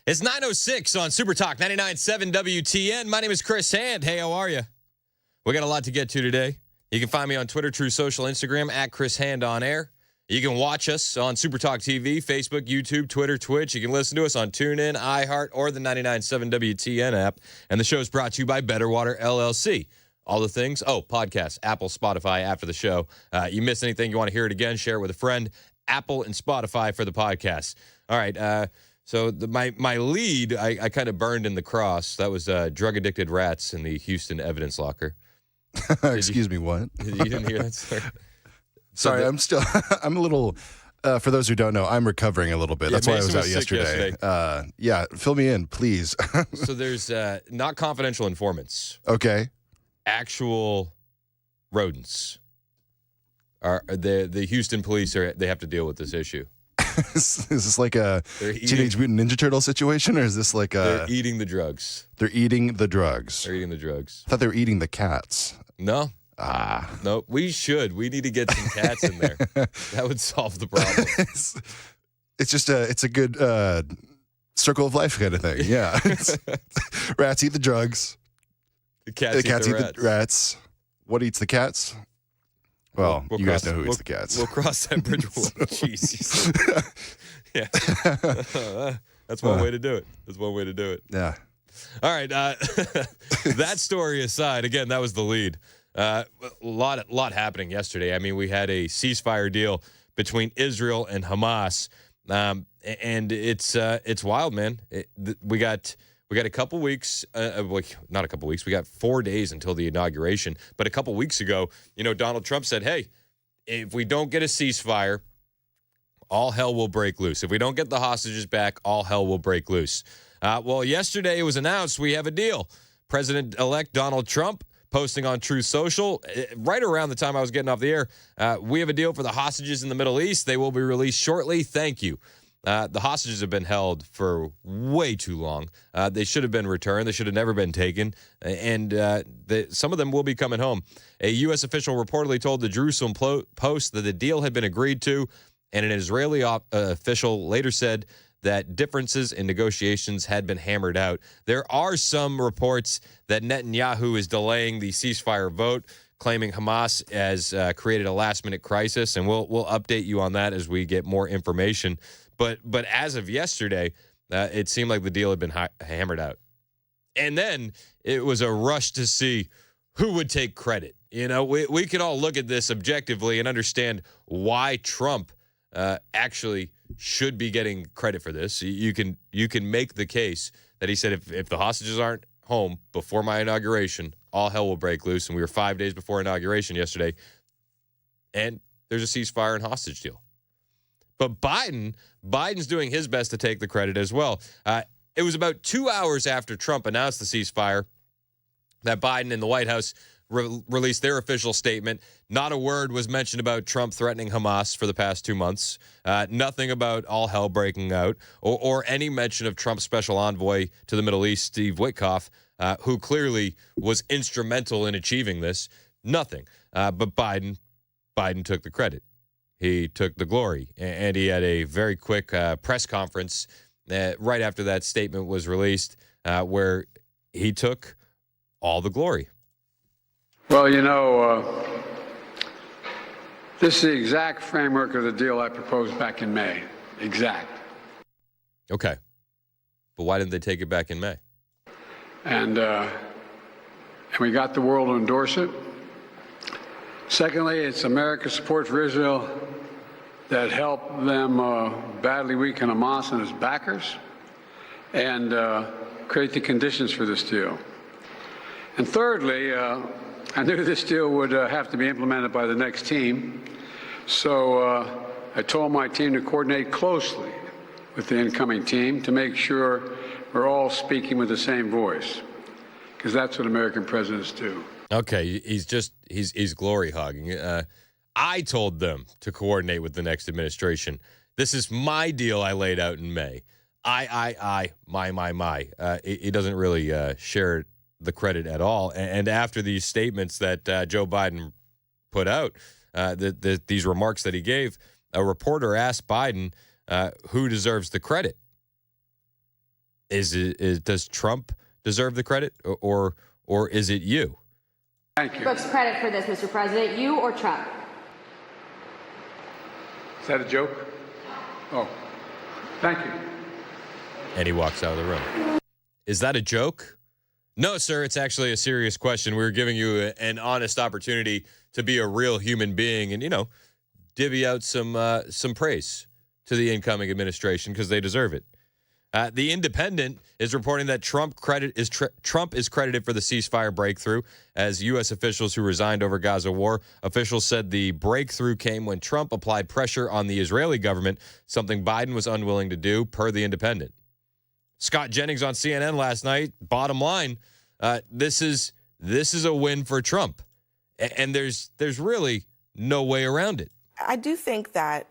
It's 9:06 on Super Talk 99.7 WTN. My name is Chris Hand. Hey, how are you? We got a lot to get to today. You can find me on Twitter, True Social, Instagram, at Chris Hand on air. You can watch us on Super Talk TV, Facebook, YouTube, Twitter, Twitch. You can listen to us on TuneIn, iHeart, or the 99.7 WTN app. And the show is brought to you by Better Water LLC. All the things. Podcasts, Apple, Spotify after the show. You miss anything, you want to hear it again, share it with a friend. Apple and Spotify for the podcast. All right. So my lead, I kind of burned in the cross. That was drug-addicted rats in the Houston evidence locker. Excuse me, what? You didn't hear that story? Sorry, I'm a little, for those who don't know, I'm recovering a little bit. That's why I was out yesterday. Fill me in, please. So there's not confidential informants. Okay. Actual rodents. The Houston police they have to deal with this issue. Is this like a Teenage Mutant Ninja Turtle situation, or is this like They're eating the drugs. They're eating the drugs. They're eating the drugs. I thought they were eating the cats. No. No, we should. We need to get some cats in there. That would solve the problem. It's just it's a good circle of life kind of thing. Yeah. Rats eat the drugs. The cats eat the rats. What eats the cats? Well, you guys know who eats the cats. We'll cross that bridge. Jesus. Yeah. That's one way to do it. That's one way to do it. Yeah. All right. That story aside, again, that was the lead. A lot happening yesterday. I mean, we had a ceasefire deal between Israel and Hamas, and it's wild, man. We got a couple weeks, not a couple weeks. We got 4 days until the inauguration. But a couple weeks ago, Donald Trump said, hey, if we don't get a ceasefire, all hell will break loose. If we don't get the hostages back, all hell will break loose. Well, yesterday it was announced we have a deal. President-elect Donald Trump posting on Truth Social, right around the time I was getting off the air, we have a deal for the hostages in the Middle East. They will be released shortly. Thank you. The hostages have been held for way too long. They should have been returned. They should have never been taken. And some of them will be coming home. A U.S. official reportedly told the Jerusalem Post that the deal had been agreed to, and an Israeli official later said that differences in negotiations had been hammered out. There are some reports that Netanyahu is delaying the ceasefire vote, claiming Hamas has created a last-minute crisis, and we'll update you on that as we get more information. But as of yesterday, it seemed like the deal had been hammered out. And then it was a rush to see who would take credit. We can all look at this objectively and understand why Trump actually should be getting credit for this. You can make the case that he said if the hostages aren't home before my inauguration, all hell will break loose. And we were 5 days before inauguration yesterday, and there's a ceasefire and hostage deal. But Biden's doing his best to take the credit as well. It was about 2 hours after Trump announced the ceasefire that Biden and the White House released their official statement. Not a word was mentioned about Trump threatening Hamas for the past 2 months. Nothing about all hell breaking out or any mention of Trump's special envoy to the Middle East, Steve Witkoff, who clearly was instrumental in achieving this. Nothing. But Biden took the credit. He took the glory, and he had a very quick press conference right after that statement was released where he took all the glory. Well, this is the exact framework of the deal I proposed back in May. Exact. Okay. But why didn't they take it back in May? And we got the world to endorse it. Secondly, it's America's support for Israel that helped them badly weaken Hamas and its backers and create the conditions for this deal. And thirdly, I knew this deal would have to be implemented by the next team, so I told my team to coordinate closely with the incoming team to make sure we're all speaking with the same voice, because that's what American presidents do. Okay, he's glory hogging. I told them to coordinate with the next administration. This is my deal I laid out in May. My. He doesn't really share the credit at all. And after these statements that Joe Biden put out, these remarks that he gave, a reporter asked Biden who deserves the credit. Does Trump deserve the credit, or is it you? Thank you. Brooks, credit for this, Mr. President, you or Trump? Is that a joke? Oh, thank you. And he walks out of the room. Is that a joke? No, sir, it's actually a serious question. We're giving you an honest opportunity to be a real human being and, divvy out some praise to the incoming administration because they deserve it. The Independent is reporting that Trump is credited for the ceasefire breakthrough. As U.S. officials who resigned over Gaza war, officials said the breakthrough came when Trump applied pressure on the Israeli government, something Biden was unwilling to do, per the Independent. Scott Jennings on CNN last night. Bottom line, this is a win for Trump, and there's really no way around it. I do think that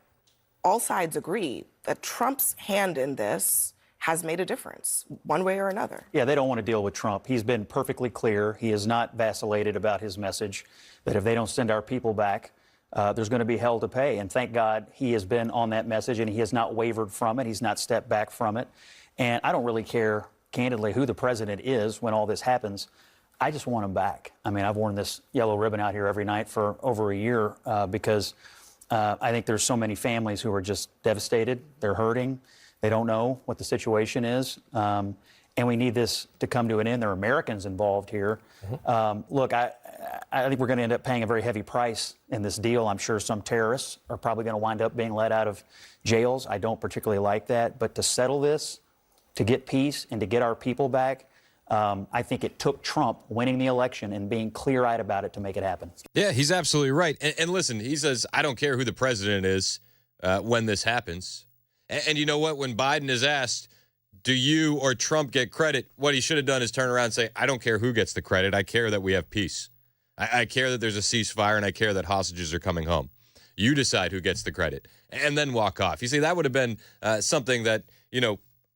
all sides agree that Trump's hand in this has made a difference, one way or another. Yeah, they don't want to deal with Trump. He's been perfectly clear. He has not vacillated about his message that if they don't send our people back, there's going to be hell to pay. And thank God he has been on that message, and he has not wavered from it. He's not stepped back from it. And I don't really care, candidly, who the president is when all this happens. I just want him back. I mean, I've worn this yellow ribbon out here every night for over a year because I think there's so many families who are just devastated. They're hurting. They don't know what the situation is. And we need this to come to an end. There are Americans involved here. Look, I think we're going to end up paying a very heavy price in this deal. I'm sure some terrorists are probably going to wind up being let out of jails. I don't particularly like that. But to settle this, to get peace and to get our people back, I think it took Trump winning the election and being clear-eyed about it to make it happen. Yeah, he's absolutely right. And listen, he says, I don't care who the president is when this happens. And you know what? When Biden is asked, do you or Trump get credit, what he should have done is turn around and say, I don't care who gets the credit. I care that we have peace. I care that there's a ceasefire, and I care that hostages are coming home. You decide who gets the credit, and then walk off. You see, that would have been something that,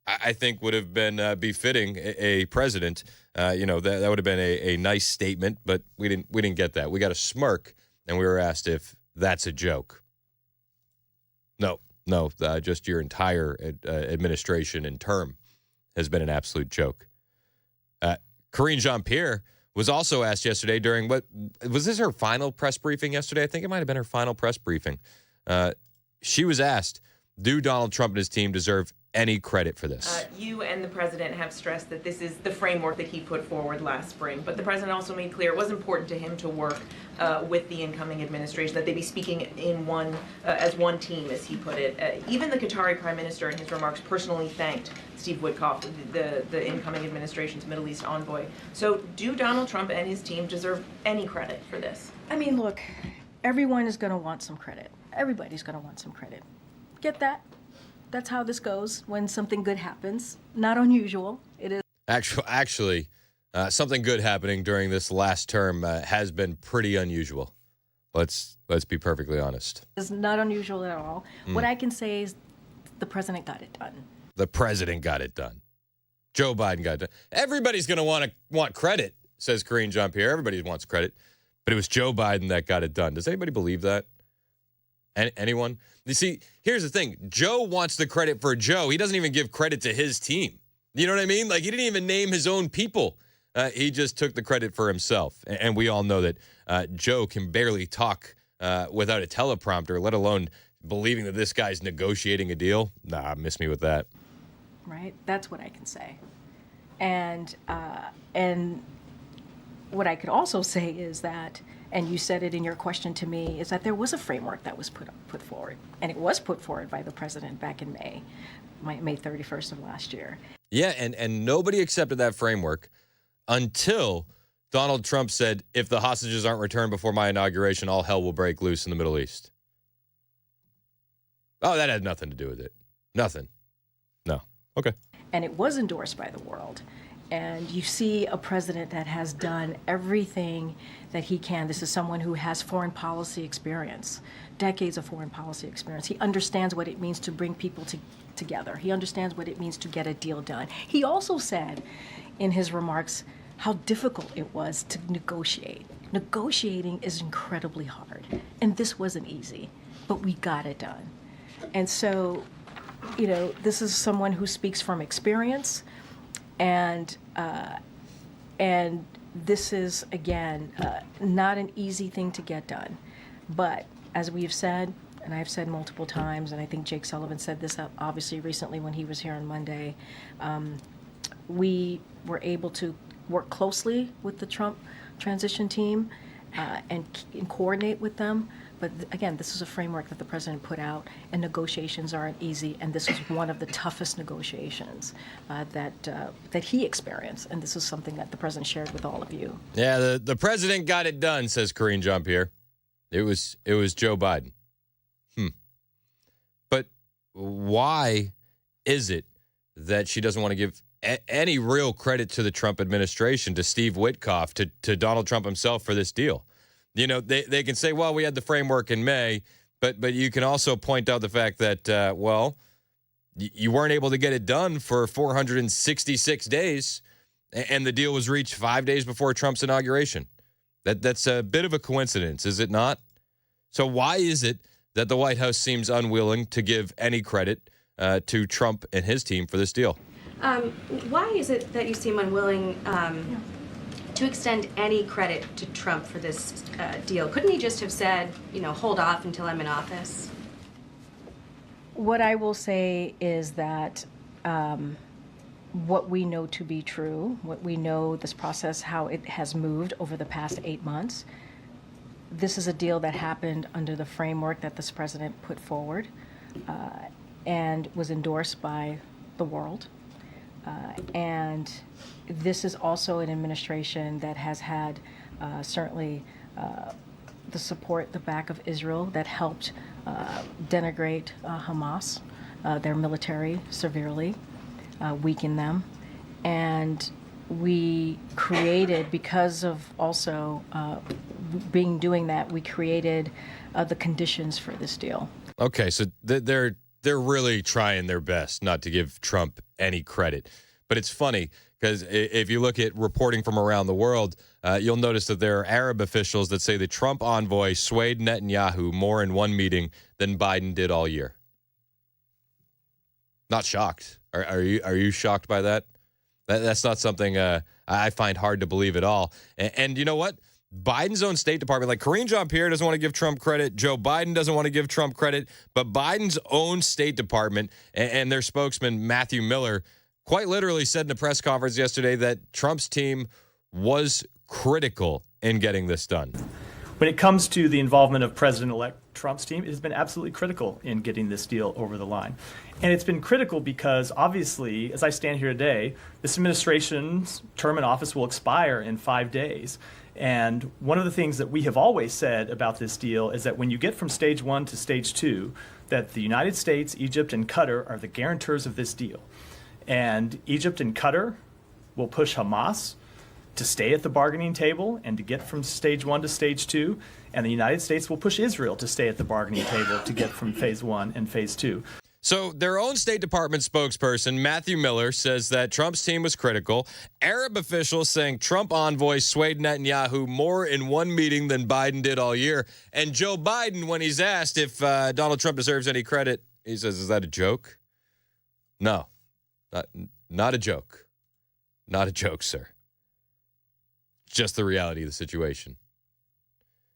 I think would have been befitting a president. That would have been a nice statement, but we didn't get that. We got a smirk, and we were asked if that's a joke. No, just your entire administration and term has been an absolute joke. Karine Jean-Pierre was also asked yesterday during was this her final press briefing yesterday? I think it might have been her final press briefing. She was asked, do Donald Trump and his team deserve any credit for this? You and the president have stressed that this is the framework that he put forward last spring, but the president also made clear it was important to him to work with the incoming administration, that they be speaking in as one team, as he put it. Even the Qatari prime minister in his remarks personally thanked Steve Witkoff, the incoming administration's Middle East envoy. So do Donald Trump and his team deserve any credit for this? I mean, look, everyone is going to want some credit. Everybody's going to want some credit. Get that? That's how this goes when something good happens. Not unusual. It is. Actually, something good happening during this last term has been pretty unusual. Let's be perfectly honest. It's not unusual at all. What I can say is the president got it done. The president got it done. Joe Biden got it done. Everybody's going to want credit, says Karine Jean-Pierre. Everybody wants credit. But it was Joe Biden that got it done. Does anybody believe that? Anyone? You see, here's the thing. Joe wants the credit for Joe. He doesn't even give credit to his team. You know what I mean? Like, he didn't even name his own people. He just took the credit for himself. And we all know that Joe can barely talk without a teleprompter, let alone believing that this guy's negotiating a deal. Nah, miss me with that. Right? That's what I can say. And what I could also say is that, and you said it in your question to me, is that there was a framework that was put forward. And it was put forward by the president back in May 31st of last year. Yeah, and nobody accepted that framework until Donald Trump said, if the hostages aren't returned before my inauguration, all hell will break loose in the Middle East. Oh, that had nothing to do with it. Nothing. No. Okay. And it was endorsed by the world. And you see a president that has done everything that he can. This is someone who has foreign policy experience, decades of foreign policy experience. He understands what it means to bring people together. He understands what it means to get a deal done. He also said in his remarks how difficult it was to negotiate. Negotiating is incredibly hard. And this wasn't easy, but we got it done. And so, this is someone who speaks from experience. And this is, again, not an easy thing to get done. But as we've said, and I've said multiple times, and I think Jake Sullivan said this obviously recently when he was here on Monday, we were able to work closely with the Trump transition team and coordinate with them. But again, this is a framework that the president put out, and negotiations aren't easy. And this was one of the toughest negotiations that he experienced. And this is something that the president shared with all of you. Yeah, the president got it done, says Karine Jean-Pierre. It was Joe Biden. But why is it that she doesn't want to give any real credit to the Trump administration, to Steve Witkoff, to Donald Trump himself for this deal? You know, they can say, well, we had the framework in May, but you can also point out the fact that, well, you weren't able to get it done for 466 days, and the deal was reached 5 days before Trump's inauguration. That's a bit of a coincidence, is it not? So why is it that the White House seems unwilling to give any credit to Trump and his team for this deal? Why is it that you seem unwilling to extend any credit to Trump for this deal? Couldn't he just have said, hold off until I'm in office? What I will say is that what we know to be true, what we know this process, how it has moved over the past 8 months, this is a deal that happened under the framework that this president put forward and was endorsed by the world. And this is also an administration that has had certainly the support, the back of Israel that helped denigrate Hamas, their military severely, weaken them. And we created, because of also doing that, we created the conditions for this deal. Okay, so they're really trying their best not to give Trump any credit. But it's funny because if you look at reporting from around the world, you'll notice that there are Arab officials that say the Trump envoy swayed Netanyahu more in one meeting than Biden did all year. Not shocked. Are you shocked by that? That's not something I find hard to believe at all. And you know what? Biden's own State Department, like Karine Jean-Pierre doesn't want to give Trump credit. Joe Biden doesn't want to give Trump credit. But Biden's own State Department and their spokesman, Matthew Miller, quite literally said in a press conference yesterday that Trump's team was critical in getting this done. When it comes to the involvement of President-elect Trump's team, it has been absolutely critical in getting this deal over the line. And it's been critical because, obviously, as I stand here today, this administration's term in office will expire in 5 days. And one of the things that we have always said about this deal is that when you get from stage 1 to stage 2, that the United States, Egypt, and Qatar are the guarantors of this deal. And Egypt and Qatar will push Hamas to stay at the bargaining table and to get from stage 1 to stage 2. And the United States will push Israel to stay at the bargaining table to get from phase 1 and phase 2. So their own State Department spokesperson, Matthew Miller, says that Trump's team was critical. Arab officials saying Trump envoy swayed Netanyahu more in one meeting than Biden did all year. And Joe Biden, when he's asked if Donald Trump deserves any credit, he says, is that a joke? No, not a joke. Not a joke, sir. Just the reality of the situation.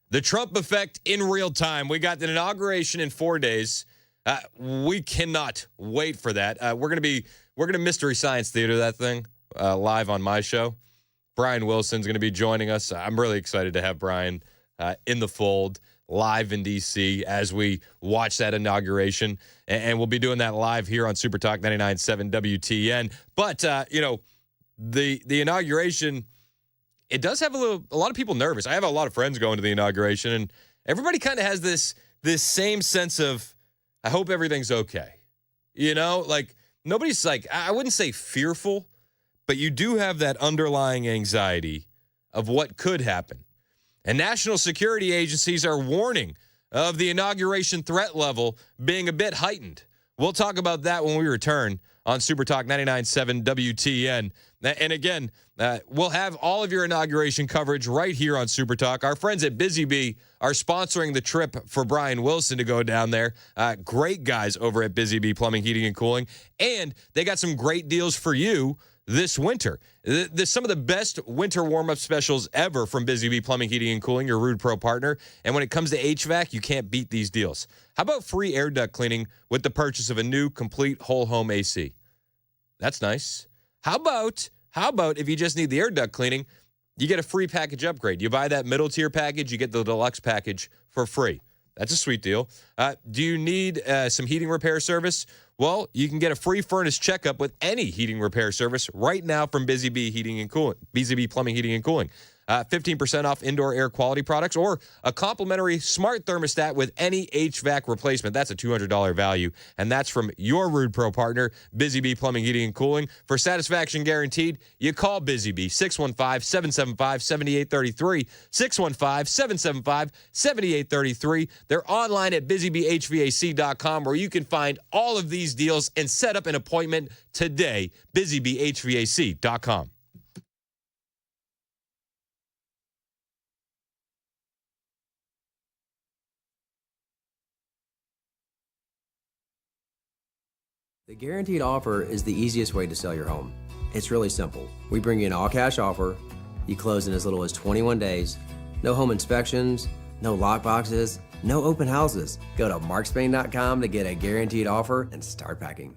The Trump effect in real time. We got the inauguration in 4 days. We cannot wait for that. We're gonna mystery science theater that thing live on my show. Brian Wilson's gonna be joining us. I'm really excited to have Brian in the fold live in DC as we watch that inauguration, and we'll be doing that live here on Super Talk 99.7 WTN. But the inauguration, it does have a lot of people nervous. I have a lot of friends going to the inauguration, and everybody kind of has this same sense of, I hope everything's okay. You know, like nobody's like, I wouldn't say fearful, but you do have that underlying anxiety of what could happen. And national security agencies are warning of the inauguration threat level being a bit heightened. We'll talk about that when we return on Super Talk 99.7 WTN. And again, we'll have all of your inauguration coverage right here on Super Talk. Our friends at Busy Bee are sponsoring the trip for Brian Wilson to go down there. Great guys over at Busy Bee Plumbing, Heating, and Cooling. And they got some great deals for you this winter. Some of the best winter warm-up specials ever from Busy Bee Plumbing, Heating, and Cooling, your Rude Pro partner. And when it comes to HVAC, you can't beat these deals. How about free air duct cleaning with the purchase of a new complete whole home AC? That's nice. How about if you just need the air duct cleaning, you get a free package upgrade. You buy that middle tier package, you get the deluxe package for free. That's a sweet deal. Do you need some heating repair service? Well, you can get a free furnace checkup with any heating repair service right now from Busy Bee Heating and Cooling, Busy Bee Plumbing, Heating, and Cooling. 15% off indoor air quality products or a complimentary smart thermostat with any HVAC replacement. That's a $200 value, and that's from your Rude Pro partner, Busy Bee Plumbing, Heating, and Cooling. For satisfaction guaranteed, you call Busy Bee, 615-775-7833, 615-775-7833. They're online at busybeehvac.com, where you can find all of these deals and set up an appointment today, busybeehvac.com. The guaranteed offer is the easiest way to sell your home. It's really simple. We bring you an all-cash offer. You close in as little as 21 days. No home inspections, no lock boxes, no open houses. Go to markspain.com to get a guaranteed offer and start packing.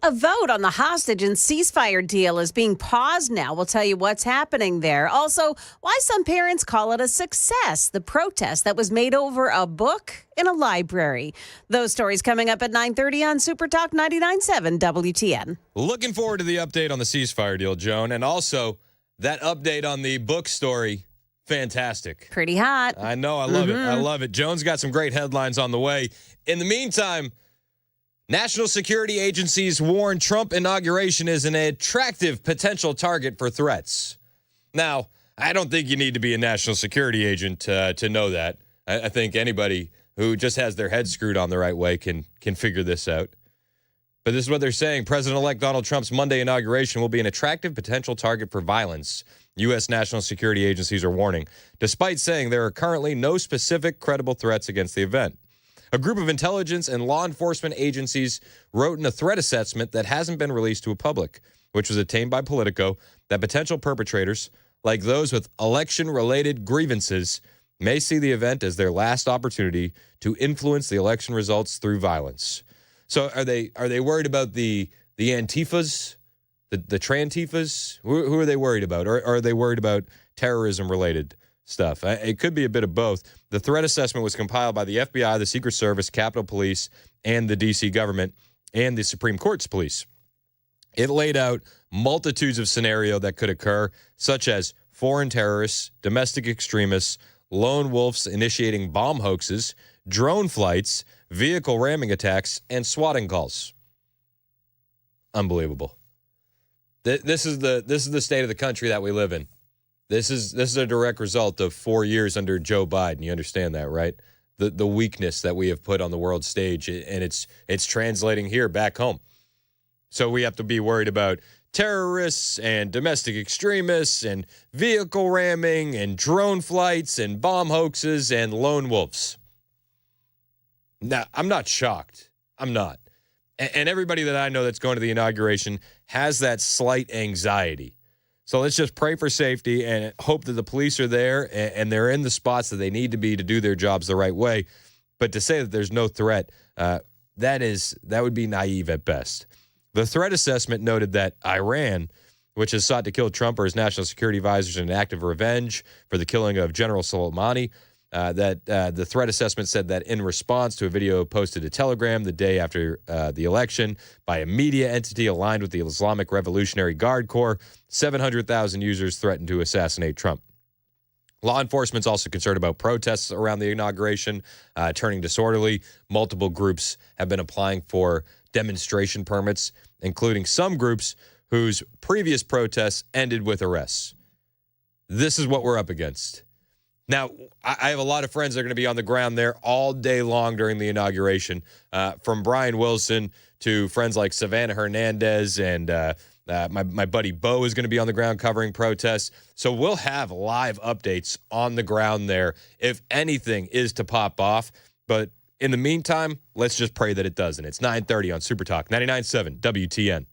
A vote on the hostage and ceasefire deal is being paused now. We'll tell you what's happening there. Also, why some parents call it a success, the protest that was made over a book in a library. Those stories coming up at 9:30 on Super Talk 99.7 WTN. Looking forward to the update on the ceasefire deal, Joan, and also that update on the book story. Fantastic. Pretty hot. I know. I love it. I love it. Joan's got some great headlines on the way. In the meantime, national security agencies warn Trump inauguration is an attractive potential target for threats. Now, I don't think you need to be a national security agent to know that. I think anybody who just has their head screwed on the right way can figure this out. But this is what they're saying. President-elect Donald Trump's Monday inauguration will be an attractive potential target for violence, U.S. national security agencies are warning, despite saying there are currently no specific credible threats against the event. A group of intelligence and law enforcement agencies wrote in a threat assessment that hasn't been released to a public, which was obtained by Politico, that potential perpetrators, like those with election-related grievances, may see the event as their last opportunity to influence the election results through violence. So are they worried about the Antifas, the Trantifas? Who are they worried about? Or are they worried about terrorism-related stuff? It could be a bit of both. The threat assessment was compiled by the FBI, the Secret Service, Capitol Police, and the D.C. government, and the Supreme Court's police. It laid out multitudes of scenarios that could occur, such as foreign terrorists, domestic extremists, lone wolves initiating bomb hoaxes, drone flights, vehicle ramming attacks, and swatting calls. Unbelievable. This is the state of the country that we live in. This is a direct result of 4 years under Joe Biden. You understand that, right? The weakness that we have put on the world stage, and it's translating here back home. So we have to be worried about terrorists and domestic extremists and vehicle ramming and drone flights and bomb hoaxes and lone wolves. Now, I'm not shocked. I'm not. And everybody that I know that's going to the inauguration has that slight anxiety. So let's just pray for safety and hope that the police are there and they're in the spots that they need to be to do their jobs the right way. But to say that there's no threat, that would be naive at best. The threat assessment noted that Iran, which has sought to kill Trump or his national security advisors in an act of revenge for the killing of General Soleimani, the threat assessment said that in response to a video posted to Telegram the day after the election by a media entity aligned with the Islamic Revolutionary Guard Corps, 700,000 users threatened to assassinate Trump. Law enforcement's also concerned about protests around the inauguration turning disorderly. Multiple groups have been applying for demonstration permits, including some groups whose previous protests ended with arrests. This is what we're up against. Now, I have a lot of friends that are going to be on the ground there all day long during the inauguration, from Brian Wilson to friends like Savannah Hernandez, and my buddy Bo is going to be on the ground covering protests. So we'll have live updates on the ground there if anything is to pop off. But in the meantime, let's just pray that it doesn't. It's 9:30 on Super Talk 99.7 WTN.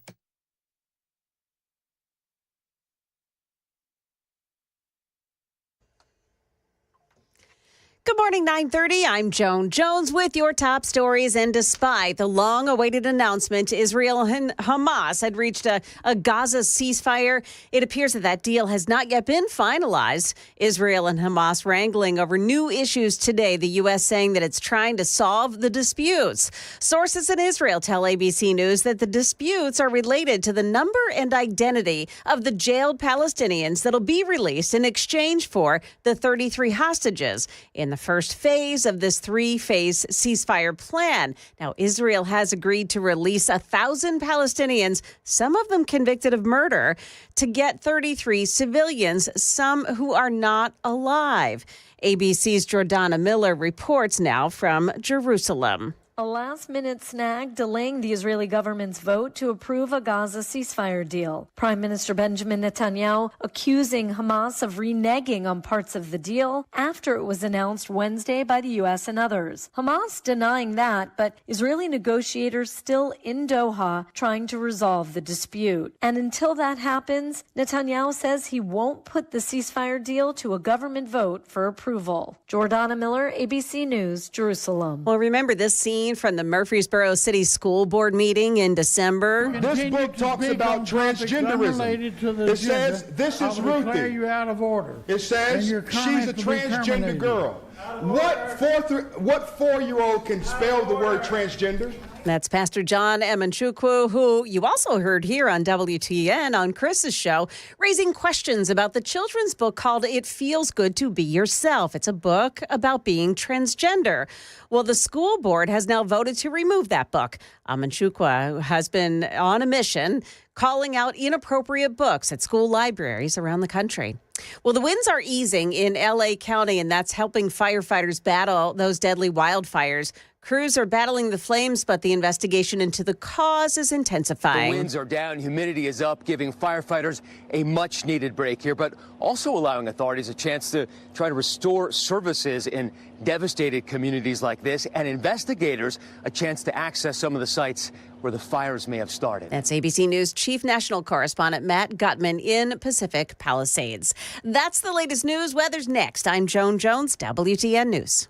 Good morning, 9:30. I'm Joan Jones with your top stories. And despite the long-awaited announcement, Israel and Hamas had reached a Gaza ceasefire. It appears that deal has not yet been finalized. Israel and Hamas wrangling over new issues today, the U.S. saying that it's trying to solve the disputes. Sources in Israel tell ABC News that the disputes are related to the number and identity of the jailed Palestinians that'll be released in exchange for the 33 hostages in the first phase of this three-phase ceasefire plan. Now, Israel has agreed to release 1,000 Palestinians, some of them convicted of murder, to get 33 civilians, some who are not alive. ABC's Jordana Miller reports now from Jerusalem. A last-minute snag delaying the Israeli government's vote to approve a Gaza ceasefire deal. Prime Minister Benjamin Netanyahu accusing Hamas of reneging on parts of the deal after it was announced Wednesday by the U.S. and others. Hamas denying that, but Israeli negotiators still in Doha trying to resolve the dispute. And until that happens, Netanyahu says he won't put the ceasefire deal to a government vote for approval. Jordana Miller, ABC News, Jerusalem. Well, remember, this scene 13 from the Murfreesboro City School Board meeting in December. This book talks about transgenderism. It says, this is Ruthie. You out of order. It says she's a transgender girl. What 4-year-old can spell the word transgender? That's Pastor John Emanchukwu, who you also heard here on WTN on Chris's show, raising questions about the children's book called It Feels Good to Be Yourself. It's a book about being transgender. Well, the school board has now voted to remove that book. Emanchukwu has been on a mission calling out inappropriate books at school libraries around the country. Well, the winds are easing in L.A. County, and that's helping firefighters battle those deadly wildfires. Crews are battling the flames, but the investigation into the cause is intensifying. The winds are down, humidity is up, giving firefighters a much-needed break here, but also allowing authorities a chance to try to restore services in devastated communities like this, and investigators a chance to access some of the sites where the fires may have started. That's ABC News Chief National Correspondent Matt Gutman in Pacific Palisades. That's the latest news. Weather's next. I'm Joan Jones, WTN News.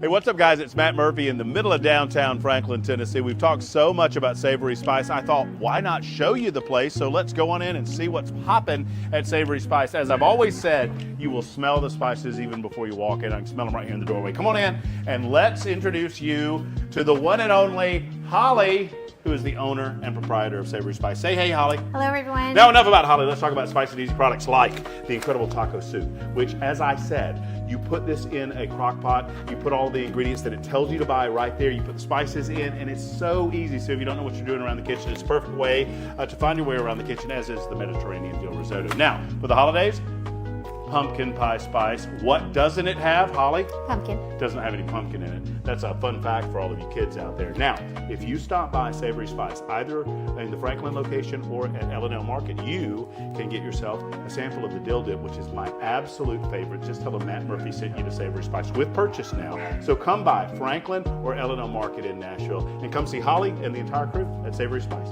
Hey, what's up, guys? It's Matt Murphy in the middle of downtown Franklin, Tennessee. We've talked so much about Savory Spice. I thought, why not show you the place? So let's go on in and see what's popping at Savory Spice. As I've always said, you will smell the spices even before you walk in. I can smell them right here in the doorway. Come on in, and let's introduce you to the one and only Holly, who is the owner and proprietor of Savory Spice. Say hey, Holly. Hello, everyone. Now, enough about Holly. Let's talk about spicy and easy products like the incredible taco soup, which, as I said, you put this in a crock pot, you put all the ingredients that it tells you to buy right there, you put the spices in, and it's so easy. So if you don't know what you're doing around the kitchen, it's a perfect way to find your way around the kitchen, as is the Mediterranean dill risotto. Now, for the holidays, pumpkin pie spice. What doesn't it have, Holly? Pumpkin. Doesn't have any pumpkin in it. That's a fun fact for all of you kids out there. Now, if you stop by Savory Spice, either in the Franklin location or at L&L Market, you can get yourself a sample of the dill dip, which is my absolute favorite. Just tell them Matt Murphy sent you to Savory Spice with purchase now. So come by Franklin or L&L Market in Nashville and come see Holly and the entire crew at Savory Spice.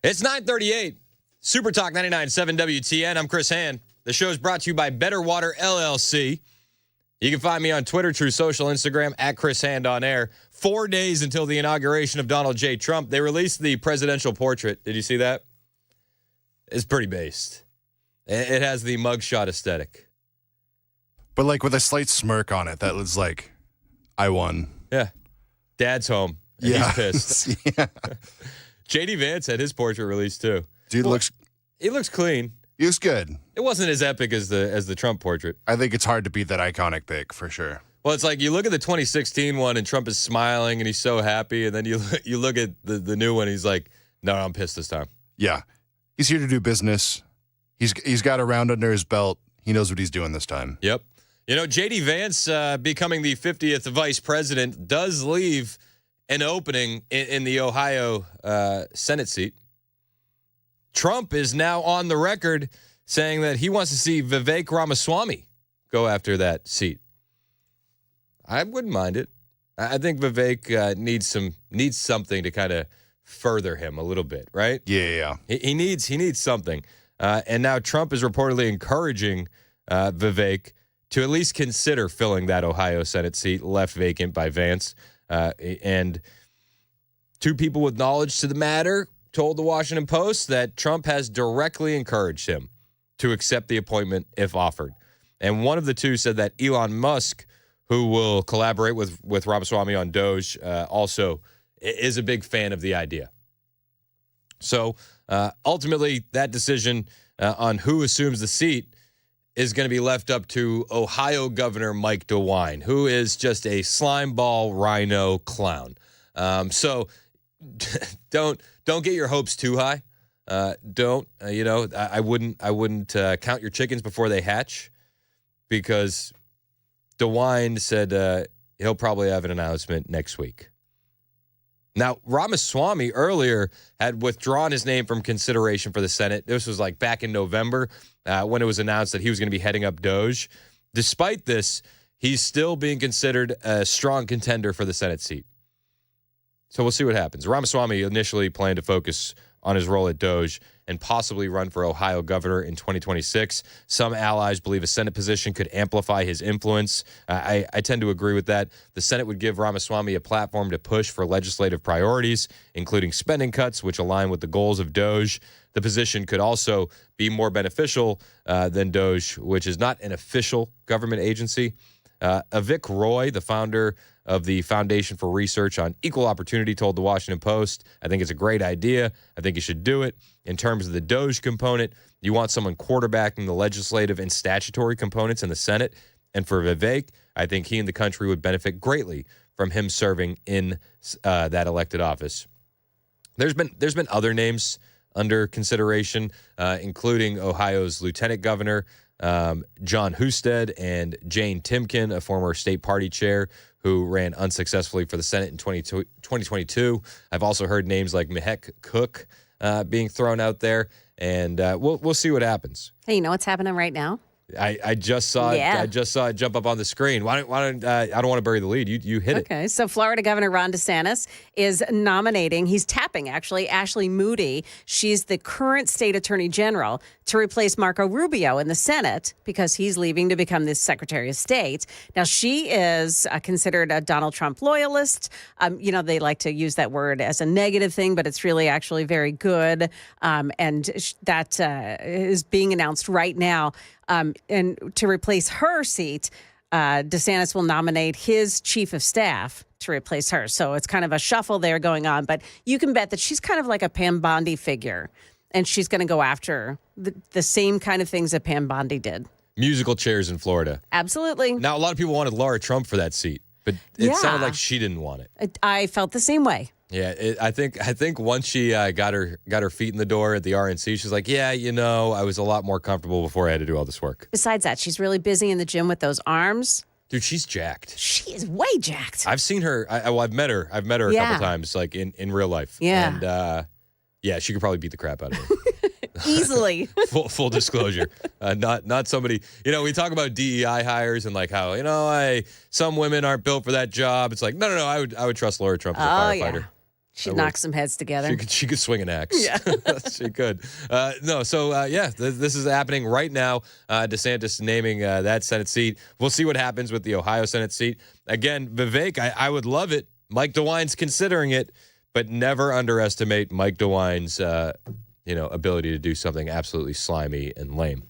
It's 9:38. Super Talk 99.7 WTN. I'm Chris Hand. The show is brought to you by Better Water LLC. You can find me on Twitter, True Social, Instagram, at Chris Hand on air. 4 days until the inauguration of Donald J. Trump. They released the presidential portrait. Did you see that? It's pretty based. It has the mugshot aesthetic. But like with a slight smirk on it, that was like, I won. Yeah. Dad's home. And Yeah. he's pissed. Yeah. J.D. Vance had his portrait released too. Dude he looks clean. He looks good. It wasn't as epic as the Trump portrait. I think it's hard to beat that iconic pic for sure. Well, it's like you look at the 2016 one and Trump is smiling and he's so happy, and then you look at the new one, he's like, no, I'm pissed this time. Yeah. He's here to do business. He's got a round under his belt. He knows what he's doing this time. Yep. You know, J.D. Vance becoming the 50th vice president does leave an opening in the Ohio Senate seat. Trump is now on the record saying that he wants to see Vivek Ramaswamy go after that seat. I wouldn't mind it. I think Vivek needs something to kind of further him a little bit, right? Yeah. He needs something. And now Trump is reportedly encouraging Vivek to at least consider filling that Ohio Senate seat left vacant by Vance. And two people with knowledge to the matter told the Washington Post that Trump has directly encouraged him to accept the appointment if offered. And one of the two said that Elon Musk, who will collaborate with Ramaswamy on Doge, also is a big fan of the idea. So ultimately, that decision on who assumes the seat is going to be left up to Ohio Governor Mike DeWine, who is just a slimeball rhino clown. So don't get your hopes too high. I wouldn't count your chickens before they hatch, because DeWine said he'll probably have an announcement next week. Now, Ramaswamy earlier had withdrawn his name from consideration for the Senate. This was like back in November when it was announced that he was going to be heading up Doge. Despite this, he's still being considered a strong contender for the Senate seat. So we'll see what happens. Ramaswamy initially planned to focus on his role at Doge and possibly run for Ohio governor in 2026. Some allies believe a Senate position could amplify his influence. I tend to agree with that. The Senate would give Ramaswamy a platform to push for legislative priorities, including spending cuts, which align with the goals of Doge. The position could also be more beneficial than Doge, which is not an official government agency. Avik Roy, the founder of the Foundation for Research on Equal Opportunity, told the Washington Post, I think it's a great idea. I think you should do it. In terms of the Doge component, you want someone quarterbacking the legislative and statutory components in the Senate. And for Vivek, I think he and the country would benefit greatly from him serving in that elected office. There's been other names under consideration, including Ohio's lieutenant governor, John Husted, and Jane Timken, a former state party chair who ran unsuccessfully for the Senate in 2022. I've also heard names like Mihek Cook being thrown out there, and we'll see what happens. Hey, you know what's happening right now? I just saw it. I just saw it jump up on the screen. Why don't I don't want to bury the lead. You hit it. Okay, so Florida Governor Ron DeSantis is nominating, he's tapping actually, Ashley Moody. She's the current state attorney general, to replace Marco Rubio in the Senate because he's leaving to become the Secretary of State. Now, she is considered a Donald Trump loyalist. They like to use that word as a negative thing, but it's really actually very good. And that is being announced right now. And to replace her seat, DeSantis will nominate his chief of staff to replace her. So it's kind of a shuffle there going on. But you can bet that she's kind of like a Pam Bondi figure. And she's going to go after the same kind of things that Pam Bondi did. Musical chairs in Florida. Absolutely. Now, a lot of people wanted Laura Trump for that seat, but it sounded like she didn't want it. I felt the same way. Yeah, I think once she got her feet in the door at the RNC, she's like, yeah, I was a lot more comfortable before I had to do all this work. Besides that, she's really busy in the gym with those arms. Dude, she's jacked. She is way jacked. I've seen her. I've met her. I've met her a couple times, like in real life. Yeah. And she could probably beat the crap out of me. Easily. Full disclosure. Not somebody, we talk about DEI hires and like how, some women aren't built for that job. It's like, no, I would trust Laura Trump as a firefighter. Yeah. She'd knock some heads together. She could swing an axe. Yeah. She could. This is happening right now. DeSantis naming that Senate seat. We'll see what happens with the Ohio Senate seat. Again, Vivek, I would love it. Mike DeWine's considering it, but never underestimate Mike DeWine's ability to do something absolutely slimy and lame.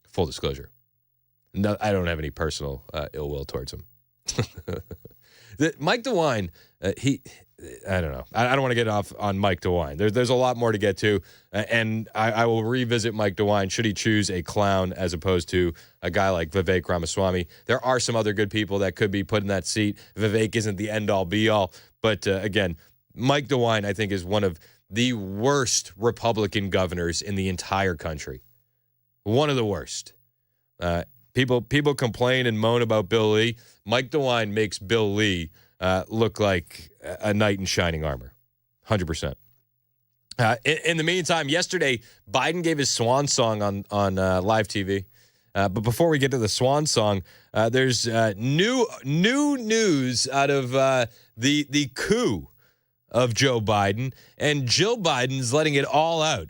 Full disclosure. No, I don't have any personal ill will towards him. Mike DeWine, I don't know. I don't want to get off on Mike DeWine. There's a lot more to get to, and I will revisit Mike DeWine should he choose a clown as opposed to a guy like Vivek Ramaswamy. There are some other good people that could be put in that seat. Vivek isn't the end-all, be-all, but again, Mike DeWine, I think, is one of the worst Republican governors in the entire country. One of the worst. People complain and moan about Bill Lee. Mike DeWine makes Bill Lee look like a knight in shining armor, 100%. In the meantime, yesterday, Biden gave his swan song on live TV. But before we get to the swan song, there's new news out of the coup of Joe Biden, and Jill Biden's letting it all out.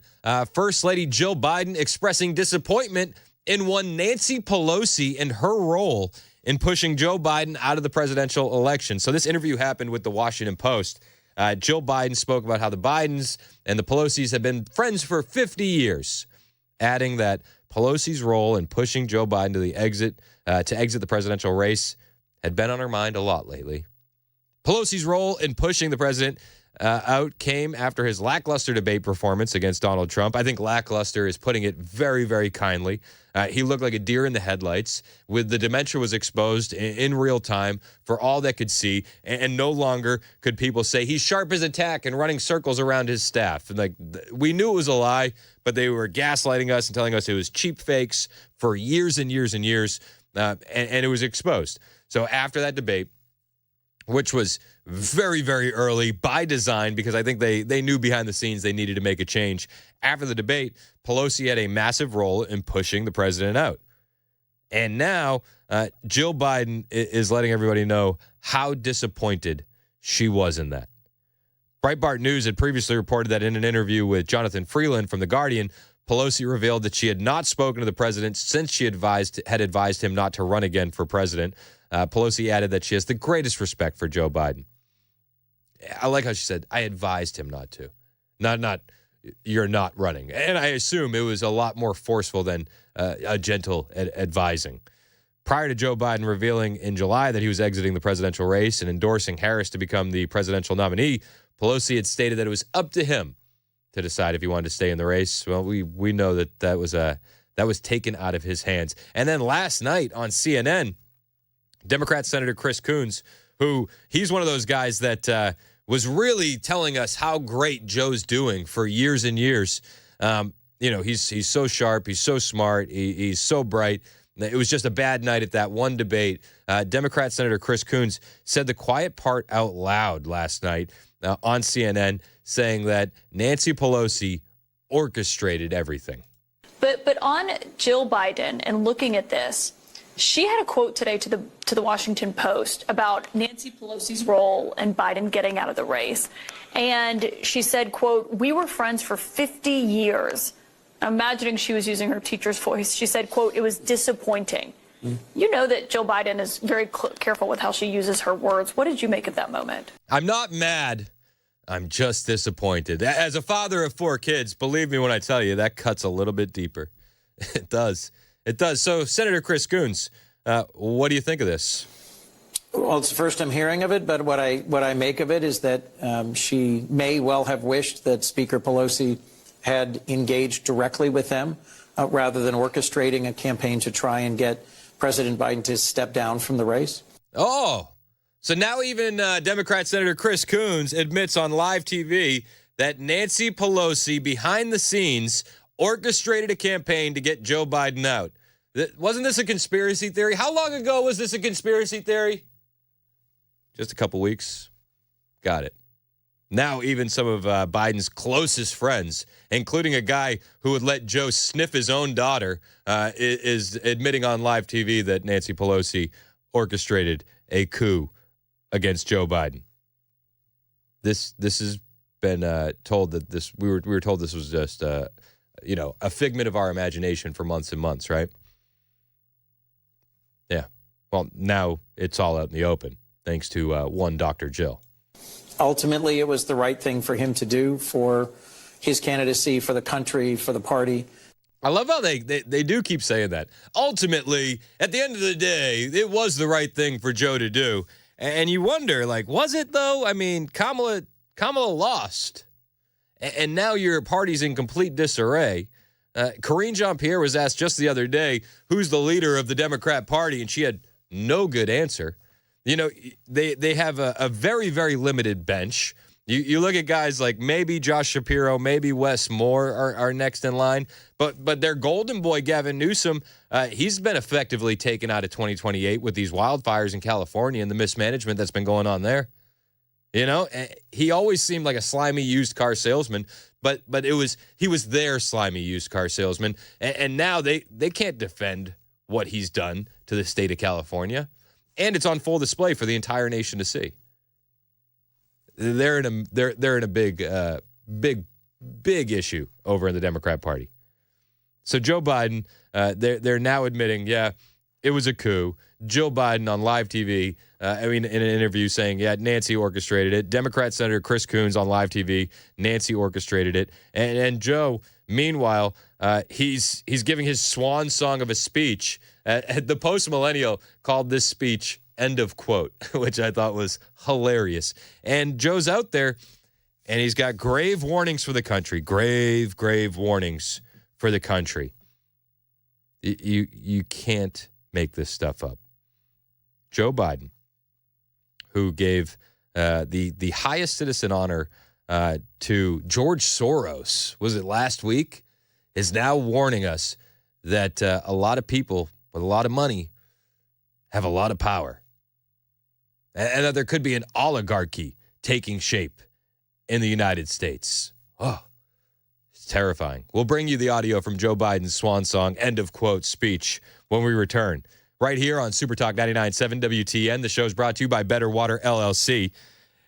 First Lady Jill Biden expressing disappointment in one Nancy Pelosi and her role in pushing Joe Biden out of the presidential election. So this interview happened with the Washington Post. Jill Biden spoke about how the Bidens and the Pelosis have been friends for 50 years, adding that Pelosi's role in pushing Joe Biden to exit the presidential race had been on her mind a lot lately. Pelosi's role in pushing the president out came after his lackluster debate performance against Donald Trump. I think lackluster is putting it very, very kindly. He looked like a deer in the headlights. The dementia was exposed in real time for all that could see, and no longer could people say he's sharp as a tack and running circles around his staff. And we knew it was a lie, but they were gaslighting us and telling us it was cheap fakes for years and years and years, and it was exposed. So after that debate, which was very, very early by design, because I think they knew behind the scenes they needed to make a change. After the debate, Pelosi had a massive role in pushing the president out. And now Jill Biden is letting everybody know how disappointed she was in that. Breitbart News had previously reported that in an interview with Jonathan Freeland from The Guardian, Pelosi revealed that she had not spoken to the president since she had advised him not to run again for president. Pelosi added that she has the greatest respect for Joe Biden. I like how she said, I advised him not to. Not you're not running. And I assume it was a lot more forceful than a gentle advising. Prior to Joe Biden revealing in July that he was exiting the presidential race and endorsing Harris to become the presidential nominee, Pelosi had stated that it was up to him to decide if he wanted to stay in the race. Well, we know that was taken out of his hands. And then last night on CNN, Democrat Senator Chris Coons, who he's one of those guys that was really telling us how great Joe's doing for years and years. He's so sharp, he's so smart, he's so bright. It was just a bad night at that one debate. Democrat Senator Chris Coons said the quiet part out loud last night on CNN, saying that Nancy Pelosi orchestrated everything. But on Jill Biden and looking at this, she had a quote today to the Washington Post about Nancy Pelosi's role and Biden getting out of the race. And she said, quote, "We were friends for 50 years. I'm imagining she was using her teacher's voice. She said, quote, "It was disappointing." You know that Jill Biden is very careful with how she uses her words. What did you make of that moment? I'm not mad. I'm just disappointed. As a father of 4 kids, believe me when I tell you, that cuts a little bit deeper. It does. It does. So, Senator Chris Coons, what do you think of this? Well, it's the first I'm hearing of it, but what I make of it is that she may well have wished that Speaker Pelosi had engaged directly with them rather than orchestrating a campaign to try and get President Biden to step down from the race. Oh, so now even Democrat Senator Chris Coons admits on live TV that Nancy Pelosi, behind the scenes, orchestrated a campaign to get Joe Biden out. Wasn't this a conspiracy theory? How long ago was this a conspiracy theory? Just a couple weeks. Got it. Now even some of Biden's closest friends, including a guy who would let Joe sniff his own daughter, is admitting on live TV that Nancy Pelosi orchestrated a coup against Joe Biden. this has been told that this we were told this was just a figment of our imagination for months and months, right? Yeah. Well, now it's all out in the open, thanks to one Dr. Jill. Ultimately, it was the right thing for him to do for his candidacy, for the country, for the party. I love how they do keep saying that. Ultimately, at the end of the day, it was the right thing for Joe to do. And you wonder, like, was it though? I mean, Kamala lost. And now your party's in complete disarray. Karine Jean-Pierre was asked just the other day, who's the leader of the Democrat Party? And she had no good answer. You know, they have a very, very limited bench. You look at guys like maybe Josh Shapiro, maybe Wes Moore are next in line. But their golden boy, Gavin Newsom, he's been effectively taken out of 2028 with these wildfires in California and the mismanagement that's been going on there. You know, he always seemed like a slimy used car salesman, but he was their slimy used car salesman. And now they can't defend what he's done to the state of California. And it's on full display for the entire nation to see. They're in a big issue over in the Democrat Party. So Joe Biden, they're now admitting, yeah, it was a coup. Jill Biden on live TV, in an interview saying, yeah, Nancy orchestrated it. Democrat Senator Chris Coons on live TV, Nancy orchestrated it. And Joe, meanwhile, he's giving his swan song of a speech. The post-millennial called this speech end of quote, which I thought was hilarious. And Joe's out there, and he's got grave warnings for the country. Grave warnings for the country. You can't make this stuff up. Joe Biden, who gave the highest citizen honor to George Soros, was it last week, is now warning us that a lot of people with a lot of money have a lot of power. And that there could be an oligarchy taking shape in the United States. Oh, it's terrifying. We'll bring you the audio from Joe Biden's swan song, end of quote, speech when we return. Right here on Super Talk 99.7 WTN. The show's brought to you by Better Water LLC.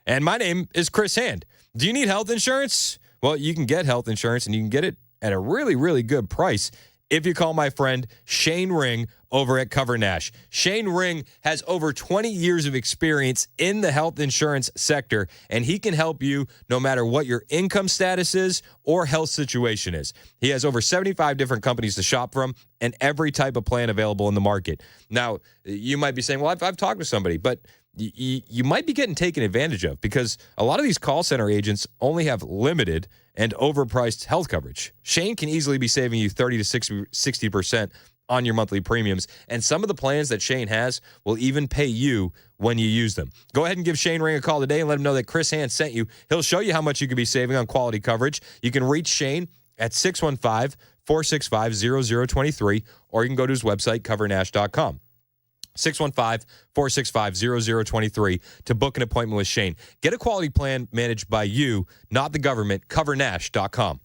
And my name is Chris Hand. Do you need health insurance? Well, you can get health insurance, and you can get it at a really, really good price if you call my friend Shane Ring over at Cover Nash. Shane Ring has over 20 years of experience in the health insurance sector, and he can help you no matter what your income status is or health situation is. He has over 75 different companies to shop from and every type of plan available in the market. Now, you might be saying, well, I've talked to somebody, but you might be getting taken advantage of because a lot of these call center agents only have limited and overpriced health coverage. Shane can easily be saving you 30 to 60% on your monthly premiums, and some of the plans that Shane has will even pay you when you use them. Go ahead and give Shane Ring a call today and let him know that Chris Hand sent you. He'll show you how much you could be saving on quality coverage. You can reach Shane at 615-465-0023, or you can go to his website, covernash.com. 615-465-0023 to book an appointment with Shane. Get a quality plan managed by you, not the government. CoverNash.com.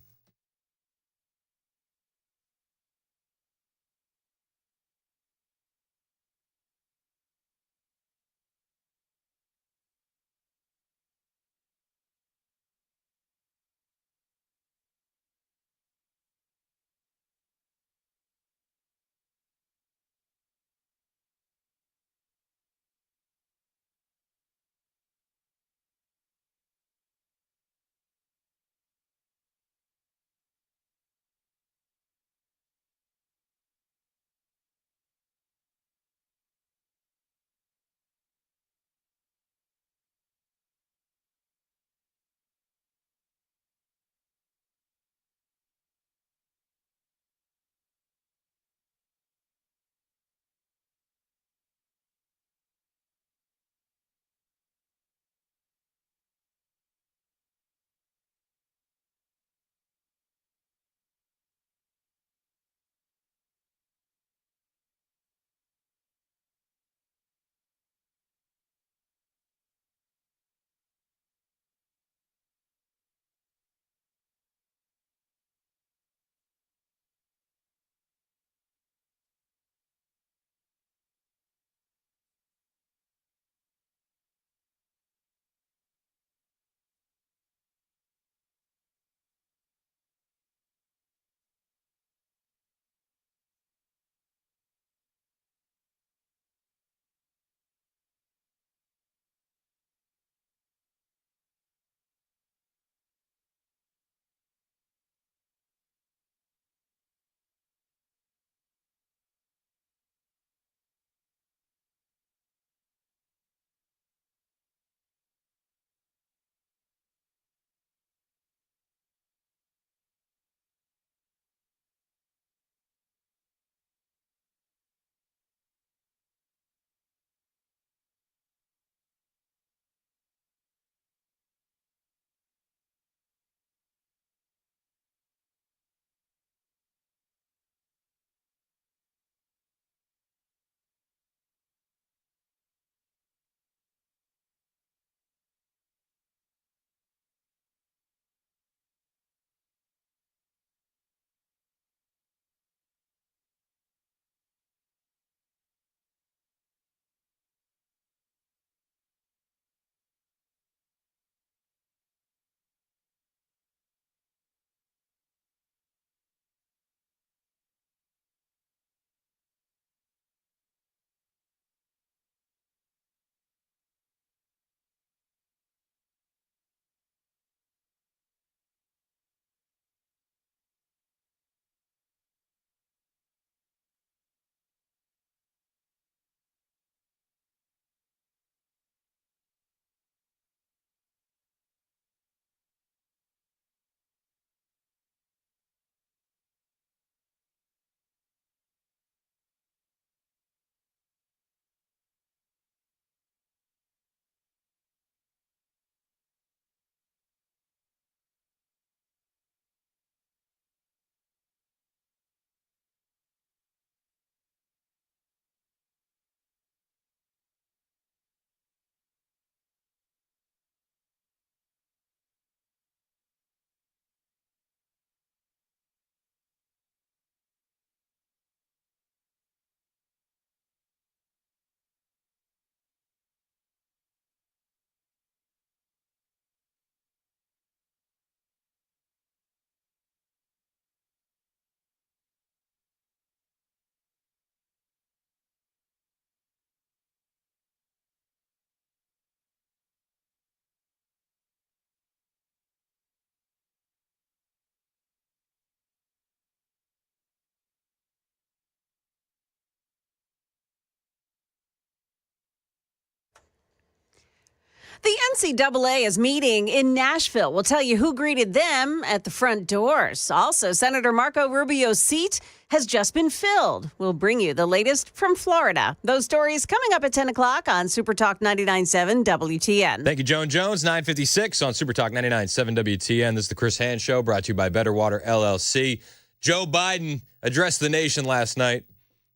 The NCAA is meeting in Nashville. We'll tell you who greeted them at the front doors. Also, Senator Marco Rubio's seat has just been filled. We'll bring you the latest from Florida. Those stories coming up at 10 o'clock on Super Talk 99.7 WTN. Thank you, Joan Jones. 9:56 on Super Talk 99.7 WTN. This is the Chris Hand Show, brought to you by Better Water LLC. Joe Biden addressed the nation last night.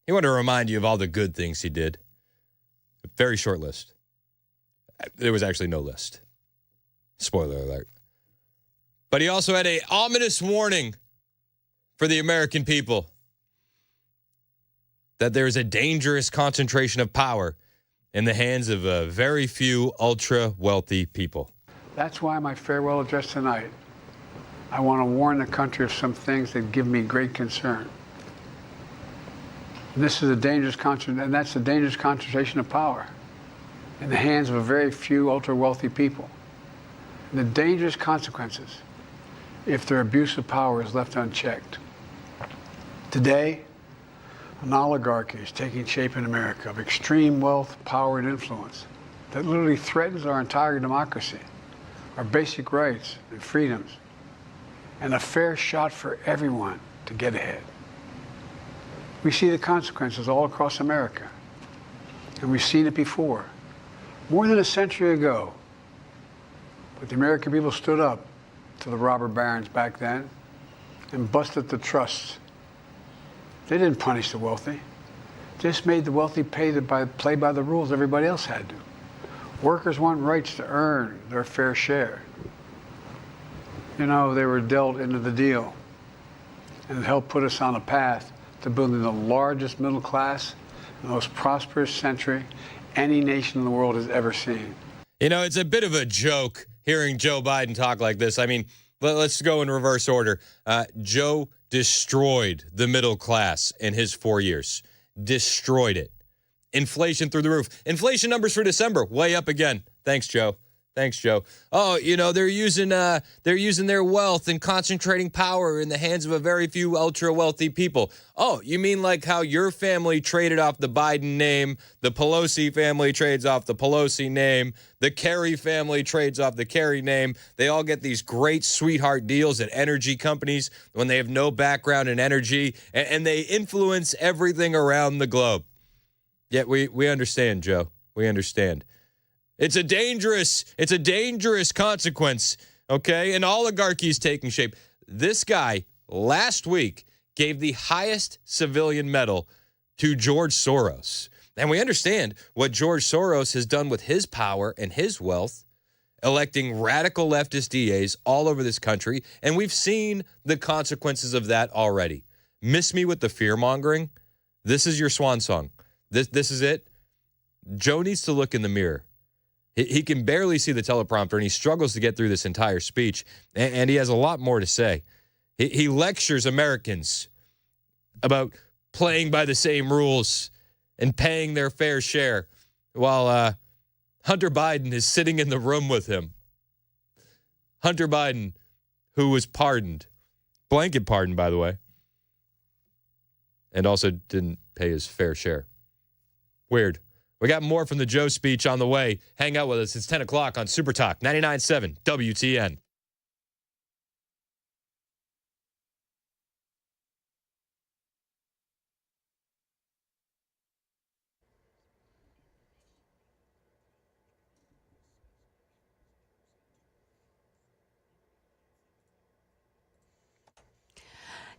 He wanted to remind you of all the good things he did. A very short list. There was actually no list. Spoiler alert. But he also had an ominous warning for the American people that there is a dangerous concentration of power in the hands of a very few ultra-wealthy people. That's why my farewell address tonight, I want to warn the country of some things that give me great concern. This is a dangerous concentration, and that's a dangerous concentration of power in the hands of a very few ultra-wealthy people. And the dangerous consequences if their abuse of power is left unchecked. Today, an oligarchy is taking shape in America of extreme wealth, power, and influence that literally threatens our entire democracy, our basic rights and freedoms, and a fair shot for everyone to get ahead. We see the consequences all across America, and we've seen it before. More than a century ago, but the American people stood up to the robber barons back then and busted the trusts. They didn't punish the wealthy. Just made the wealthy play by the rules everybody else had to. Workers want rights to earn their fair share. You know, they were dealt into the deal, and it helped put us on a path to building the largest middle class, the most prosperous century any nation in the world has ever seen. You know, it's a bit of a joke hearing Joe Biden talk like this. I mean, let's go in reverse order. Joe destroyed the middle class in his 4 years. Destroyed it. Inflation through the roof. Inflation numbers for December, way up again. Thanks, Joe. Thanks, Joe. Oh, you know, they're using their wealth and concentrating power in the hands of a very few ultra-wealthy people. Oh, you mean like how your family traded off the Biden name, the Pelosi family trades off the Pelosi name, the Kerry family trades off the Kerry name. They all get these great sweetheart deals at energy companies when they have no background in energy, and they influence everything around the globe. Yet we understand, Joe. We understand. It's a dangerous consequence, okay? An oligarchy is taking shape. This guy, last week, gave the highest civilian medal to George Soros. And we understand what George Soros has done with his power and his wealth, electing radical leftist DAs all over this country. And we've seen the consequences of that already. Miss me with the fear-mongering? This is your swan song. This is it. Joe needs to look in the mirror. He can barely see the teleprompter, and he struggles to get through this entire speech, and he has a lot more to say. He lectures Americans about playing by the same rules and paying their fair share, while Hunter Biden is sitting in the room with him. Hunter Biden, who was pardoned, blanket pardon, by the way, and also didn't pay his fair share. Weird. We got more from the Joe speech on the way. Hang out with us. It's 10 o'clock on Super Talk 99.7 WTN.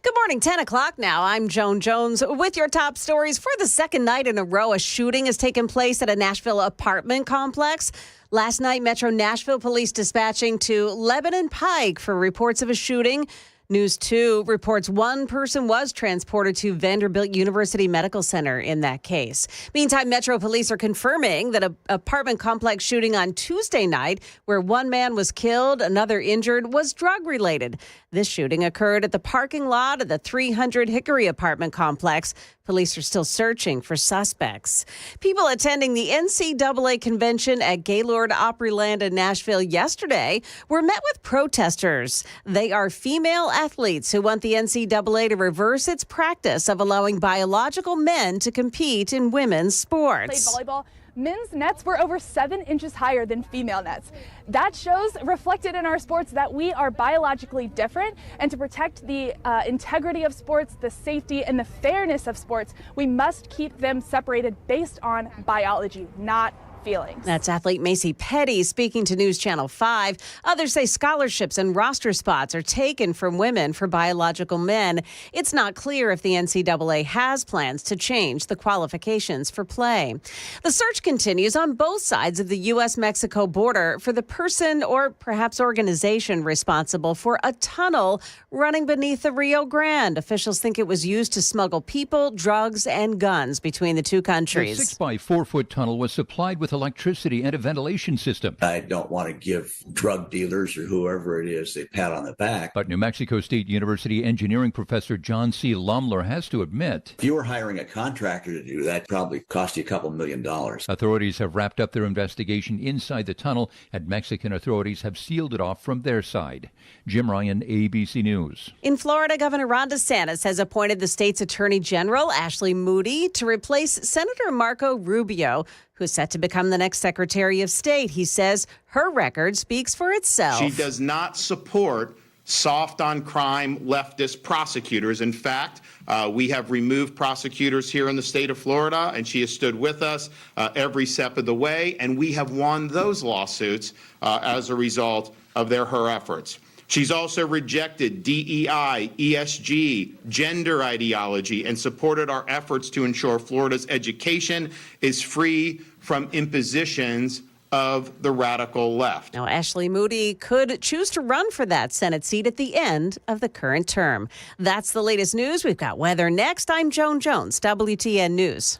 Good morning, 10 o'clock now. I'm Joan Jones with your top stories. For the second night in a row, a shooting has taken place at a Nashville apartment complex. Last night, Metro Nashville police dispatching to Lebanon Pike for reports of a shooting. News 2 reports one person was transported to Vanderbilt University Medical Center in that case. Meantime, Metro police are confirming that an apartment complex shooting on Tuesday night, where one man was killed, another injured, was drug-related. This shooting occurred at the parking lot of the 300 Hickory apartment complex. Police are still searching for suspects. People attending the NCAA convention at Gaylord Opryland in Nashville yesterday were met with protesters. They are female athletes who want the NCAA to reverse its practice of allowing biological men to compete in women's sports. Played volleyball. men's nets were over 7 inches higher than female nets. That shows, reflected in our sports, that we are biologically different, and to protect the integrity of sports, the safety, and the fairness of sports, we must keep them separated based on biology, not feelings. That's athlete Macy Petty speaking to News Channel 5. Others say scholarships and roster spots are taken from women for biological men. It's not clear if the NCAA has plans to change the qualifications for play. The search continues on both sides of the U.S.-Mexico border for the person or perhaps organization responsible for a tunnel running beneath the Rio Grande. Officials think it was used to smuggle people, drugs, and guns between the two countries. The 6 by 4 foot tunnel was supplied with electricity and a ventilation system. I don't want to give drug dealers or whoever it is a pat on the back. But New Mexico State University engineering professor John C. Lumler has to admit, if you were hiring a contractor to do that, probably cost you a couple $1 million. Authorities have wrapped up their investigation inside the tunnel, and Mexican authorities have sealed it off from their side. Jim Ryan, ABC News. In Florida, Governor Ron DeSantis has appointed the state's Attorney General, Ashley Moody, to replace Senator Marco Rubio, who's set to become the next Secretary of State. He says her record speaks for itself. She does not support soft on crime leftist prosecutors. In fact, we have removed prosecutors here in the state of Florida, and she has stood with us every step of the way, and we have won those lawsuits as a result of her efforts. She's also rejected DEI, ESG, gender ideology, and supported our efforts to ensure Florida's education is free from impositions of the radical left. Now, Ashley Moody could choose to run for that Senate seat at the end of the current term. That's the latest news. We've got weather next. I'm Joan Jones, WTN News.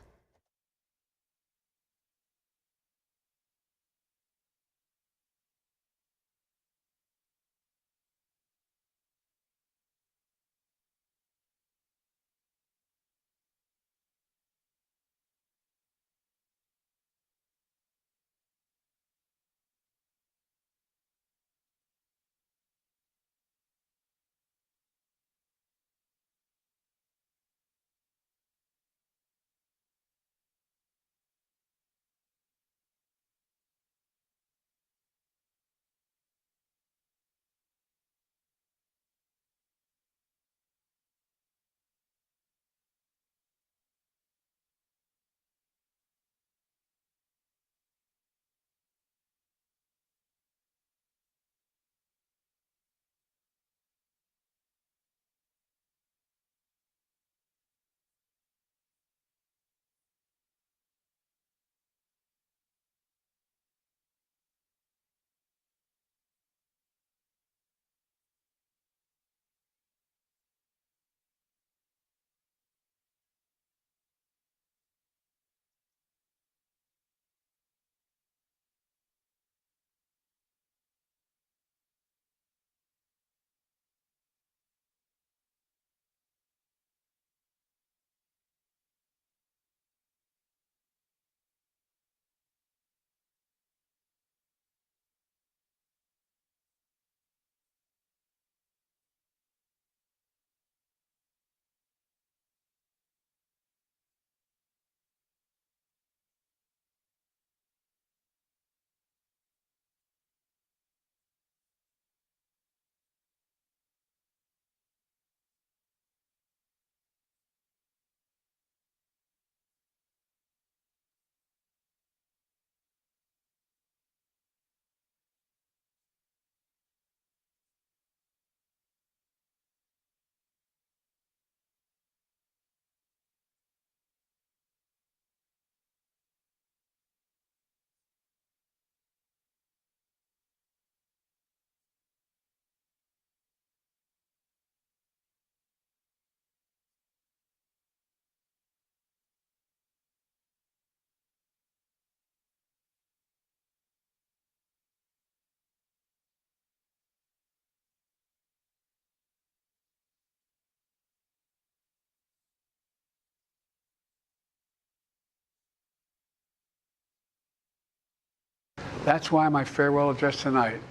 That's why my farewell address tonight,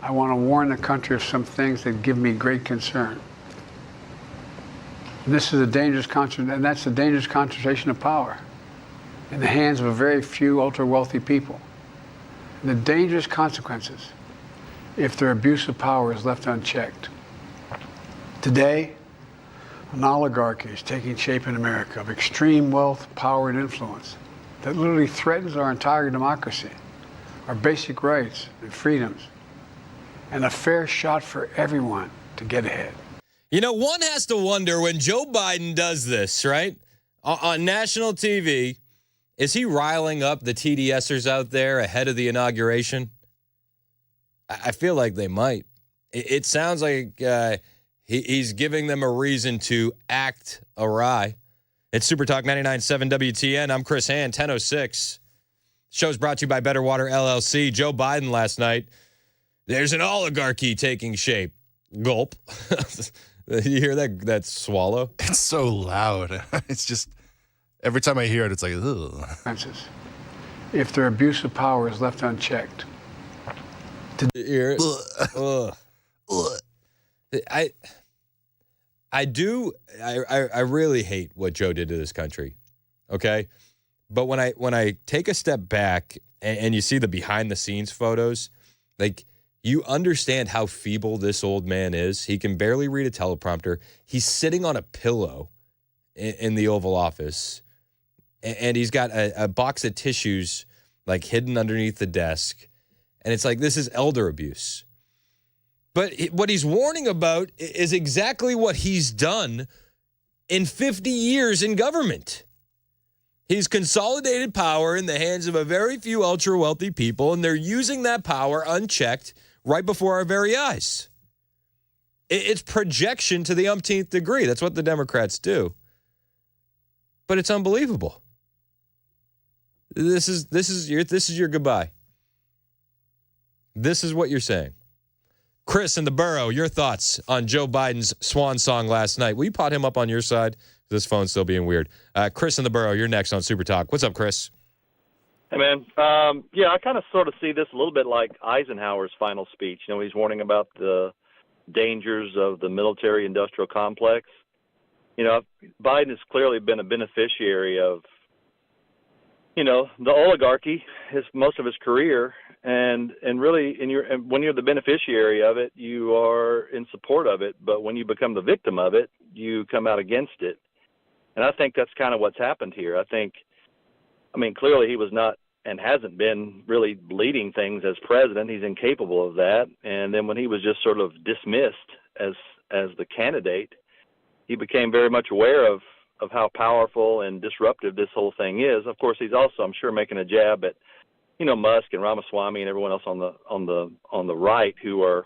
I want to warn the country of some things that give me great concern. This is a dangerous concentration, and that's a dangerous concentration of power. in the hands of a very few ultra-wealthy people. And the dangerous consequences if their abuse of power is left unchecked. Today, an oligarchy is taking shape in America of extreme wealth, power, and influence that literally threatens our entire democracy, our basic rights and freedoms, and a fair shot for everyone to get ahead. You know, one has to wonder when Joe Biden does this, right, on national TV, is he riling up the TDSers out there ahead of the inauguration? I feel like they might. It sounds like he's giving them a reason to act awry. It's Super Talk 99.7 WTN. I'm Chris Hand, 10:06. Show's brought to you by Better Water LLC. Joe Biden last night. There's an oligarchy taking shape. Gulp. You hear that swallow? It's so loud. It's just, every time I hear it, it's like, ugh. If their abuse of power is left unchecked. You hear it? Ugh. I really hate what Joe did to this country. Okay? But when I take a step back and you see the behind the scenes photos, like, you understand how feeble this old man is. He can barely read a teleprompter. He's sitting on a pillow in the Oval Office, and he's got a box of tissues like hidden underneath the desk. And it's like, this is elder abuse. But what he's warning about is exactly what he's done in 50 years in government. He's consolidated power in the hands of a very few ultra-wealthy people, and they're using that power unchecked right before our very eyes. It's projection to the umpteenth degree. That's what the Democrats do. But it's unbelievable. This is your goodbye. This is what you're saying. Chris in the borough, your thoughts on Joe Biden's swan song last night. Will you pot him up on your side? This phone's still being weird. Chris in the borough, you're next on Super Talk. What's up, Chris? Hey, man. Yeah, I kind of sort of see this a little bit like Eisenhower's final speech. You know, he's warning about the dangers of the military-industrial complex. You know, Biden has clearly been a beneficiary of, you know, the oligarchy most of his career. And really, when you're the beneficiary of it, you are in support of it. But when you become the victim of it, you come out against it. And I think that's kind of what's happened here. I mean, clearly he was not and hasn't been really leading things as president. He's incapable of that. And then when he was just sort of dismissed as the candidate, he became very much aware of how powerful and disruptive this whole thing is. Of course, he's also, I'm sure, making a jab at, you know, Musk and Ramaswamy and everyone else on the right who are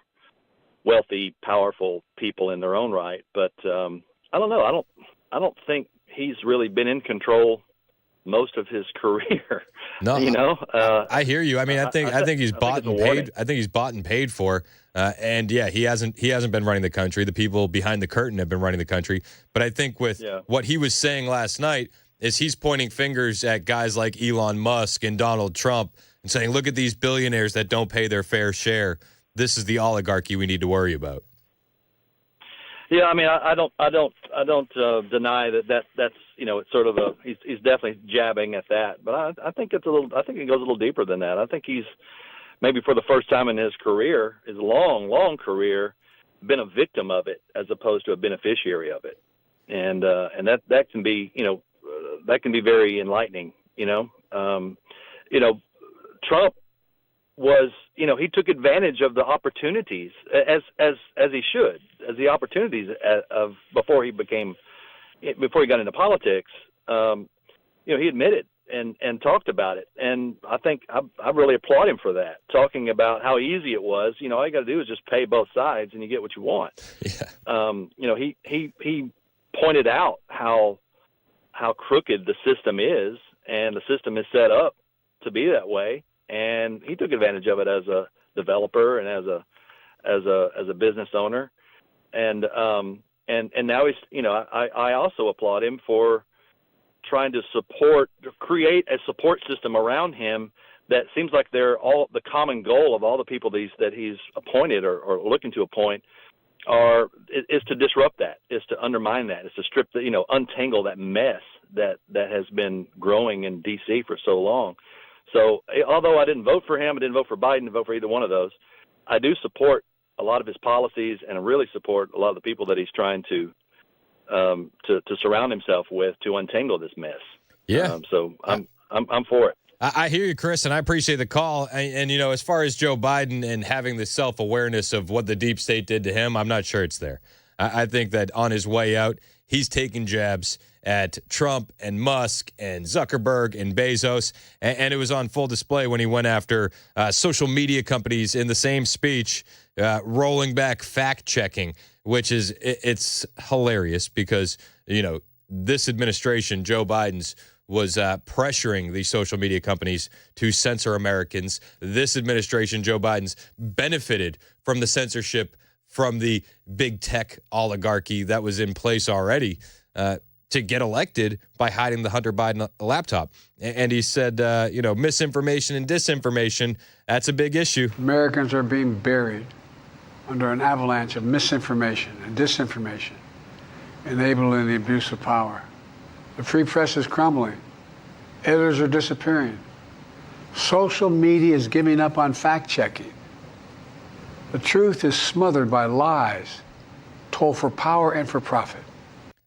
wealthy, powerful people in their own right. But I don't know. I don't think he's really been in control most of his career. No, you know. I hear you. I mean, I think he's bought and paid. I think he's bought and paid for. And yeah, he hasn't been running the country. The people behind the curtain have been running the country. But I think with what he was saying last night is he's pointing fingers at guys like Elon Musk and Donald Trump and saying, look at these billionaires that don't pay their fair share. This is the oligarchy we need to worry about. Yeah, I mean, I don't deny that's, you know, it's sort of he's definitely jabbing at that, but I think it goes a little deeper than that. I think he's maybe for the first time in his career, his long career, been a victim of it as opposed to a beneficiary of it, and that can be, you know, that can be very enlightening. You know, Trump was, you know, he took advantage of the opportunities as he should, as the opportunities of before he got into politics. You know, he admitted and talked about it, and I think I really applaud him for that. Talking about how easy it was. You know, all you got to do is just pay both sides, and you get what you want. Yeah. You know, he pointed out how crooked the system is, and the system is set up to be that way. And he took advantage of it as a developer and as a business owner, and now he's, you know, I also applaud him for trying to create a support system around him that seems like they're all the common goal of all the people that he's appointed or looking to appoint is to disrupt that, is to undermine that, is to strip untangle that mess that has been growing in D.C. for so long. So although I didn't vote for him, I didn't vote for Biden, didn't vote for either one of those, I do support a lot of his policies and I really support a lot of the people that he's trying to surround himself with to untangle this mess. Yeah. So I'm for it. I hear you, Chris, and I appreciate the call. And, you know, as far as Joe Biden and having the self-awareness of what the deep state did to him, I'm not sure it's there. I think that on his way out, he's taking jabs at Trump and Musk and Zuckerberg and Bezos. And it was on full display when he went after social media companies in the same speech, rolling back fact-checking, which is it's hilarious because, you know, this administration, Joe Biden's, was pressuring these social media companies to censor Americans. This administration, Joe Biden's, benefited from the censorship from the big tech oligarchy that was in place already to get elected by hiding the Hunter Biden laptop. And he said, you know, misinformation and disinformation, that's a big issue. Americans are being buried under an avalanche of misinformation and disinformation, enabling the abuse of power. The free press is crumbling. Editors are disappearing. Social media is giving up on fact-checking. The truth is smothered by lies told for power and for profit.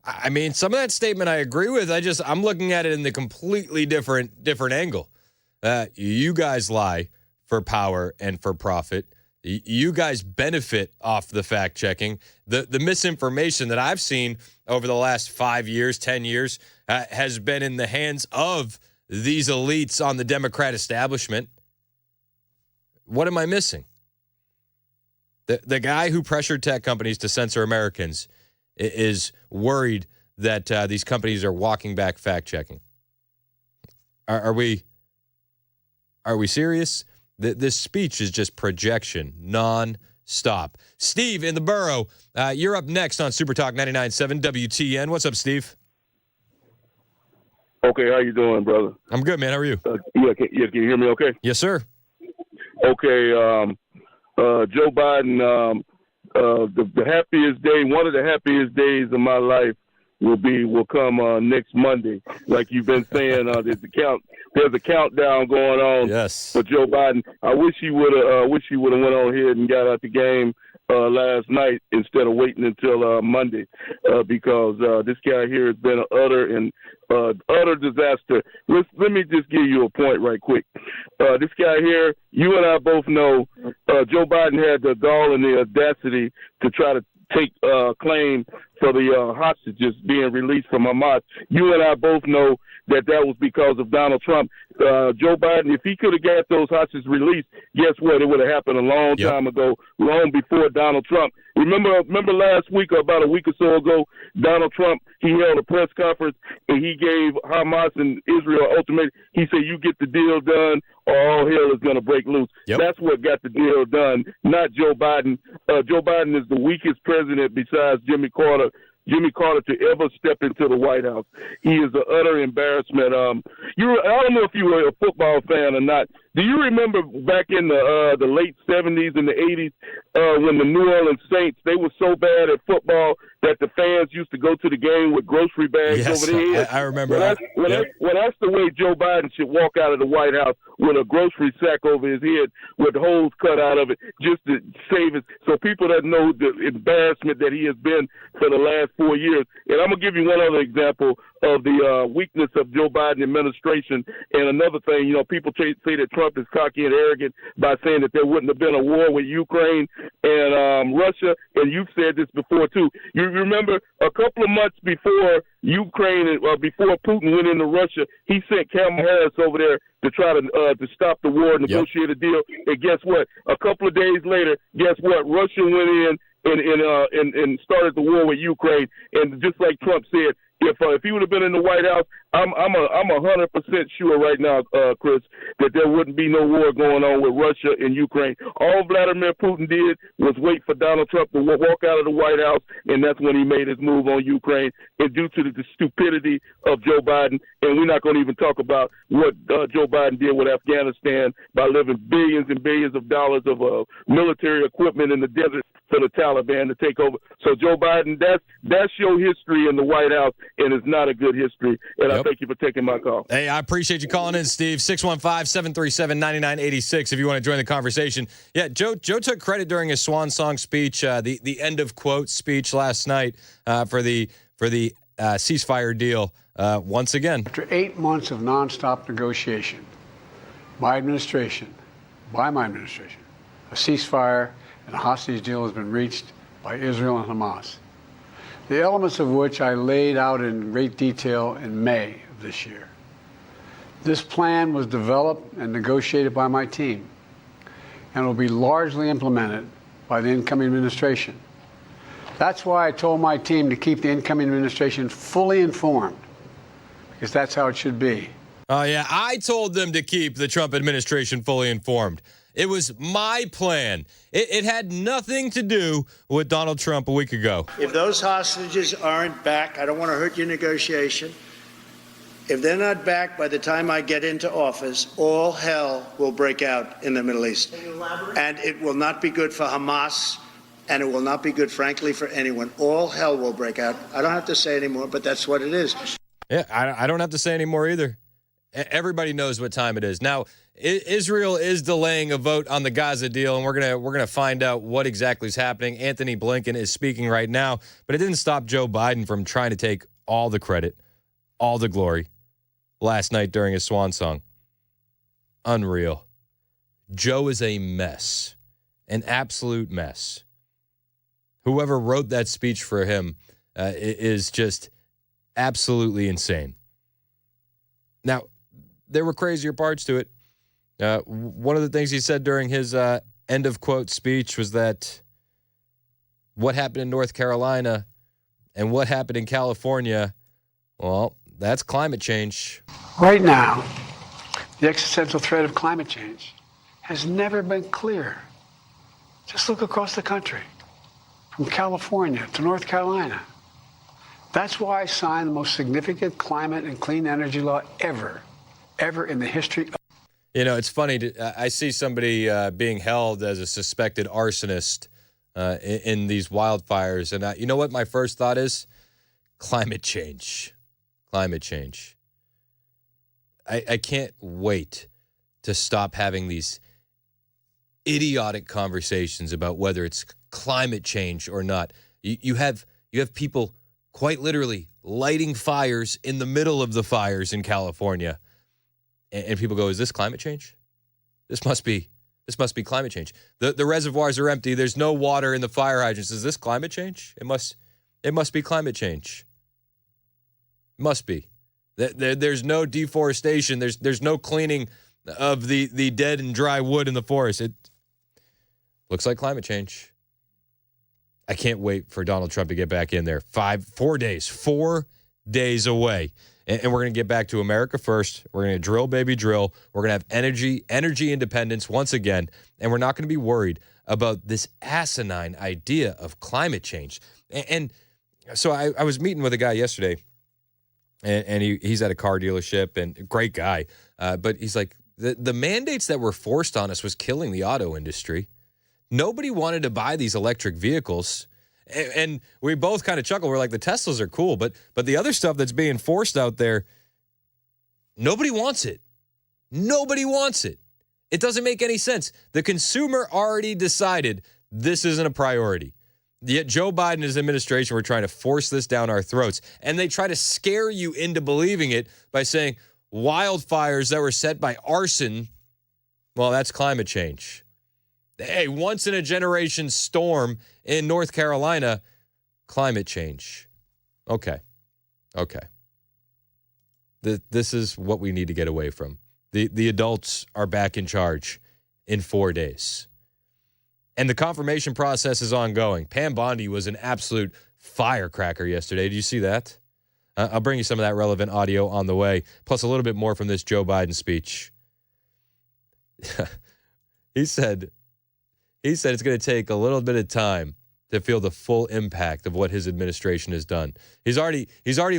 I mean, some of that statement I agree with. I'm looking at it in the completely different angle. You guys lie for power and for profit. You guys benefit off the fact-checking. The misinformation that I've seen over the last 5 years, 10 years, has been in the hands of these elites on the Democrat establishment. What am I missing? The guy who pressured tech companies to censor Americans is worried that these companies are walking back fact-checking. Are we serious? This speech is just projection, non-stop. Steve in the borough, you're up next on Super Talk 99.7 WTN. What's up, Steve? Okay, how you doing, brother? I'm good, man. How are you? Can you hear me okay? Yes, sir. Okay, Joe Biden, the happiest day, one of the happiest days of my life will come next Monday. Like you've been saying, there's a countdown going on for Joe Biden. I wish he would have went on ahead and got out the game last night instead of waiting until Monday, because this guy here has been an utter disaster. Let me just give you a point right quick. This guy here, you and I both know, Joe Biden had the gall and the audacity to try to take claim for the hostages being released from Hamas. You and I both know that was because of Donald Trump. Joe Biden, if he could have got those hostages released, guess what? It would have happened a long time ago, long before Donald Trump. Remember last week or about a week or so ago, Donald Trump, he held a press conference and he gave Hamas and Israel an ultimatum. He said, you get the deal done or all hell is going to break loose. That's what got the deal done, not Joe Biden. Joe Biden is the weakest president besides Jimmy Carter to ever step into the White House. He is an utter embarrassment. I don't know if you were a football fan or not. Do you remember back in the late 70s and the 80s when the New Orleans Saints, they were so bad at football that the fans used to go to the game with grocery bags over their heads? I remember that. That's the way Joe Biden should walk out of the White House, with a grocery sack over his head with holes cut out of it just to save it, so people that know the embarrassment that he has been for the last 4 years. And I'm going to give you one other example of the weakness of Joe Biden administration. And another thing, people say that Trump is cocky and arrogant by saying that there wouldn't have been a war with Ukraine and Russia. And you've said this before, too. You remember a couple of months before Ukraine, before Putin went into Russia, he sent Kamala Harris over there to try to stop the war, negotiate a deal. And guess what? A couple of days later, guess what? Russia went in and started the war with Ukraine. And just like Trump said, if he would have been in the White House, I'm 100% sure right now, Chris, that there wouldn't be no war going on with Russia and Ukraine. All Vladimir Putin did was wait for Donald Trump to walk out of the White House, and that's when he made his move on Ukraine. And due to the stupidity of Joe Biden, and we're not going to even talk about what Joe Biden did with Afghanistan by leaving billions and billions of dollars of military equipment in the desert for the Taliban to take over. So, Joe Biden, that's your history in the White House, and it's not a good history. And I thank you for taking my call. Hey, I appreciate you calling in, Steve. 615-737-9986 if you want to join the conversation. Yeah, Joe took credit during his swan song speech, the end of quote speech last night for the ceasefire deal once again. After 8 months of nonstop negotiation, my administration, a ceasefire and a hostage deal has been reached by Israel and Hamas, the elements of which I laid out in great detail in May of this year. This plan was developed and negotiated by my team and will be largely implemented by the incoming administration. That's why I told my team to keep the incoming administration fully informed, because that's how it should be. Oh, yeah, I told them to keep the Trump administration fully informed. It was my plan. It had nothing to do with Donald Trump a week ago. If those hostages aren't back, I don't want to hurt your negotiation. If they're not back by the time I get into office, all hell will break out in the Middle East. Can you elaborate? And it will not be good for Hamas, and it will not be good, frankly, for anyone. All hell will break out. I don't have to say anymore, but that's what it is. Yeah, I don't have to say anymore either. Everybody knows what time it is. Now, Israel is delaying a vote on the Gaza deal, and we're gonna find out what exactly is happening. Anthony Blinken is speaking right now, but it didn't stop Joe Biden from trying to take all the credit, all the glory last night during his swan song. Unreal. Joe is a mess, an absolute mess. Whoever wrote that speech for him is just absolutely insane. Now, there were crazier parts to it. One of the things he said during his end of quote speech was that what happened in North Carolina and what happened in California, well, that's climate change. Right now, the existential threat of climate change has never been clearer. Just look across the country, from California to North Carolina. That's why I signed the most significant climate and clean energy law ever in the history of... You know, it's funny. I see somebody being held as a suspected arsonist in these wildfires. And you know what my first thought is? Climate change. Climate change. I can't wait to stop having these idiotic conversations about whether it's climate change or not. You have people quite literally lighting fires in the middle of the fires in California. And people go, is this climate change? This must be climate change. The reservoirs are empty. There's no water in the fire hydrants. Is this climate change? It must be climate change. It must be. There's no deforestation. There's no cleaning of the dead and dry wood in the forest. It looks like climate change. I can't wait for Donald Trump to get back in there. 4 days away. And we're going to get back to America first. We're going to drill, baby, drill. We're going to have energy independence once again. And we're not going to be worried about this asinine idea of climate change. And so I was meeting with a guy yesterday, and he's at a car dealership, and great guy. But he's like, the mandates that were forced on us was killing the auto industry. Nobody wanted to buy these electric vehicles. And we both kind of chuckle. We're like, the Teslas are cool, but the other stuff that's being forced out there, nobody wants it. Nobody wants it. It doesn't make any sense. The consumer already decided this isn't a priority. Yet Joe Biden and his administration were trying to force this down our throats. And they try to scare you into believing it by saying wildfires that were set by arson, well, that's climate change. Hey, once in a generation storm in North Carolina, climate change. Okay. This is what we need to get away from. The adults are back in charge in 4 days. And the confirmation process is ongoing. Pam Bondi was an absolute firecracker yesterday. Did you see that? I'll bring you some of that relevant audio on the way, plus a little bit more from this Joe Biden speech. He said it's going to take a little bit of time to feel the full impact of what his administration has done. He's already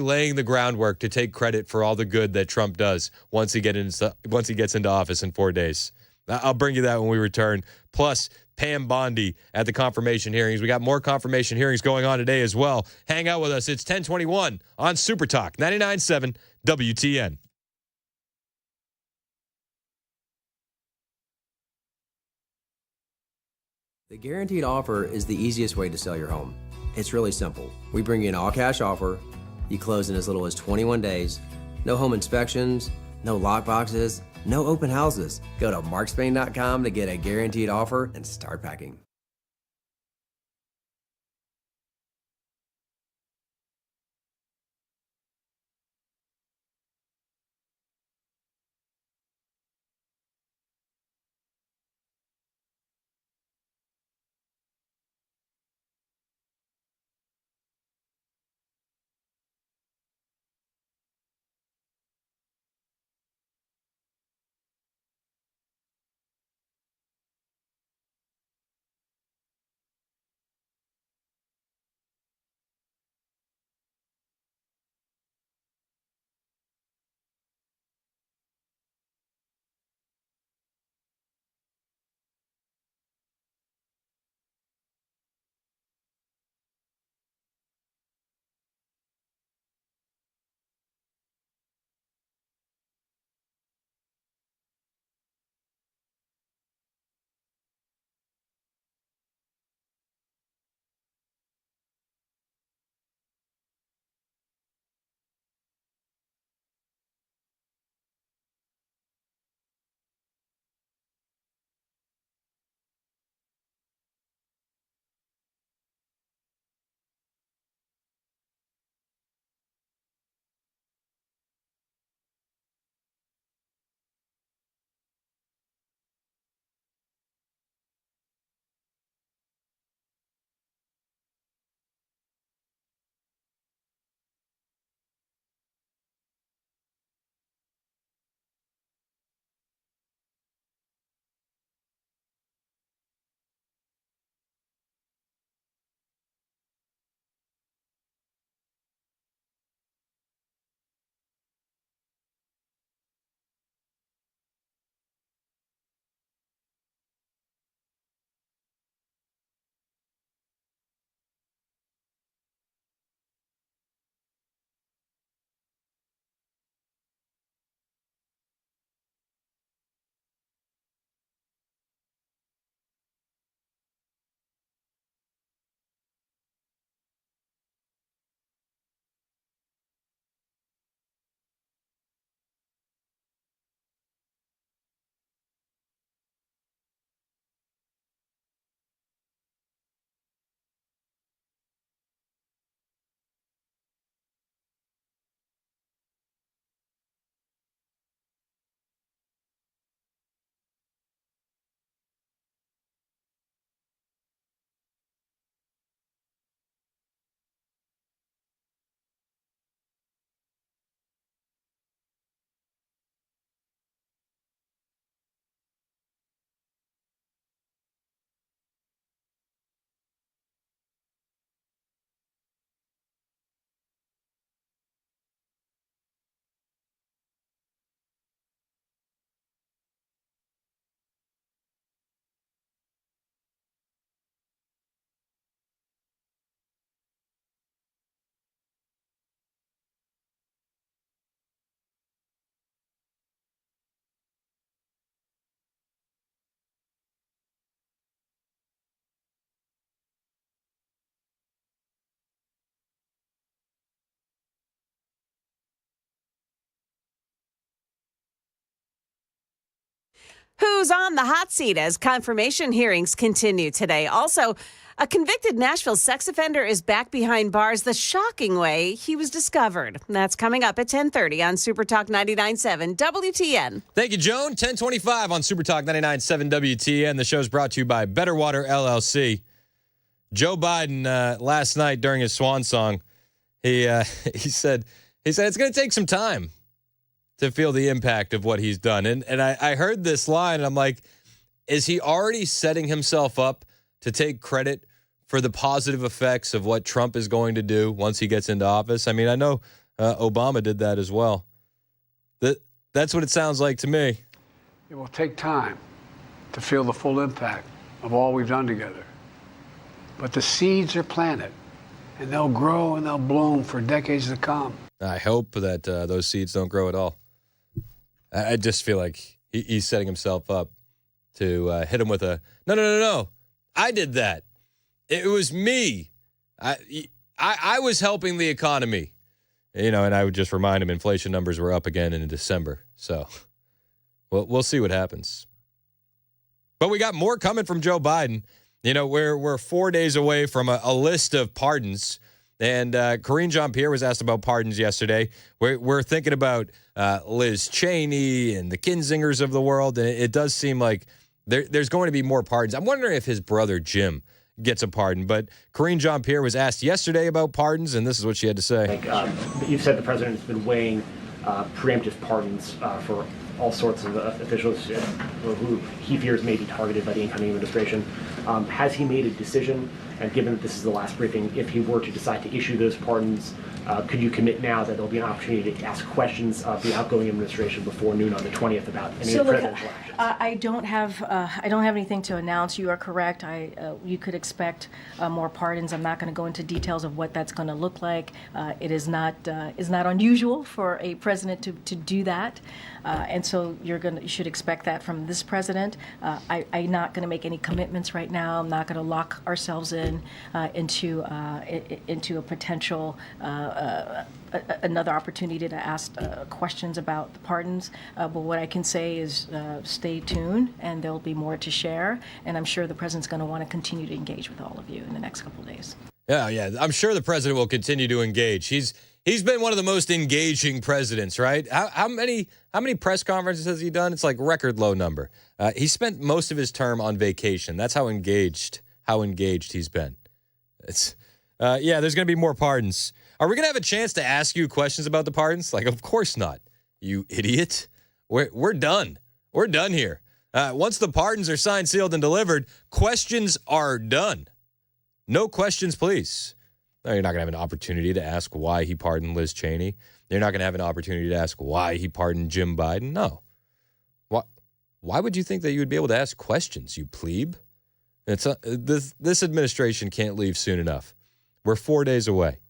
laying the groundwork to take credit for all the good that Trump does once he gets into office in 4 days. I'll bring you that when we return. Plus, Pam Bondi at the confirmation hearings. We got more confirmation hearings going on today as well. Hang out with us. It's 1021 on Super Talk 99.7 WTN. The guaranteed offer is the easiest way to sell your home. It's really simple. We bring you an all-cash offer. You close in as little as 21 days. No home inspections, no lockboxes, no open houses. Go to markspain.com to get a guaranteed offer and start packing. Who's on the hot seat as confirmation hearings continue today? Also, a convicted Nashville sex offender is back behind bars the shocking way he was discovered. That's coming up at 10:30 on Super Talk 99.7 WTN. Thank you, Joan. 10:25 on Super Talk 99.7 WTN. The show's brought to you by Better Water LLC. Joe Biden last night during his swan song, he said it's going to take some time to feel the impact of what he's done. And I heard this line, and I'm like, is he already setting himself up to take credit for the positive effects of what Trump is going to do once he gets into office? I mean, I know Obama did that as well. That's what it sounds like to me. It will take time. to feel the full impact of all we've done together. But the seeds are planted, and they'll grow and they'll bloom for decades to come. I hope that those seeds don't grow at all. I just feel like he's setting himself up to hit him with a, no. I did that. It was me. I was helping the economy. And I would just remind him inflation numbers were up again in December. So we'll see what happens. But we got more coming from Joe Biden. We're 4 days away from a list of pardons. And Karine Jean-Pierre was asked about pardons yesterday. We're thinking about Liz Cheney and the Kinzingers of the world. And it does seem like there's going to be more pardons. I'm wondering if his brother Jim gets a pardon. But Karine Jean-Pierre was asked yesterday about pardons, and this is what she had to say. You've said the president has been weighing preemptive pardons for all sorts of officials who he fears may be targeted by the incoming administration. Has he made a decision? And given that this is the last briefing, if he were to decide to issue those pardons, could you commit now that there'll be an opportunity to ask questions of the outgoing administration before noon on the 20th about any of the presidential actions? I don't have anything to announce. You are correct. You could expect more pardons. I'm not going to go into details of what that's going to look like. It is not unusual for a president to do that, and so you should expect that from this president. I'm not going to make any commitments right now. I'm not going to lock ourselves into a potential another opportunity to ask questions about the pardons. But what I can say is stay tuned, and there'll be more to share. And I'm sure the president's going to want to continue to engage with all of you in the next couple of days. Yeah. I'm sure the president will continue to engage. He's been one of the most engaging presidents, right? How many press conferences has he done? It's like record low number. He spent most of his term on vacation. That's how engaged he's been. There's going to be more pardons. Are we going to have a chance to ask you questions about the pardons? Like, of course not, you idiot. We're done. We're done here. Once the pardons are signed, sealed, and delivered, questions are done. No questions, please. No, you're not going to have an opportunity to ask why he pardoned Liz Cheney. You're not going to have an opportunity to ask why he pardoned Jim Biden. No. Why would you think that you would be able to ask questions, you plebe? This administration can't leave soon enough. We're 4 days away.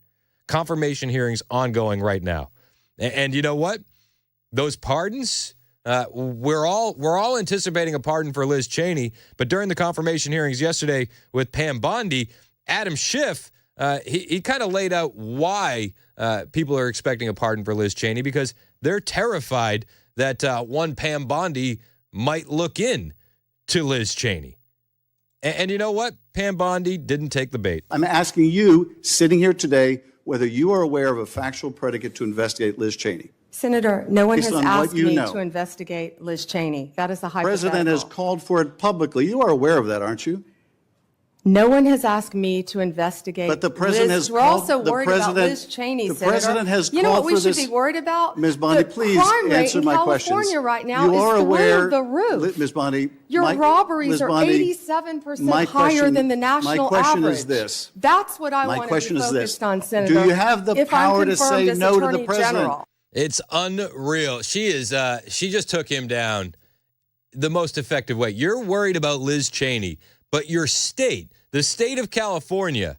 Confirmation hearings ongoing right now. And you know what? Those pardons, we're all anticipating a pardon for Liz Cheney, but during the confirmation hearings yesterday with Pam Bondi, Adam Schiff, he kind of laid out why people are expecting a pardon for Liz Cheney, because they're terrified that one Pam Bondi might look in to Liz Cheney. And you know what? Pam Bondi didn't take the bait. I'm asking you, sitting here today, whether you are aware of a factual predicate to investigate Liz Cheney. Senator, no one Based has on asked what you me know. to investigate Liz Cheney. That is a The hypothetical. president has called for it publicly. You are aware of that, aren't you? No one has asked me to investigate. But the president Liz. has We're called- also the worried about president- Liz Cheney, the Senator. president has You know what called we for should this- be worried about? Ms. Bondi, the please crime rate answer in my California questions. right now You is are through aware, the roof. Ms. Bondi, Your my- robberies Ms. are Bondi, 87% my higher question- than the national My question average. is this. That's what I My want to question be is this. focused on, Senator. Do you have the if power I'm to confirmed say as no to the Attorney president? General. It's unreal. She just took him down the most effective way. You're worried about Liz Cheney, but your state, the state of California,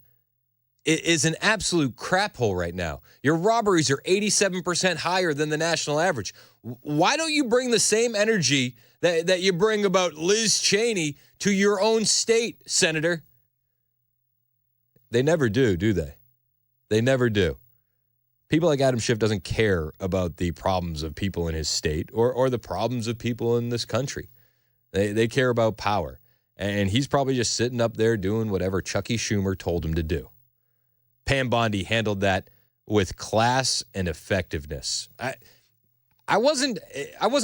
is an absolute crap hole right now. Your robberies are 87% higher than the national average. Why don't you bring the same energy that you bring about Liz Cheney to your own state, Senator? They never do they? They never do. People like Adam Schiff doesn't care about the problems of people in his state or the problems of people in this country. They care about power. And he's probably just sitting up there doing whatever Chucky Schumer told him to do. Pam Bondi handled that with class and effectiveness. I wasn't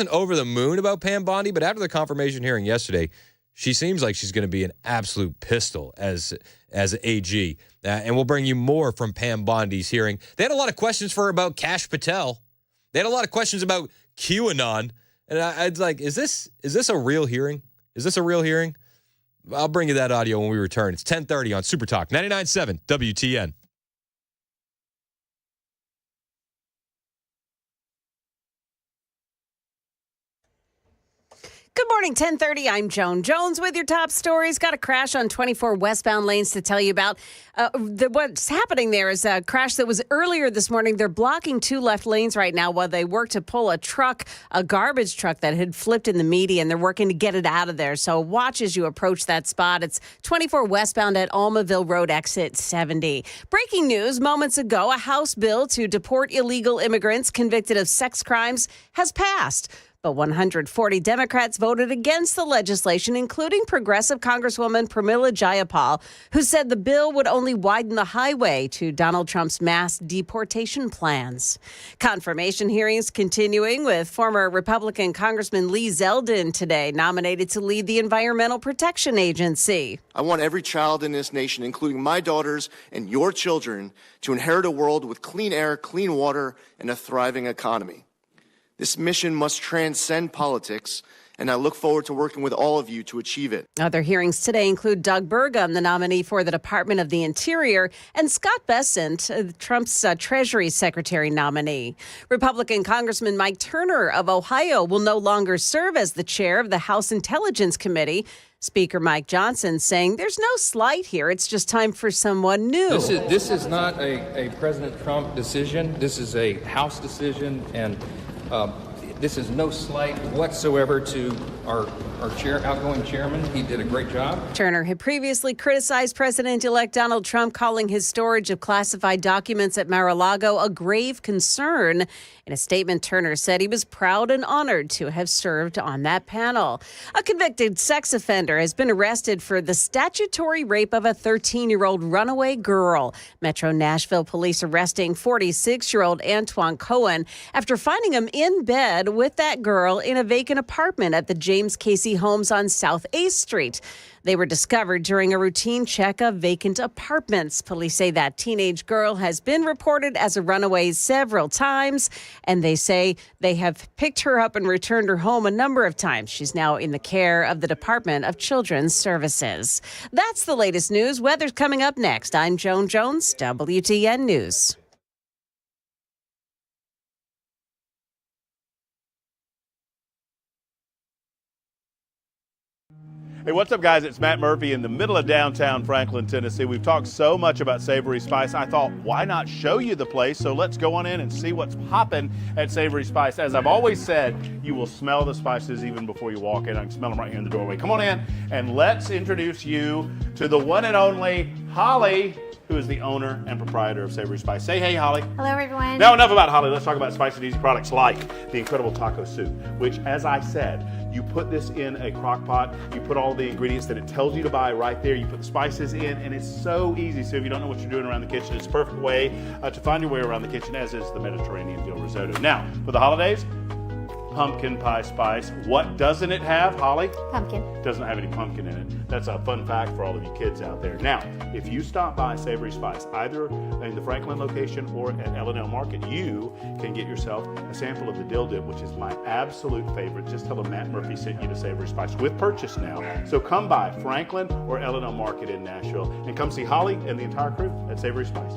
over the moon about Pam Bondi, but after the confirmation hearing yesterday, she seems like she's going to be an absolute pistol as AG. And we'll bring you more from Pam Bondi's hearing. They had a lot of questions for her about Kash Patel. They had a lot of questions about QAnon. And I was like, is this a real hearing? Is this a real hearing? I'll bring you that audio when we return. It's 10:30 on Super Talk 99.7 WTN. Good morning, 10:30. I'm Joan Jones with your top stories. Got a crash on 24 westbound lanes to tell you about. What's happening there is a crash that was earlier this morning. They're blocking two left lanes right now while they work to pull a garbage truck that had flipped in the median. They're working to get it out of there. So watch as you approach that spot. It's 24 westbound at Almaville Road, exit 70. Breaking news moments ago, a House bill to deport illegal immigrants convicted of sex crimes has passed. But 140 Democrats voted against the legislation, including progressive Congresswoman Pramila Jayapal, who said the bill would only widen the highway to Donald Trump's mass deportation plans. Confirmation hearings continuing with former Republican Congressman Lee Zeldin today, nominated to lead the Environmental Protection Agency. I want every child in this nation, including my daughters and your children, to inherit a world with clean air, clean water, and a thriving economy. This mission must transcend politics, and I look forward to working with all of you to achieve it. Other hearings today include Doug Burgum, the nominee for the Department of the Interior, and Scott Bessent, Trump's Treasury Secretary nominee. Republican Congressman Mike Turner of Ohio will no longer serve as the chair of the House Intelligence Committee. Speaker Mike Johnson saying there's no slight here. It's just time for someone new. This is not a President Trump decision. This is a House decision, and this is no slight whatsoever to our outgoing chairman. He did a great job. Turner had previously criticized President-elect Donald Trump, calling his storage of classified documents at Mar-a-Lago a grave concern. In a statement, Turner said he was proud and honored to have served on that panel. A convicted sex offender has been arrested for the statutory rape of a 13-year-old runaway girl. Metro Nashville police arresting 46-year-old Antoine Cohen after finding him in bed with that girl in a vacant apartment at the James Casey homes on South 8th Street. They were discovered during a routine check of vacant apartments. Police say that teenage girl has been reported as a runaway several times, and they say they have picked her up and returned her home a number of times. She's now in the care of the Department of Children's Services. That's the latest news. Weather's coming up next. I'm Joan Jones, WTN News. Hey, what's up, guys? It's Matt Murphy in the middle of downtown Franklin, Tennessee. We've talked so much about Savory Spice. I thought, why not show you the place? So let's go on in and see what's popping at Savory Spice. As I've always said, you will smell the spices even before you walk in. I can smell them right here in the doorway. Come on in and let's introduce you to the one and only Holly, who is the owner and proprietor of Savory Spice. Say hey, Holly. Hello, everyone. Now, enough about Holly. Let's talk about spicy and easy products like the incredible taco soup, which, as I said, you put this in a crock pot, you put all the ingredients that it tells you to buy right there, you put the spices in, and it's so easy. So if you don't know what you're doing around the kitchen, it's a perfect way to find your way around the kitchen, as is the Mediterranean dill risotto. Now, for the holidays, pumpkin pie spice. What doesn't it have, Holly? Pumpkin. Doesn't have any pumpkin in it. That's a fun fact for all of you kids out there. Now, if you stop by Savory Spice, either in the Franklin location or at L&L Market, you can get yourself a sample of the dill dip, which is my absolute favorite. Just tell them Matt Murphy sent you to Savory Spice with purchase now. So come by Franklin or L&L Market in Nashville and come see Holly and the entire crew at Savory Spice.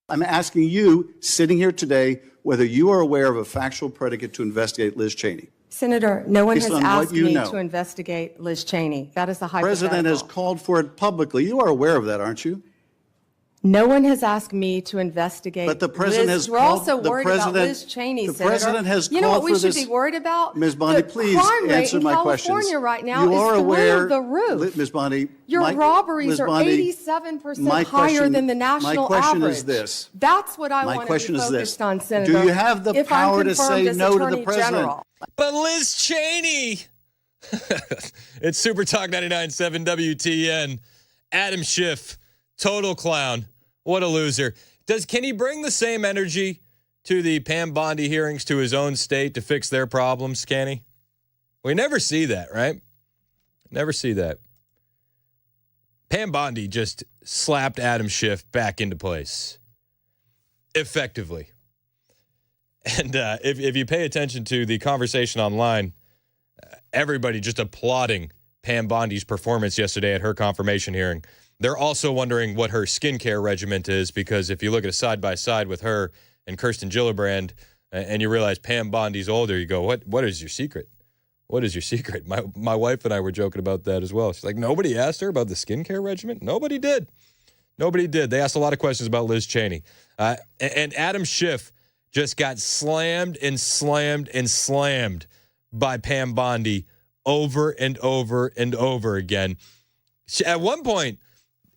I'm asking you, sitting here today, whether you are aware of a factual predicate to investigate Liz Cheney. Senator, no one has Based on asked what you me know. to investigate Liz Cheney. That is a The hypothetical. president has called for it publicly. You are aware of that, aren't you? No one has asked me to investigate. But the president Liz. has We're called- also the worried president- about Liz Cheney, the Senator. president has You know what called we for should this- be worried about? Ms. Bondi, The please crime rate answer in my California questions. right now You is are through aware, the roof. Ms. Bondi, Your robberies Ms. are Bondi, 87% my higher question- than the national my question average. is this. That's what I My want to question be is focused this. on, Senator. Do you have the if I'm power to confirmed say as no to the Attorney president? General. But Liz Cheney. It's Super Talk 99.7 WTN. Adam Schiff, total clown. What a loser. Can he bring the same energy to the Pam Bondi hearings to his own state to fix their problems, can he? We never see that, right? Never see that. Pam Bondi just slapped Adam Schiff back into place. Effectively. And if you pay attention to the conversation online, everybody just applauding Pam Bondi's performance yesterday at her confirmation hearing. They're also wondering what her skincare regimen is, because if you look at a side-by-side with her and Kirsten Gillibrand and you realize Pam Bondi's older, you go, what is your secret? What is your secret? My wife and I were joking about that as well. She's like, nobody asked her about the skincare regimen? Nobody did. Nobody did. They asked a lot of questions about Liz Cheney. And Adam Schiff just got slammed and slammed and slammed by Pam Bondi over and over and over again. At one point,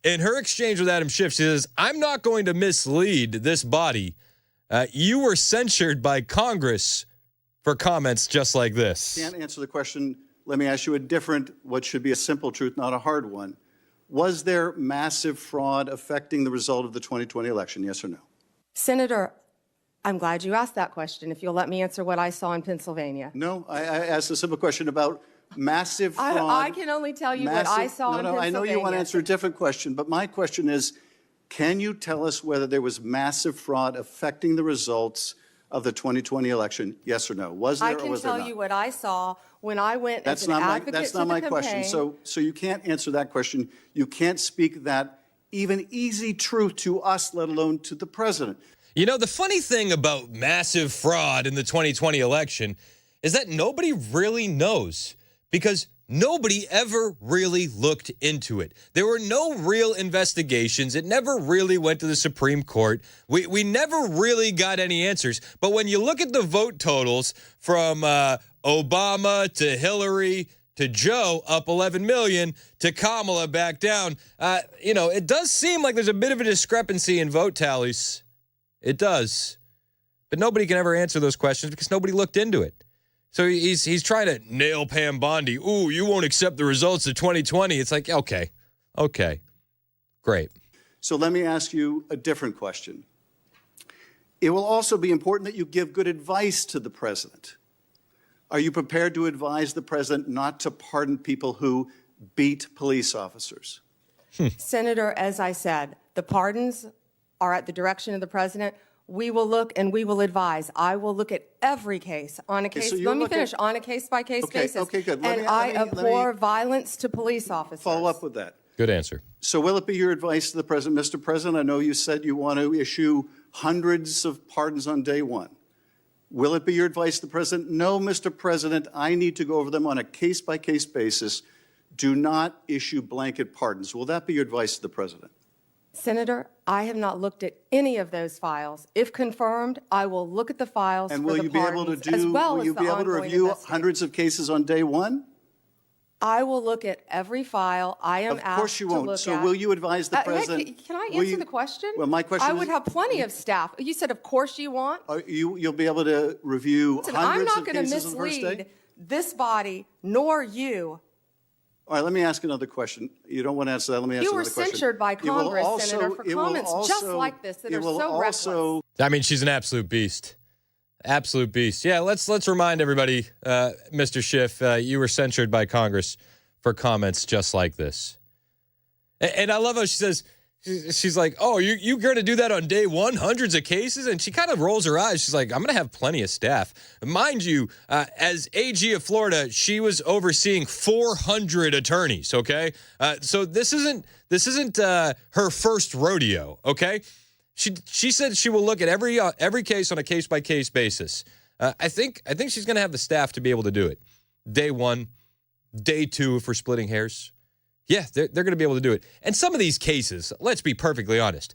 in her exchange with Adam Schiff, she says, I'm not going to mislead this body. You were censured by Congress for comments just like this. Can't answer the question. Let me ask you a different, what should be a simple truth, not a hard one. Was there massive fraud affecting the result of the 2020 election, yes or no? Senator, I'm glad you asked that question. If you'll let me answer what I saw in Pennsylvania. No, I asked a simple question about massive fraud. I can only tell you what I saw in Pennsylvania. I know you want to answer a different question, but my question is, can you tell us whether there was massive fraud affecting the results of the 2020 election, yes or no? Was there or was there not? I can tell you what I saw when I went as an advocate to the campaign. That's not my question. So you can't answer that question. You can't speak that even easy truth to us, let alone to the president. You know, the funny thing about massive fraud in the 2020 election is that nobody really knows, because nobody ever really looked into it. There were no real investigations. It never really went to the Supreme Court. We never really got any answers. But when you look at the vote totals from Obama to Hillary to Joe, up 11 million, to Kamala back down, it does seem like there's a bit of a discrepancy in vote tallies. It does. But nobody can ever answer those questions because nobody looked into it. So he's trying to nail Pam Bondi. Ooh, you won't accept the results of 2020. It's like, okay, great. So let me ask you a different question. It will also be important that you give good advice to the president. Are you prepared to advise the president not to pardon people who beat police officers? Senator, as I said, the pardons are at the direction of the president. We will look and we will advise. I will look at every case on a case. Let me finish. On a case-by-case basis. Okay, good. And I abhor violence to police officers. Follow up with that. Good answer. So will it be your advice to the president, Mr. President? I know you said you want to issue hundreds of pardons on day one. Will it be your advice to the president? No, Mr. President, I need to go over them on a case-by-case basis. Do not issue blanket pardons. Will that be your advice to the president? Senator, I have not looked at any of those files. If confirmed, I will look at the files and for will the you be able to pardons, as well will as you the be able to ongoing review investigation. hundreds of cases on day one? I will look at every file I am asked to look at. Of course you won't. So will you advise the president? Can I answer the question? Well, my question I is, would have plenty of staff. You said, of course you want. You'll be able to review Listen, hundreds I'm of not going to cases on the first day? mislead this body nor you. All right, let me ask another question. You don't want to answer that. Let me ask You were another question. censured by Congress, Senator, for comments just like this that are so reckless. I mean, she's an absolute beast. Absolute beast. Yeah, let's remind everybody, Mr. Schiff, you were censured by Congress for comments just like this. And I love how she says, she's like, oh, you're going to do that on day one, hundreds of cases? And she kind of rolls her eyes. She's like, I'm going to have plenty of staff. Mind you, as AG of Florida, she was overseeing 400 attorneys, okay? So this isn't her first rodeo, okay? She said she will look at every case on a case-by-case basis. I think she's going to have the staff to be able to do it. Day 1, day 2, if we're splitting hairs. Yeah, they're going to be able to do it. And some of these cases, let's be perfectly honest,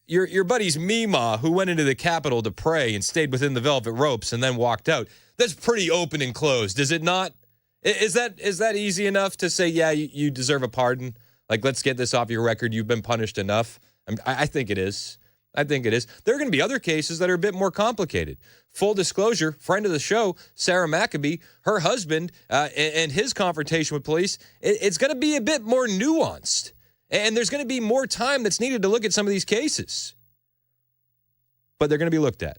your buddy's Mima, who went into the Capitol to pray and stayed within the velvet ropes and then walked out, that's pretty open and closed, is it not? Is that easy enough to say, yeah, you deserve a pardon? Like, let's get this off your record. You've been punished enough. I think it is. I think it is. There are going to be other cases that are a bit more complicated. Full disclosure, friend of the show, Sarah Maccabee, her husband, and his confrontation with police, it's going to be a bit more nuanced. And there's going to be more time that's needed to look at some of these cases. But they're going to be looked at.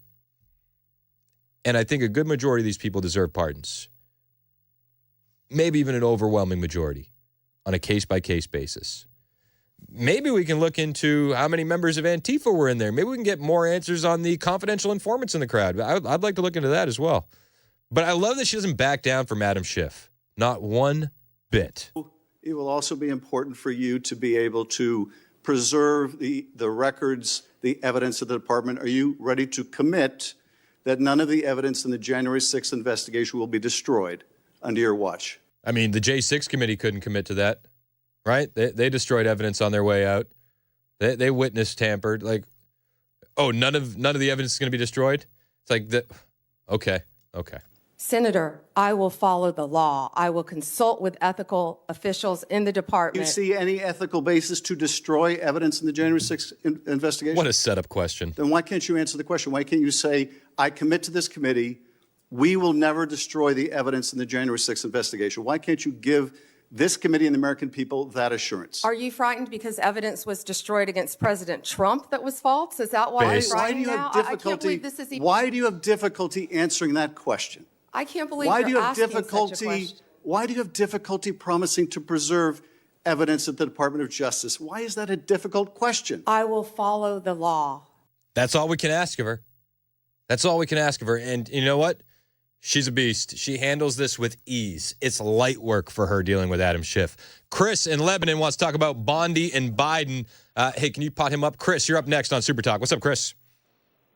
And I think a good majority of these people deserve pardons. Maybe even an overwhelming majority on a case-by-case basis. Maybe we can look into how many members of Antifa were in there. Maybe we can get more answers on the confidential informants in the crowd. I'd like to look into that as well. But I love that she doesn't back down from Adam Schiff. Not one bit. It will also be important for you to be able to preserve the records, the evidence of the department. Are you ready to commit that none of the evidence in the January 6th investigation will be destroyed under your watch? I mean, the J6 committee couldn't commit to that, right? They destroyed evidence on their way out. They witness tampered. Like, oh, none of the evidence is going to be destroyed? It's like, okay. Senator, I will follow the law. I will consult with ethical officials in the department. Do you see any ethical basis to destroy evidence in the January 6th investigation? What a setup question. Then why can't you answer the question? Why can't you say, I commit to this committee, we will never destroy the evidence in the January 6th investigation? Why can't you give this committee and the American people that assurance? Are you frightened because evidence was destroyed against President Trump that was false? Is that why you're frightened now? I can't believe this is even... Why do you have difficulty answering that question? I can't believe you're asking such a question. Why do you have difficulty promising to preserve evidence at the Department of Justice? Why is that a difficult question? I will follow the law. That's all we can ask of her. That's all we can ask of her. And you know what? She's a beast. She handles this with ease. It's light work for her dealing with Adam Schiff. Chris in Lebanon wants to talk about Bondi and Biden. Hey, can you pot him up? Chris, you're up next on Super Talk. What's up, Chris?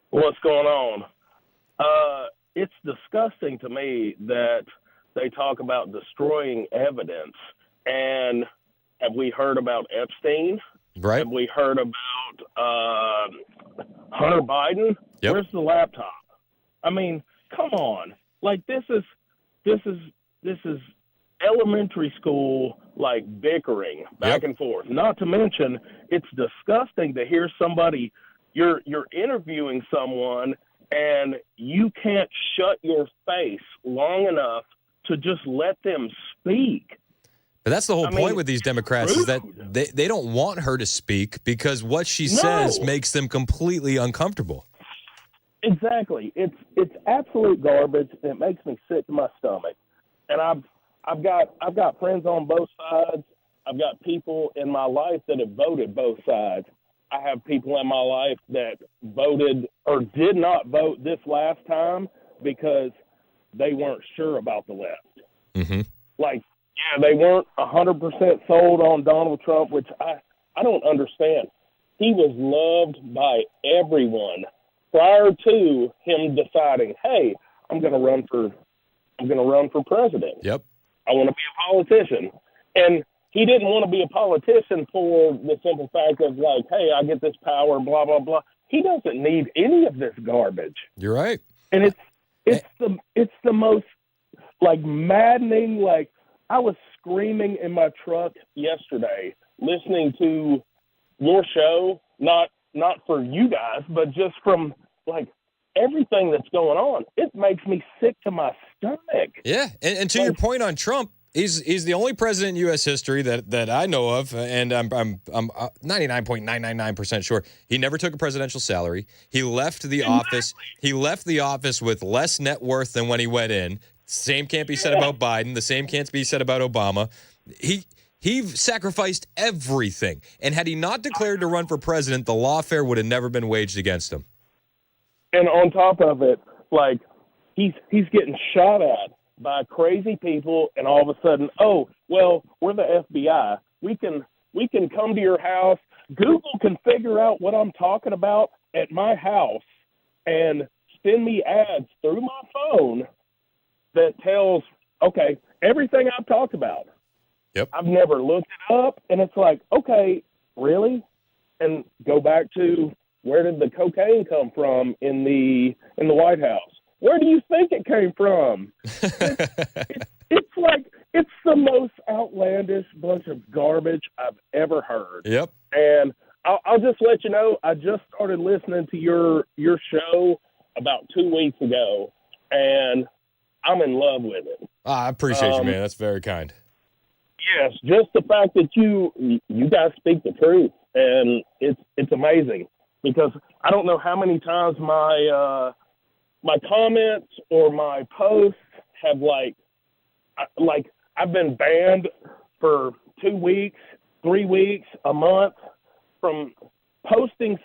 What's going on? It's disgusting to me that they talk about destroying evidence. And have we heard about Epstein? Right. Have we heard about Hunter Biden? Yep. Where's the laptop? I mean, come on. Like, this is elementary school, like, bickering back and forth. Not to mention, it's disgusting to hear somebody, you're interviewing someone and you can't shut your face long enough to just let them speak. But that's the whole point with these Democrats is that they don't want her to speak because what she says makes them completely uncomfortable. Exactly. It's absolute garbage. It makes me sick to my stomach. And I've got friends on both sides. I've got people in my life that have voted both sides. I have people in my life that voted or did not vote this last time because they weren't sure about the left. Mm-hmm. Like, yeah, they weren't 100% sold on Donald Trump, which I don't understand. He was loved by everyone prior to him deciding, hey, I'm going to run for president. Yep. I want to be a politician. And he didn't want to be a politician for the simple fact of like, hey, I get this power, blah, blah, blah. He doesn't need any of this garbage. You're right. And it's the most like maddening. Like, I was screaming in my truck yesterday listening to your show, not for you guys, but just from like everything that's going on. It makes me sick to my stomach. Yeah, and to your point on Trump, he's the only president in U.S. history that I know of, and I'm 99.999% sure he never took a presidential salary. He left the office. He left the office with less net worth than when he went in. Same can't be said about Biden. The same can't be said about Obama. He sacrificed everything, and had he not declared to run for president, the lawfare would have never been waged against him. And on top of it, like he's getting shot at by crazy people, and all of a sudden, oh, well, we're the FBI. We can come to your house. Google can figure out what I'm talking about at my house and send me ads through my phone that tells, okay, everything I've talked about. Yep. I've never looked it up, and it's like, okay, really? And go back to, where did the cocaine come from in the White House? Where do you think it came from? It's like, it's the most outlandish bunch of garbage I've ever heard. Yep. And I'll just let you know, I just started listening to your show about 2 weeks ago, and I'm in love with it. I appreciate you, man. That's very kind. Yes, just the fact that you guys speak the truth, and it's amazing, because I don't know how many times my comments or my posts have like I've been banned for 2 weeks, 3 weeks, a month from posting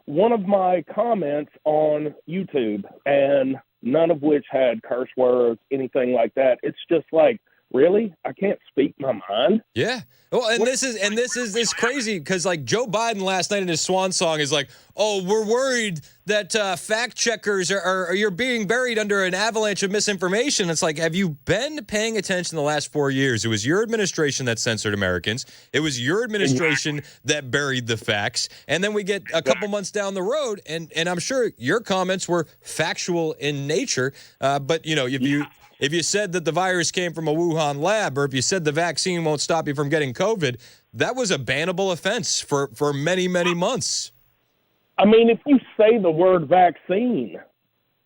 one of my comments on YouTube, and none of which had curse words, anything like that. It's just like, really? I can't speak my mind? Yeah. Well, and this is crazy, because like Joe Biden last night in his swan song is like, oh, we're worried that fact checkers you're being buried under an avalanche of misinformation. It's like, have you been paying attention the last 4 years? It was your administration that censored Americans. It was your administration that buried the facts. And then we get a couple months down the road, and I'm sure your comments were factual in nature. But, you know, if you said that the virus came from a Wuhan lab, or if you said the vaccine won't stop you from getting COVID, that was a bannable offense for many, many months. I mean, if you say the word vaccine,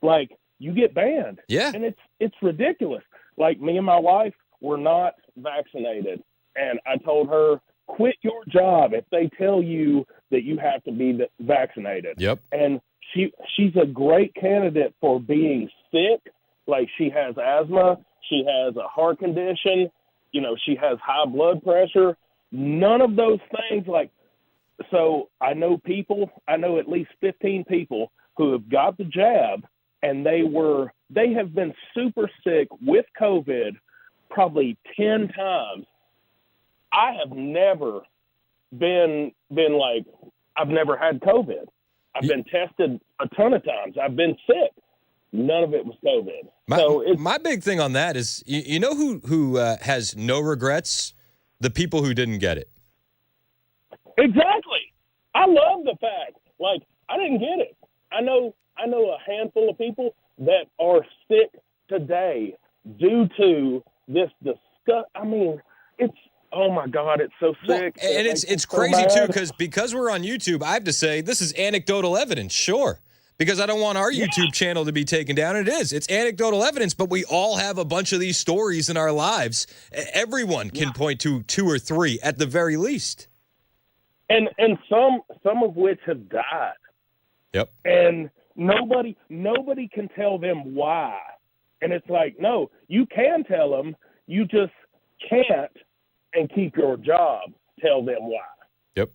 like, you get banned. Yeah. And it's ridiculous. Like, me and my wife were not vaccinated, and I told her, quit your job if they tell you that you have to be vaccinated. Yep. And she's a great candidate for being sick. Like, she has asthma, she has a heart condition, you know, she has high blood pressure. None of those things, like, so I know at least 15 people who have got the jab, and they have been super sick with COVID probably 10 times. I have never been like, I've never had COVID. I've been tested a ton of times. I've been sick. None of it was COVID. My big thing on that is, you know who has no regrets? The people who didn't get it. Exactly. I love the fact, like, I didn't get it. I know a handful of people that are sick today due to this disgust. I mean, it's, oh my God, it's so sick. Well, and it's crazy too, because we're on YouTube. I have to say, this is anecdotal evidence, sure. Because I don't want our YouTube channel to be taken down. And it's anecdotal evidence, but we all have a bunch of these stories in our lives. Everyone can point to 2 or 3 at the very least. And some of which have died. Yep. And nobody can tell them why. And it's like, no, you can tell them, you just can't, and keep your job, tell them why. Yep.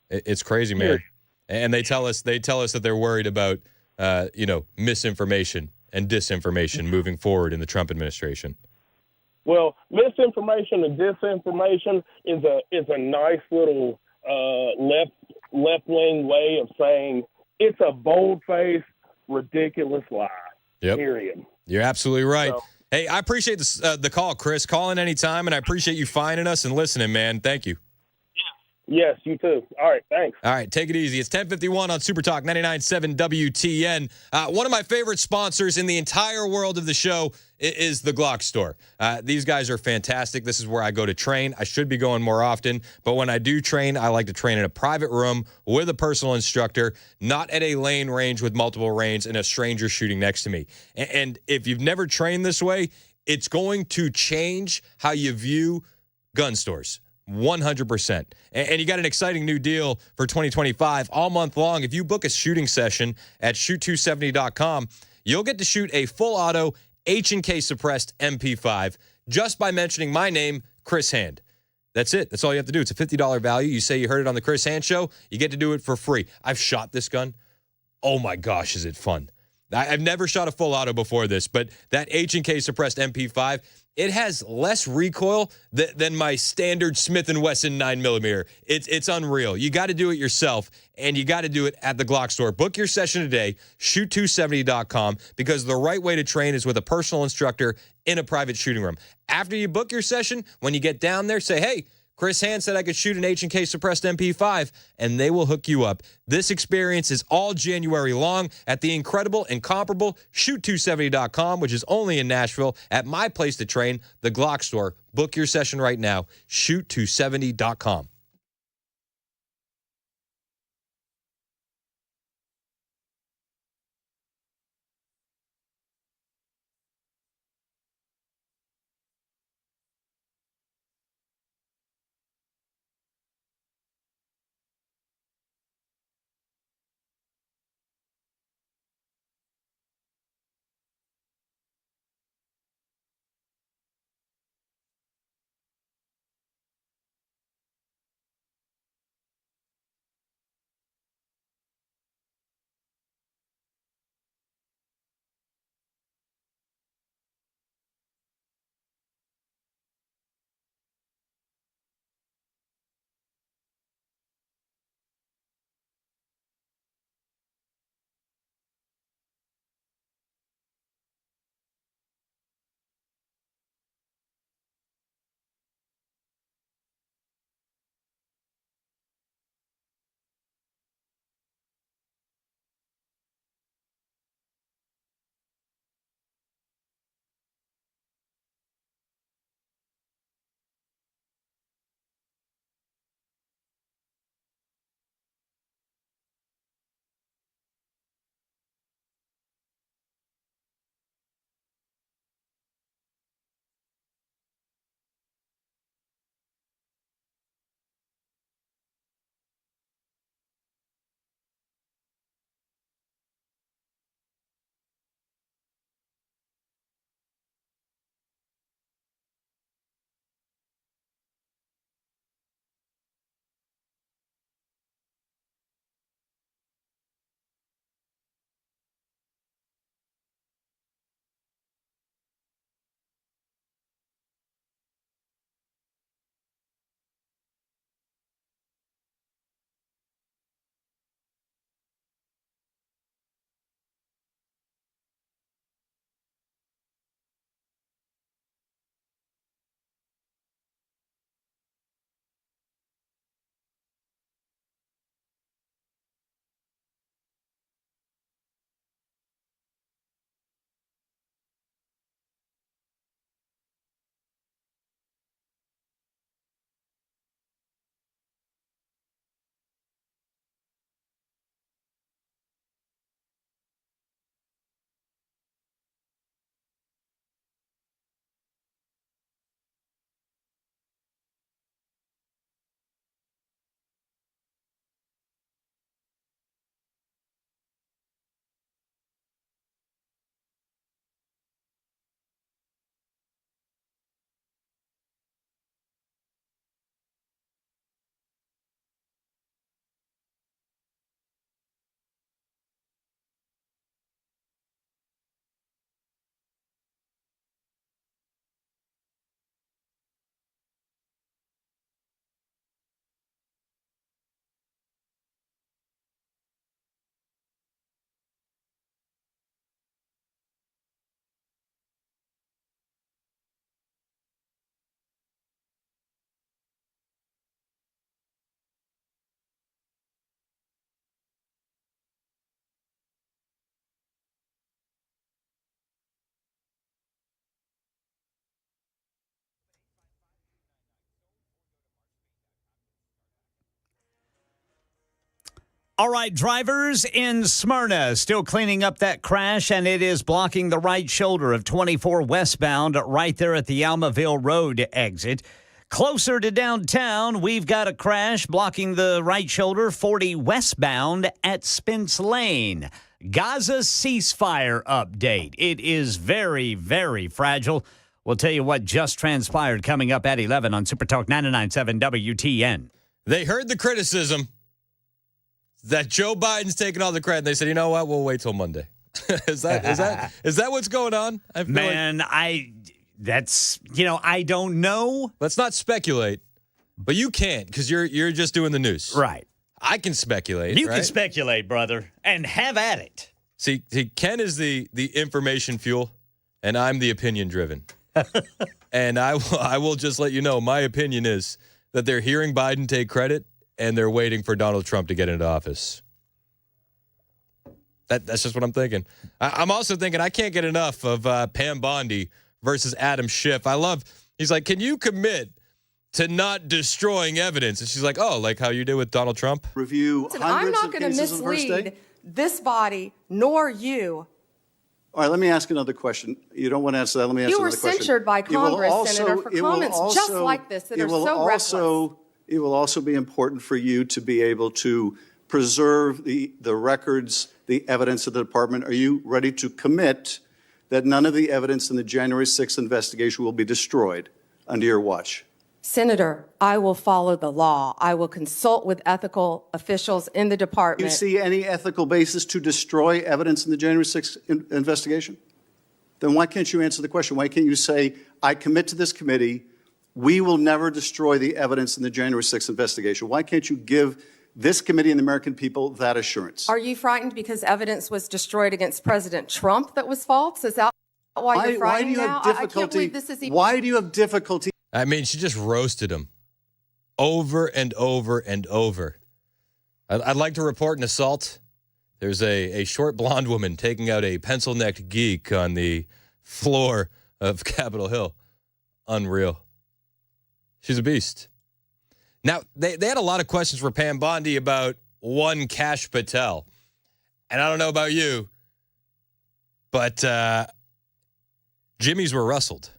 It's crazy, man. And they tell us that they're worried about misinformation and disinformation moving forward in the Trump administration. Well, misinformation and disinformation is a nice little left-wing way of saying it's a bold-faced, ridiculous lie. Yep. Period. You're absolutely right. So, hey, I appreciate the call, Chris. Call in anytime, and I appreciate you finding us and listening, man. Thank you. Yes, you too. All right, thanks. All right, take it easy. It's 10:51 on Super Talk 99.7 WTN. One of my favorite sponsors in the entire world of the show is the Glock store. These guys are fantastic. This is where I go to train. I should be going more often, but when I do train, I like to train in a private room with a personal instructor, not at a lane range with multiple ranges and a stranger shooting next to me. And if you've never trained this way, it's going to change how you view gun stores. 100%. And you got an exciting new deal for 2025 all month long. If you book a shooting session at shoot270.com, you'll get to shoot a full auto H&K suppressed MP5 just by mentioning my name, Chris Hand. That's it. That's all you have to do. It's a $50 value. You say you heard it on the Chris Hand Show, you get to do it for free. I've shot this gun. Oh my gosh, is it fun. I've never shot a full auto before this, but that H&K suppressed MP5, it has less recoil than my standard Smith & Wesson 9mm. It's unreal. You got to do it yourself, and you got to do it at the Glock store. Book your session today, shoot270.com, because the right way to train is with a personal instructor in a private shooting room. After you book your session, when you get down there, say, hey, Chris Hand said I could shoot an H&K suppressed MP5, and they will hook you up. This experience is all January long at the incredible, incomparable shoot270.com, which is only in Nashville at my place to train, the Glock store. Book your session right now, shoot270.com. All right, drivers in Smyrna still cleaning up that crash, and it is blocking the right shoulder of 24 westbound right there at the Almaville Road exit. Closer to downtown, we've got a crash blocking the right shoulder 40 westbound at Spence Lane. Gaza ceasefire update. It is very, very fragile. We'll tell you what just transpired coming up at 11 on Super Talk 99.7 WTN. They heard the criticism that Joe Biden's taking all the credit. They said, you know what? We'll wait till Monday. Is that what's going on? I don't know. Let's not speculate. But you can't, because you're just doing the news. Right. I can speculate. You can speculate, brother, and have at it. See, Ken is the information fuel, and I'm the opinion driven. And I will just let you know, my opinion is that they're hearing Biden take credit, and they're waiting for Donald Trump to get into office. That's just what I'm thinking. I'm also thinking I can't get enough of Pam Bondi versus Adam Schiff. He's like, can you commit to not destroying evidence? And she's like, oh, like how you did with Donald Trump? Review I'm hundreds not of going to cases on the first mislead day? this body nor you. All right, let me ask another question. You don't want to answer that. Let me ask You were another question. censured by Congress, Senator, for comments just like this that are so reckless. It will also be important for you to be able to preserve the records, the evidence of the department. Are you ready to commit that none of the evidence in the January 6th investigation will be destroyed under your watch? Senator, I will follow the law. I will consult with ethical officials in the Do department. you see any ethical basis to destroy evidence in the January 6th investigation? Then why can't you answer the question? Why can't you say, I commit to this committee, we will never destroy the evidence in the January 6th investigation? Why can't you give this committee and the American people that assurance? Are you frightened because evidence was destroyed against President Trump that was false? Is that why you're frightened now? I can't believe this is even... Why do you have difficulty? I mean, she just roasted him over and over and over. I'd like to report an assault. There's a short blonde woman taking out a pencil-necked geek on the floor of Capitol Hill. Unreal. She's a beast. Now, they had a lot of questions for Pam Bondi about one Kash Patel. And I don't know about you, but Jimmys were rustled.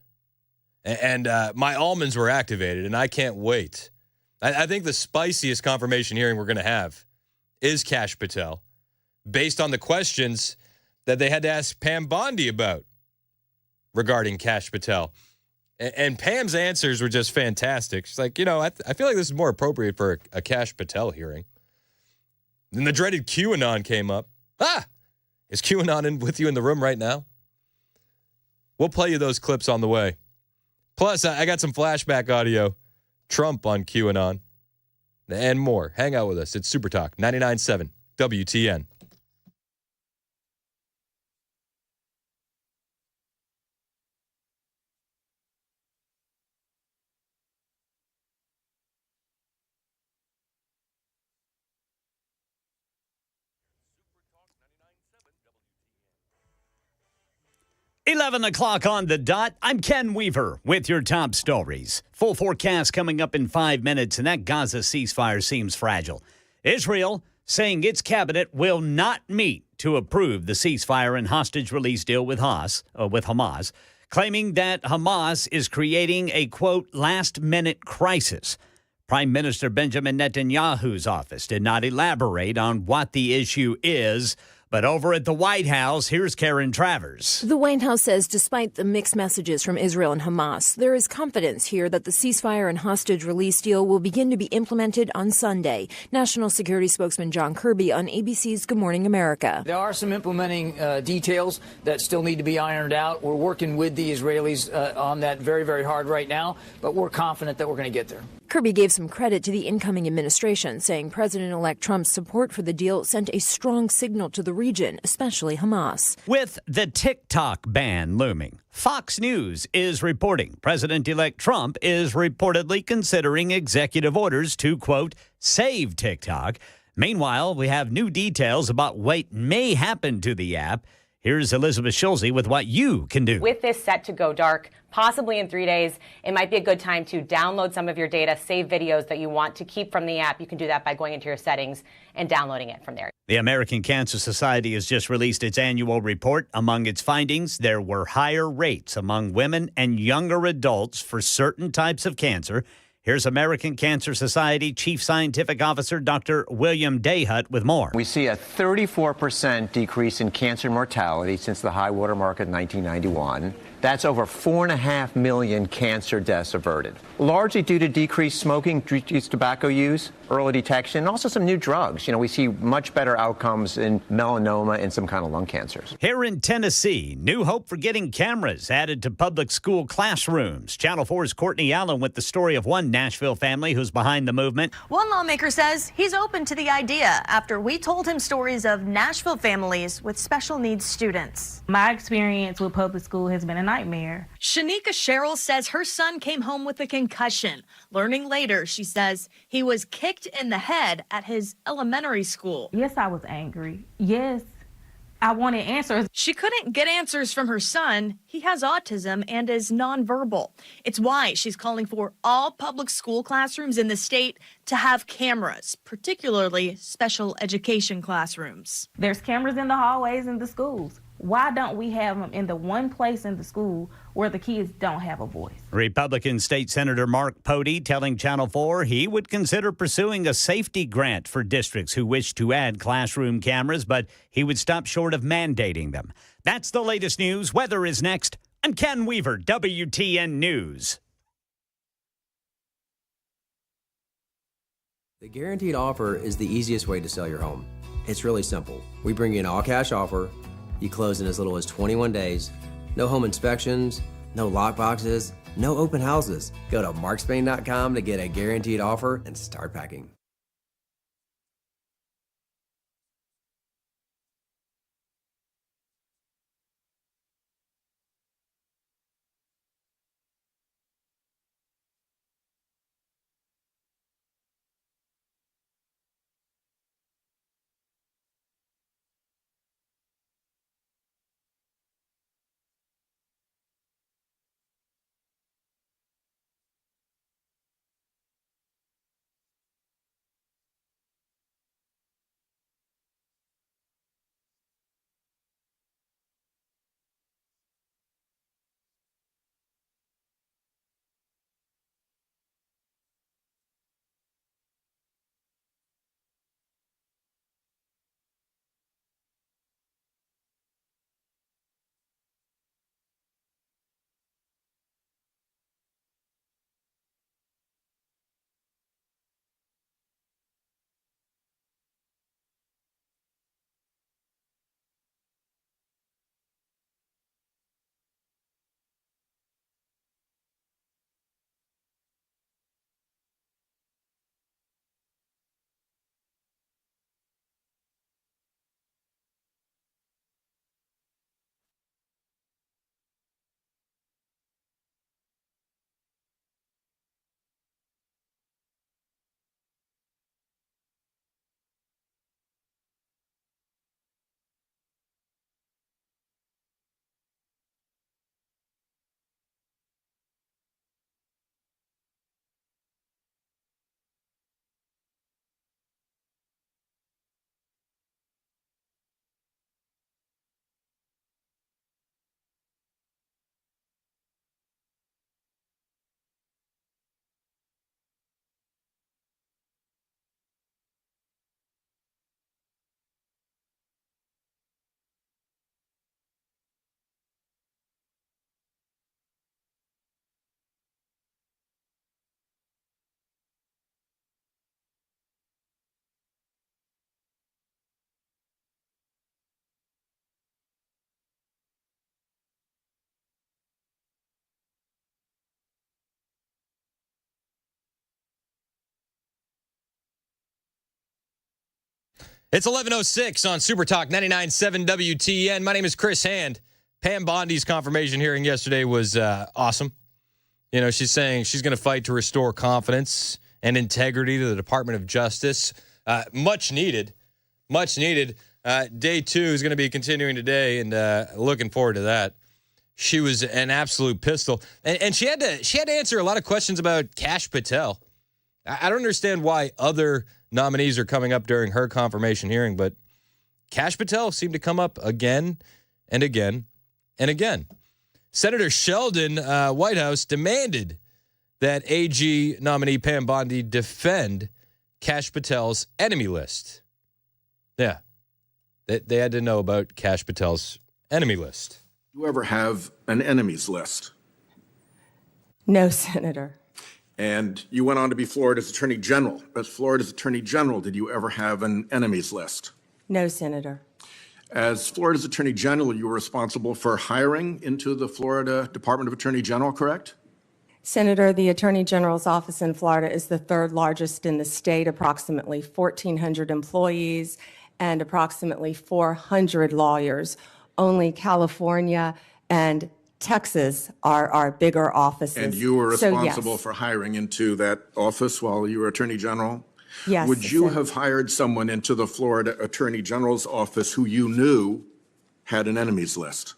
And my almonds were activated, and I can't wait. I think the spiciest confirmation hearing we're going to have is Kash Patel, based on the questions that they had to ask Pam Bondi about regarding Kash Patel. And Pam's answers were just fantastic. She's like, I feel like this is more appropriate for a Kash Patel hearing. Then the dreaded QAnon came up. Is QAnon with you in the room right now? We'll play you those clips on the way. Plus, I got some flashback audio, Trump on QAnon, and more. Hang out with us. It's Super Talk 99.7 WTN. $11 o'clock on the dot. I'm Ken Weaver with your top stories. Full forecast coming up in 5 minutes, and that Gaza ceasefire seems fragile. Israel saying its cabinet will not meet to approve the ceasefire and hostage release deal with Hamas, claiming that Hamas is creating a, quote, last-minute crisis. Prime Minister Benjamin Netanyahu's office did not elaborate on what the issue is. But over at the White House, here's Karen Travers. The White House says despite the mixed messages from Israel and Hamas, there is confidence here that the ceasefire and hostage release deal will begin to be implemented on Sunday. National Security Spokesman John Kirby on ABC's Good Morning America. There are some implementing details that still need to be ironed out. We're working with the Israelis on that very, very hard right now, but we're confident that we're going to get there. Kirby gave some credit to the incoming administration, saying President-elect Trump's support for the deal sent a strong signal to the region, especially Hamas. With the TikTok ban looming, Fox News is reporting President-elect Trump is reportedly considering executive orders to, quote, save TikTok. Meanwhile, we have new details about what may happen to the app. Here's Elizabeth Schulze with what you can do. With this set to go dark, possibly in 3 days, it might be a good time to download some of your data, save videos that you want to keep from the app. You can do that by going into your settings and downloading it from there. The American Cancer Society has just released its annual report. Among its findings, there were higher rates among women and younger adults for certain types of cancer. Here's American Cancer Society Chief Scientific Officer Dr. William Dayhut with more. We see a 34% decrease in cancer mortality since the high water mark in 1991. That's over 4.5 million cancer deaths averted, largely due to decreased smoking, decreased tobacco use, early detection, and also some new drugs. We see much better outcomes in melanoma and some kind of lung cancers. Here in Tennessee, new hope for getting cameras added to public school classrooms. Channel 4's Courtney Allen with the story of one Nashville family who's behind the movement. One lawmaker says he's open to the idea after we told him stories of Nashville families with special needs students. My experience with public school has been a nightmare. Shanika Sherrill says her son came home with a concussion. Learning later, she says he was kicked in the head at his elementary school. Yes, I was angry. Yes, I wanted answers. She couldn't get answers from her son. He has autism and is nonverbal. It's why she's calling for all public school classrooms in the state to have cameras, particularly special education classrooms. There's cameras in the hallways in the schools. Why don't we have them in the one place in the school where the kids don't have a voice? Republican State Senator Mark Pody telling Channel 4 he would consider pursuing a safety grant for districts who wish to add classroom cameras, but he would stop short of mandating them. That's the latest news. Weather is next. I'm Ken Weaver, WTN News. The guaranteed offer is the easiest way to sell your home. It's really simple. We bring you an all-cash offer. You close in as little as 21 days. No home inspections, no lockboxes, no open houses. Go to markspain.com to get a guaranteed offer and start packing. It's 11:06 on Super Talk 99.7 WTN. My name is Chris Hand. Pam Bondi's confirmation hearing yesterday was awesome. You know, she's saying she's going to fight to restore confidence and integrity to the Department of Justice. Much needed. Much needed. Day 2 is going to be continuing today, and looking forward to that. She was an absolute pistol. And she had to answer a lot of questions about Kash Patel. I don't understand why other nominees are coming up during her confirmation hearing, but Kash Patel seemed to come up again and again and again. Senator Sheldon Whitehouse demanded that AG nominee Pam Bondi defend Kash Patel's enemy list. Yeah. They had to know about Kash Patel's enemy list. Do you ever have an enemies list? No, Senator. And you went on to be Florida's Attorney General. As Florida's Attorney General, did you ever have an enemies list? No, Senator. As Florida's Attorney General, you were responsible for hiring into the Florida Department of Attorney General, correct? Senator, the Attorney General's office in Florida is the third largest in the state, approximately 1,400 employees and approximately 400 lawyers. Only California and Texas are our bigger offices. And you were responsible yes. for hiring into that office while you were Attorney General? Yes. Would you have hired someone into the Florida Attorney General's office who you knew had an enemies list?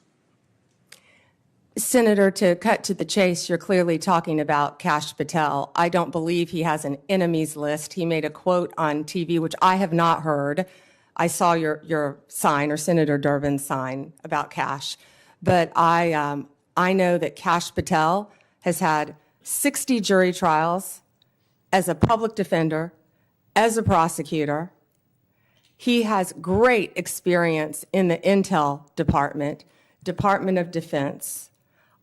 Senator, to cut to the chase, you're clearly talking about Kash Patel. I don't believe he has an enemies list. He made a quote on TV, which I have not heard. I saw your sign, or Senator Durbin's sign, about Kash. But I know that Kash Patel has had 60 jury trials as a public defender, as a prosecutor. He has great experience in the Intel Department, Department of Defense.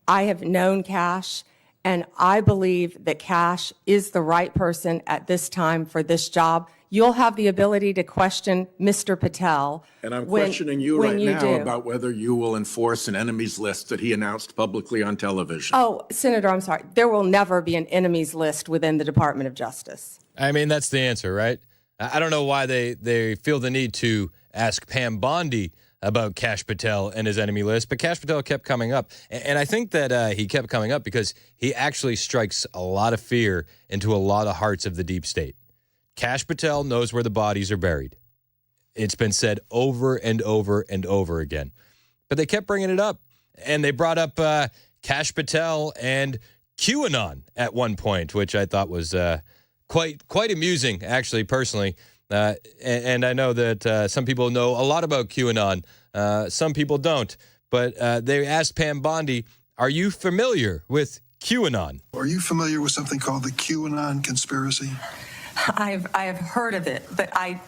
I have known Kash, and I believe that Kash is the right person at this time for this job. You'll have the ability to question Mr. Patel. And I'm questioning you right now do. about whether you will enforce an enemies list that he announced publicly on television. Oh, Senator, I'm sorry. There will never be an enemies list within the Department of Justice. I mean, that's the answer, right? I don't know why they feel the need to ask Pam Bondi about Kash Patel and his enemy list, but Kash Patel kept coming up. And I think that he kept coming up because he actually strikes a lot of fear into a lot of hearts of the deep state. Kash Patel knows where the bodies are buried. It's been said over and over and over again. But they kept bringing it up. And they brought up Kash Patel and QAnon at one point, which I thought was quite amusing, actually, personally. And I know that some people know a lot about QAnon. Some people don't. But they asked Pam Bondi, are you familiar with QAnon? Are you familiar with something called the QAnon conspiracy? I have heard of it, but I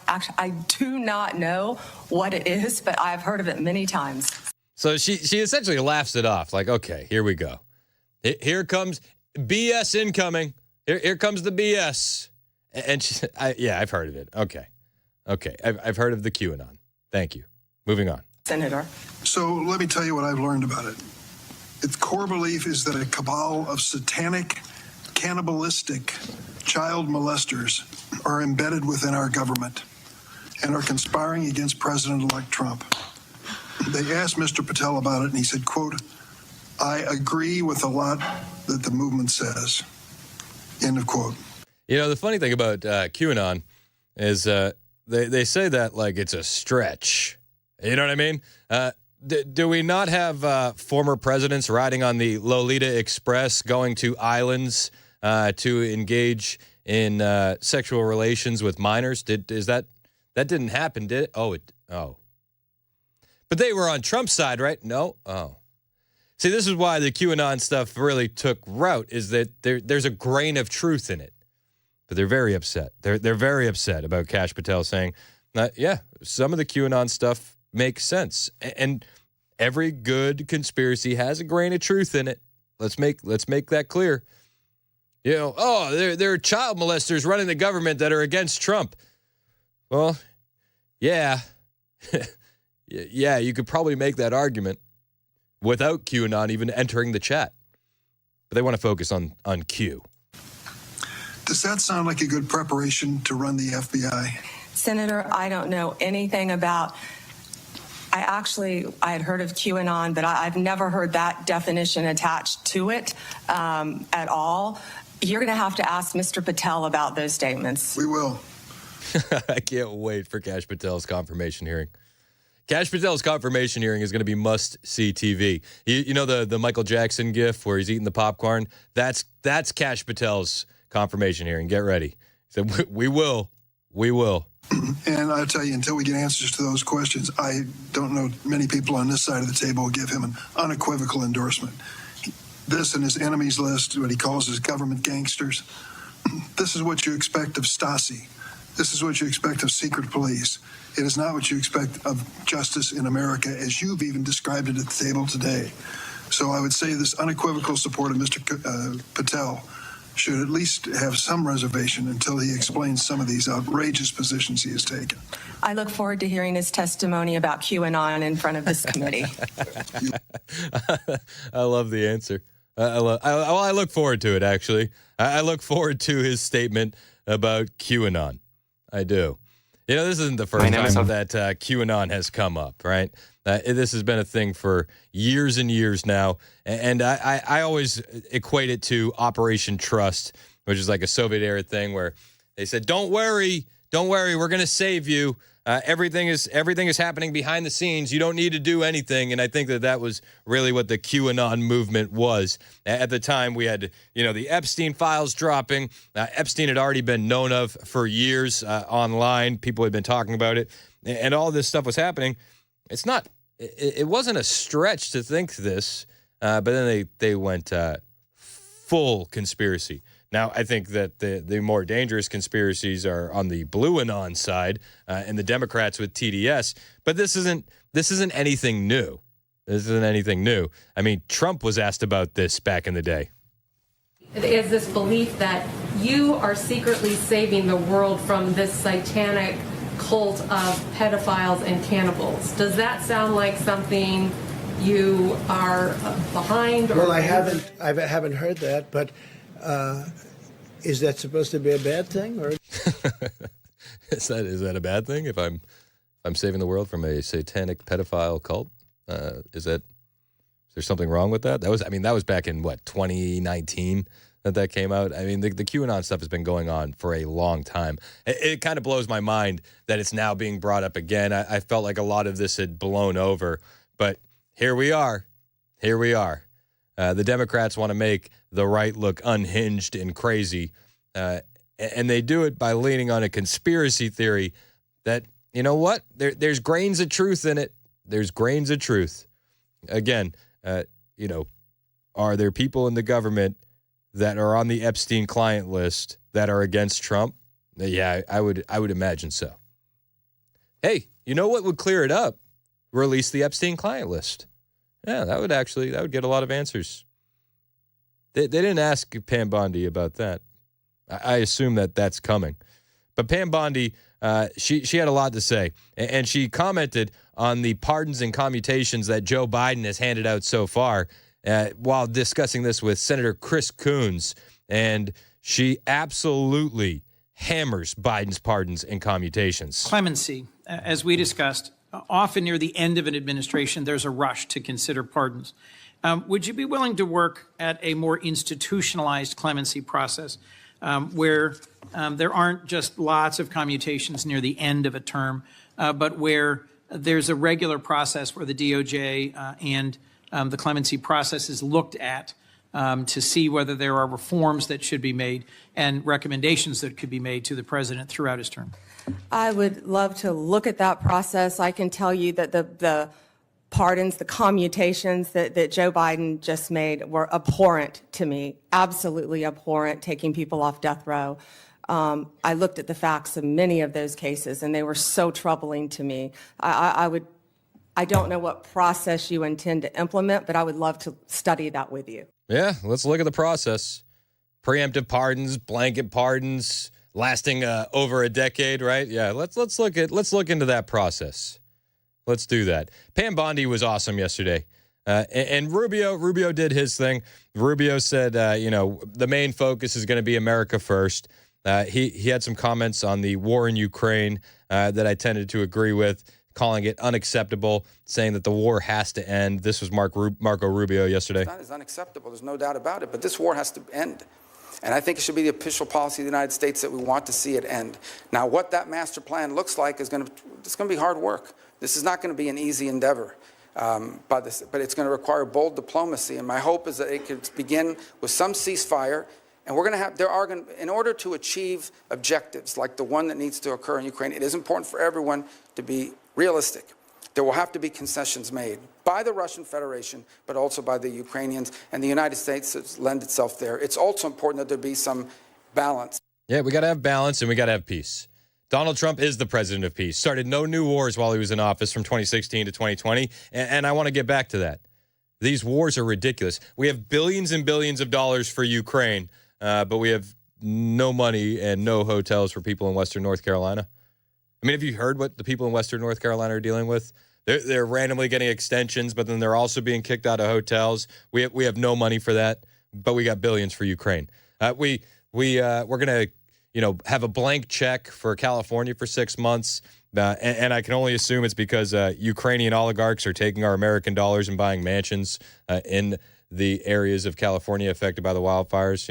do not know what it is, but I've heard of it many times. So she essentially laughs it off, like, okay, here we go. Here comes BS incoming. Here comes the BS. And she said, I've heard of it. Okay. I've heard of the QAnon. Thank you. Moving on. Senator. So let me tell you what I've learned about it. Its core belief is that a cabal of satanic, cannibalistic child molesters are embedded within our government and are conspiring against President-elect Trump. They asked Mr. Patel about it, and he said, quote, I agree with a lot that the movement says, end of quote. You know, the funny thing about QAnon is they say that like it's a stretch. You know what I mean? Do we not have former presidents riding on the Lolita Express going to islands to engage in sexual relations with minors? That didn't happen, did it? Oh. But they were on Trump's side, right? No? Oh. See, this is why the QAnon stuff really took root, is that there's a grain of truth in it. But they're very upset. They're very upset about Kash Patel saying, some of the QAnon stuff makes sense. And every good conspiracy has a grain of truth in it. Let's make that clear. You know, there are child molesters running the government that are against Trump. Well, yeah. Yeah, you could probably make that argument without QAnon even entering the chat. But they want to focus on Q. Does that sound like a good preparation to run the FBI? Senator, I don't know anything about. I had heard of QAnon, but I've never heard that definition attached to it at all. You're going to have to ask Mr. Patel about those statements. We will. I can't wait for Kash Patel's confirmation hearing. Kash Patel's confirmation hearing is going to be must-see TV. You know the Michael Jackson gif where he's eating the popcorn? That's Kash Patel's confirmation hearing. Get ready. He said, we will. And I'll tell you, until we get answers to those questions, I don't know many people on this side of the table will give him an unequivocal endorsement. This and his enemies list, what he calls his government gangsters, this is what you expect of Stasi, This is what you expect of secret police. It is not what you expect of justice in America, as you've even described it at the table today. So I would say this unequivocal support of Mr. Patel should at least have some reservation until he explains some of these outrageous positions he has taken. I look forward to hearing his testimony about QAnon in front of this committee. I love the answer. I look forward to it, actually. I look forward to his statement about QAnon. I do. You know, this isn't the first time that QAnon has come up, right? This has been a thing for years and years now. And I always equate it to Operation Trust, which is like a Soviet-era thing where they said, don't worry, we're going to save you. Everything is happening behind the scenes. You don't need to do anything. And I think that was really what the QAnon movement was. At the time, we had, the Epstein files dropping. Epstein had already been known of for years online. People had been talking about it. And all this stuff was happening. It wasn't a stretch to think this, but then they went full conspiracy. Now, I think that the more dangerous conspiracies are on the Blue Anon side and the Democrats with TDS. But this isn't anything new. This isn't anything new. I mean, Trump was asked about this back in the day. Is this belief that you are secretly saving the world from this satanic cult of pedophiles and cannibals. Does that sound like something you are behind? Well, I haven't heard that, but is that supposed to be a bad thing, or is that a bad thing? If I'm saving the world from a satanic pedophile cult, is there something wrong with that? That was back in 2019 that came out. I mean, the QAnon stuff has been going on for a long time. It kind of blows my mind that it's now being brought up again. I felt like a lot of this had blown over, but here we are. The Democrats want to make the right look unhinged and crazy, and they do it by leaning on a conspiracy theory that, you know what? There's grains of truth in it. There's grains of truth. Again, are there people in the government that are on the Epstein client list that are against Trump? Yeah, I would imagine so. Hey, you know what would clear it up? Release the Epstein client list. Yeah, that would get a lot of answers. They didn't ask Pam Bondi about that. I assume that's coming. But Pam Bondi, she had a lot to say, and she commented on the pardons and commutations that Joe Biden has handed out so far while discussing this with Senator Chris Coons, and she absolutely hammers Biden's pardons and commutations. Clemency, as we discussed, often near the end of an administration, there's a rush to consider pardons. Would you be willing to work at a more institutionalized clemency process where there aren't just lots of commutations near the end of a term, but where there's a regular process where the DOJ and the clemency process is looked at to see whether there are reforms that should be made and recommendations that could be made to the president throughout his term? I would love to look at that process. I can tell you that the pardons, the commutations that Joe Biden just made were abhorrent to me, absolutely abhorrent, taking people off death row. I looked at the facts of many of those cases, and they were so troubling to me. I don't know what process you intend to implement, but I would love to study that with you. Yeah, let's look at the process. Preemptive pardons, blanket pardons, lasting over a decade, right? Yeah, let's look into that process. Let's do that. Pam Bondi was awesome yesterday. And Rubio did his thing. Rubio said, the main focus is going to be America first. He had some comments on the war in Ukraine that I tended to agree with, calling it unacceptable, saying that the war has to end. This was Marco Rubio yesterday. It's unacceptable. There's no doubt about it. But this war has to end. And I think it should be the official policy of the United States that we want to see it end. Now, what that master plan looks like it's going to be hard work. This is not going to be an easy endeavor, but it's going to require bold diplomacy. And my hope is that it could begin with some ceasefire. And in order to achieve objectives like the one that needs to occur in Ukraine, it is important for everyone to be realistic. There will have to be concessions made by the Russian Federation, but also by the Ukrainians, and the United States lend itself there. It's also important that there be some balance. Yeah, we got to have balance and we got to have peace. Donald Trump is the president of peace. Started no new wars while he was in office from 2016 to 2020. And I want to get back to that. These wars are ridiculous. We have billions and billions of dollars for Ukraine, but we have no money and no hotels for people in Western North Carolina. I mean, have you heard what the people in Western North Carolina are dealing with? They're randomly getting extensions, but then they're also being kicked out of hotels. We have no money for that, but we got billions for Ukraine. We're going to have a blank check for California for 6 months. And I can only assume it's because Ukrainian oligarchs are taking our American dollars and buying mansions in the areas of California affected by the wildfires.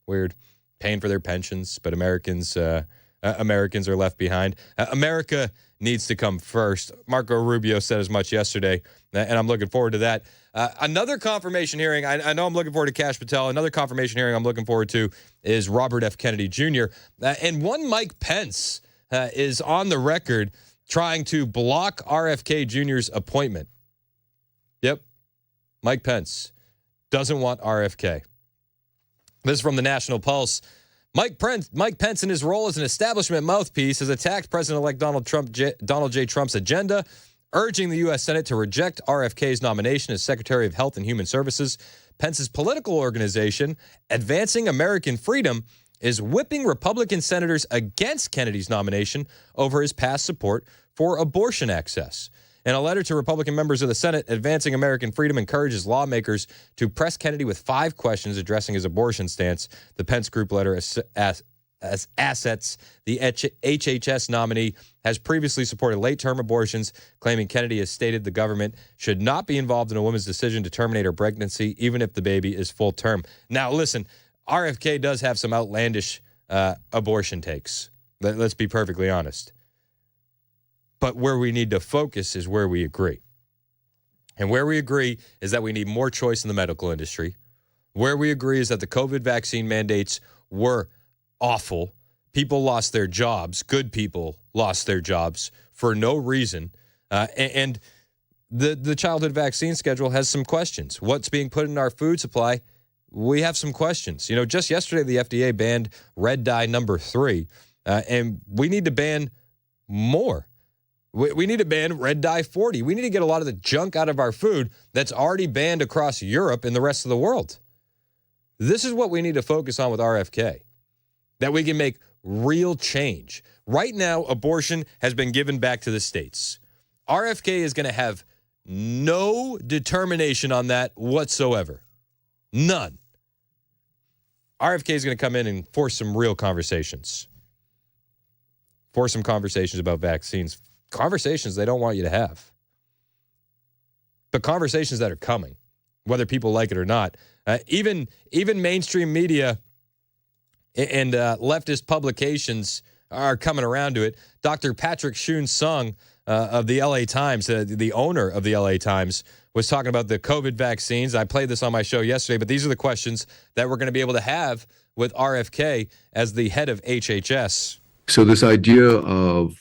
Weird. Paying for their pensions, but Americans are left behind. America needs to come first. Marco Rubio said as much yesterday, and I'm looking forward to that. Another confirmation hearing, I know I'm looking forward to Kash Patel. Another confirmation hearing I'm looking forward to is Robert F. Kennedy Jr. And one Mike Pence is on the record trying to block RFK Jr.'s appointment. Yep, Mike Pence doesn't want RFK. This is from the National Pulse. Mike Pence, in his role as an establishment mouthpiece, has attacked President-elect Donald J. Trump's agenda, urging the U.S. Senate to reject RFK's nomination as Secretary of Health and Human Services. Pence's political organization, Advancing American Freedom, is whipping Republican senators against Kennedy's nomination over his past support for abortion access. In a letter to Republican members of the Senate, Advancing American Freedom encourages lawmakers to press Kennedy with 5 questions addressing his abortion stance. The Pence group letter as assets. The HHS nominee has previously supported late-term abortions, claiming Kennedy has stated the government should not be involved in a woman's decision to terminate her pregnancy, even if the baby is full term. Now, listen, RFK does have some outlandish abortion takes. Let's be perfectly honest. But where we need to focus is where we agree. And where we agree is that we need more choice in the medical industry. Where we agree is that the COVID vaccine mandates were awful. People lost their jobs. Good people lost their jobs for no reason. And the childhood vaccine schedule has some questions. What's being put in our food supply? We have some questions. Just yesterday, the FDA banned red dye number 3, and we need to ban more. We need to ban red dye 40. We need to get a lot of the junk out of our food that's already banned across Europe and the rest of the world. This is what we need to focus on with RFK, that we can make real change. Right now, abortion has been given back to the states. RFK is going to have no determination on that whatsoever. None. RFK is going to come in and force some real conversations. Force some conversations about vaccines. Conversations they don't want you to have. But conversations that are coming, whether people like it or not. Even mainstream media and leftist publications are coming around to it. Dr. Patrick Soon-Sung of the LA Times, the owner of the LA Times, was talking about the COVID vaccines. I played this on my show yesterday, but these are the questions that we're going to be able to have with RFK as the head of HHS. So this idea of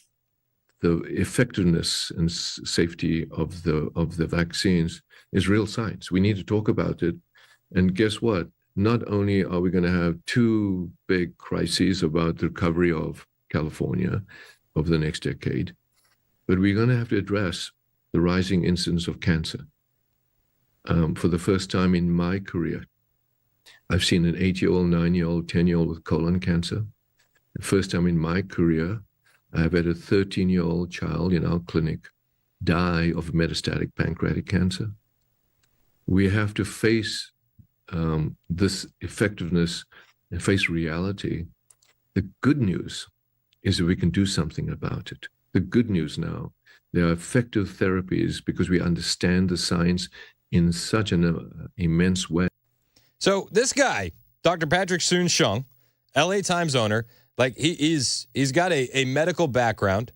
the effectiveness and safety of the vaccines is real science. We need to talk about it. And guess what? Not only are we going to have 2 big crises about the recovery of California over the next decade, but we're going to have to address the rising incidence of cancer. For the first time in my career, I've seen an 8-year-old, 9-year-old, 10-year-old with colon cancer. The first time in my career, I've had a 13-year-old child in our clinic die of metastatic pancreatic cancer. We have to face this effectiveness and face reality. The good news is that we can do something about it. The good news now, there are effective therapies because we understand the science in such an immense way. So this guy, Dr. Patrick Soon-Sung, LA Times owner, like he's got a medical background,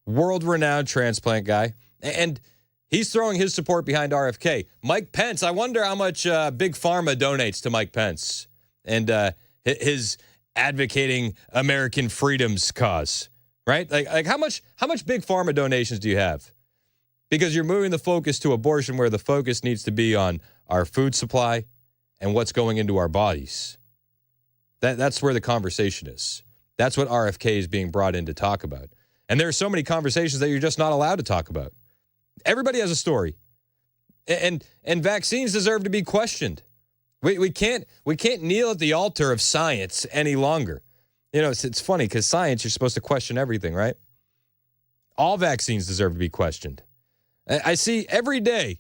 world-renowned transplant guy, and he's throwing his support behind RFK. Mike Pence, I wonder how much Big Pharma donates to Mike Pence and his advocating American freedom's cause, right? Like how much Big Pharma donations do you have? Because you're moving the focus to abortion where the focus needs to be on our food supply and what's going into our bodies. That's where the conversation is. That's what RFK is being brought in to talk about. And there are so many conversations that you're just not allowed to talk about. Everybody has a story. And vaccines deserve to be questioned. We can't kneel at the altar of science any longer. You know, it's funny because science, you're supposed to question everything, right? All vaccines deserve to be questioned. I see every day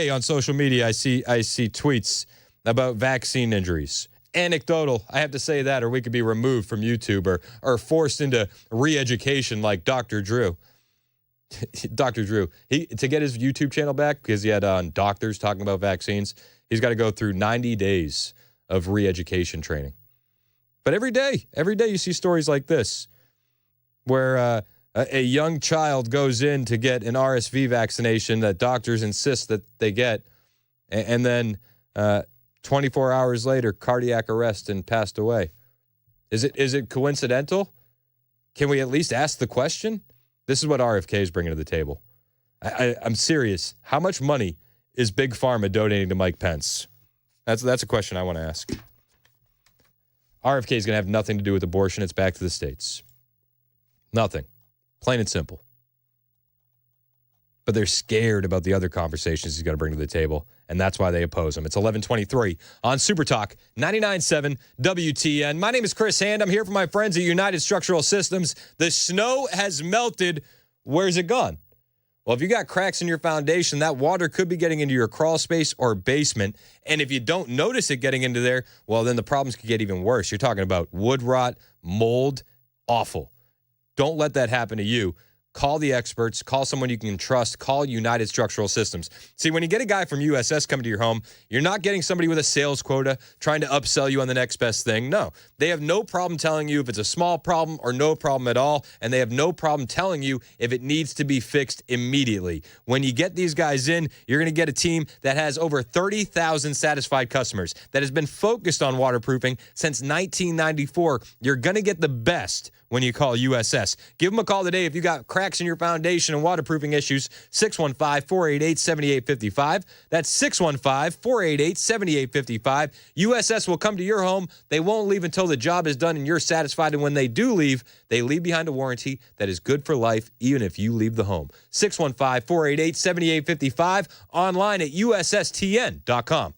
on social media, I see tweets about vaccine injuries. Anecdotal, I have to say that, or we could be removed from YouTube or forced into re-education like Dr. Drew. Dr. Drew, to get his YouTube channel back, because he had doctors talking about vaccines, he's got to go through 90 days of re-education training. But every day you see stories like this, where a young child goes in to get an RSV vaccination that doctors insist that they get, and then 24 hours later, cardiac arrest and passed away. Is it coincidental? Can we at least ask the question? This is what RFK is bringing to the table. I'm serious. How much money is Big Pharma donating to Mike Pence? That's a question I want to ask. RFK is going to have nothing to do with abortion. It's back to the states. Nothing. Plain and simple. But they're scared about the other conversations he's going to bring to the table, and that's why they oppose him. It's 11:23 on Super Talk 99.7 WTN. My name is Chris Hand. I'm here for my friends at United Structural Systems. The snow has melted. Where's it gone? Well, if you got cracks in your foundation, that water could be getting into your crawl space or basement. And if you don't notice it getting into there, well, then the problems could get even worse. You're talking about wood rot, mold, awful. Don't let that happen to you. Call the experts. Call someone you can trust. Call United Structural Systems. See, when you get a guy from USS coming to your home, you're not getting somebody with a sales quota trying to upsell you on the next best thing. No, they have no problem telling you if it's a small problem or no problem at all, and they have no problem telling you if it needs to be fixed immediately. When you get these guys in, you're going to get a team that has over 30,000 satisfied customers that has been focused on waterproofing since 1994. You're going to get the best when you call USS. Give them a call today if you got cracks in your foundation and waterproofing issues. 615-488-7855. That's 615-488-7855. USS will come to your home. They won't leave until the job is done and you're satisfied. And when they do leave, they leave behind a warranty that is good for life, even if you leave the home. 615-488-7855. Online at USSTN.com.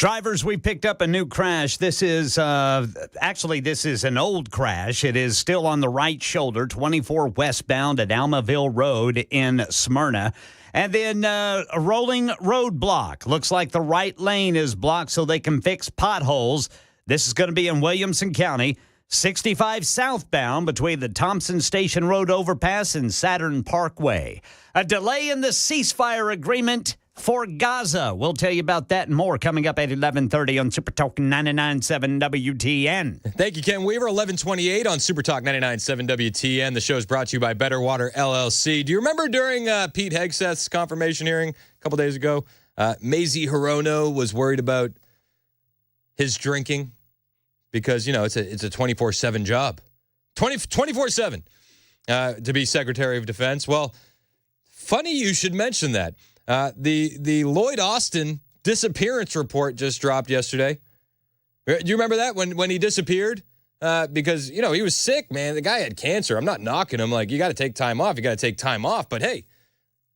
Drivers, we picked up a new crash. This is this is an old crash. It is still on the right shoulder, 24 westbound at Almaville Road in Smyrna. And then a rolling roadblock. Looks like the right lane is blocked so they can fix potholes. This is going to be in Williamson County. 65 southbound between the Thompson Station Road overpass and Saturn Parkway. A delay in the ceasefire agreement for Gaza. We'll tell you about that and more coming up at 11:30 on Super Talk 99.7 WTN. Thank you, Ken Weaver. 11:28 on Super Talk 99.7 WTN. The show is brought to you by Better Water LLC. Do you remember during Pete Hegseth's confirmation hearing a couple days ago, Mazie Hirono was worried about his drinking because, you know, it's a 24/7 job. 24/7 to be Secretary of Defense. Well, funny you should mention that. The Lloyd Austin disappearance report just dropped yesterday. Do you remember that when he disappeared? Because, you know, he was sick, man. The guy had cancer. I'm not knocking him. Like, you got to take time off. You got to take time off. But, hey,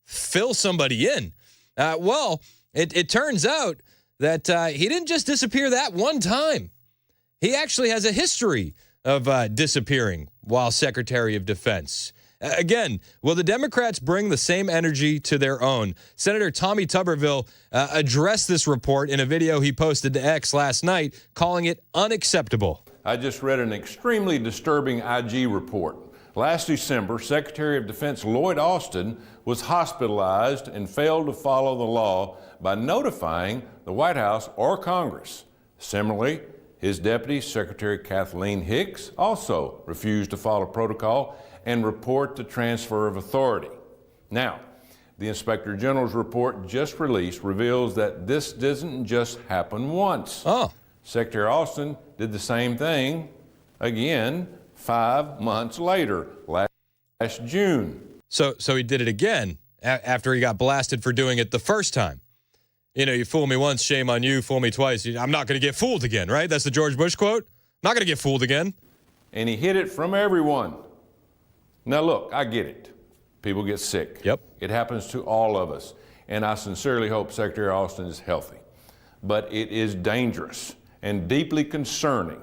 fill somebody in. Well, it turns out that he didn't just disappear that one time. He actually has a history of disappearing while Secretary of Defense. Again, will the Democrats bring the same energy to their own? Senator Tommy Tuberville addressed this report in a video he posted to X last night, calling it unacceptable. I just read an extremely disturbing IG report. Last December, Secretary of Defense Lloyd Austin was hospitalized and failed to follow the law by notifying the White House or Congress. Similarly, his deputy, Secretary Kathleen Hicks, also refused to follow protocol and report the transfer of authority. Now, the Inspector General's report just released reveals that this doesn't just happen once. Oh. Secretary Austin did the same thing again 5 months later, last June. So he did it again after he got blasted for doing it the first time. You know, you fool me once, shame on you. Fool me twice, I'm not going to get fooled again, right? That's the George Bush quote. Not going to get fooled again. And he hid it from everyone. Now, look, I get it. People get sick. Yep. It happens to all of us. And I sincerely hope Secretary Austin is healthy. But it is dangerous and deeply concerning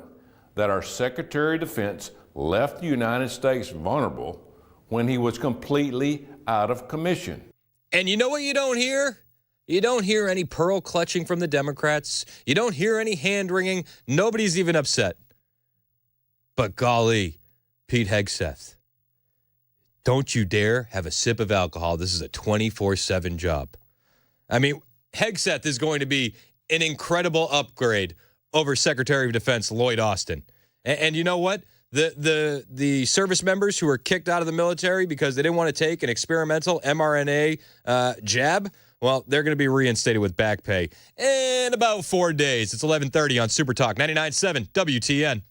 that our Secretary of Defense left the United States vulnerable when he was completely out of commission. And you know what you don't hear? You don't hear any pearl clutching from the Democrats. You don't hear any hand-wringing. Nobody's even upset. But golly, Pete Hegseth, don't you dare have a sip of alcohol. This is a 24/7 job. I mean, Hegseth is going to be an incredible upgrade over Secretary of Defense Lloyd Austin. And you know what? The service members who were kicked out of the military because they didn't want to take an experimental mRNA jab, well, they're going to be reinstated with back pay in about 4 days. It's 11:30 on Super Talk 99.7 WTN.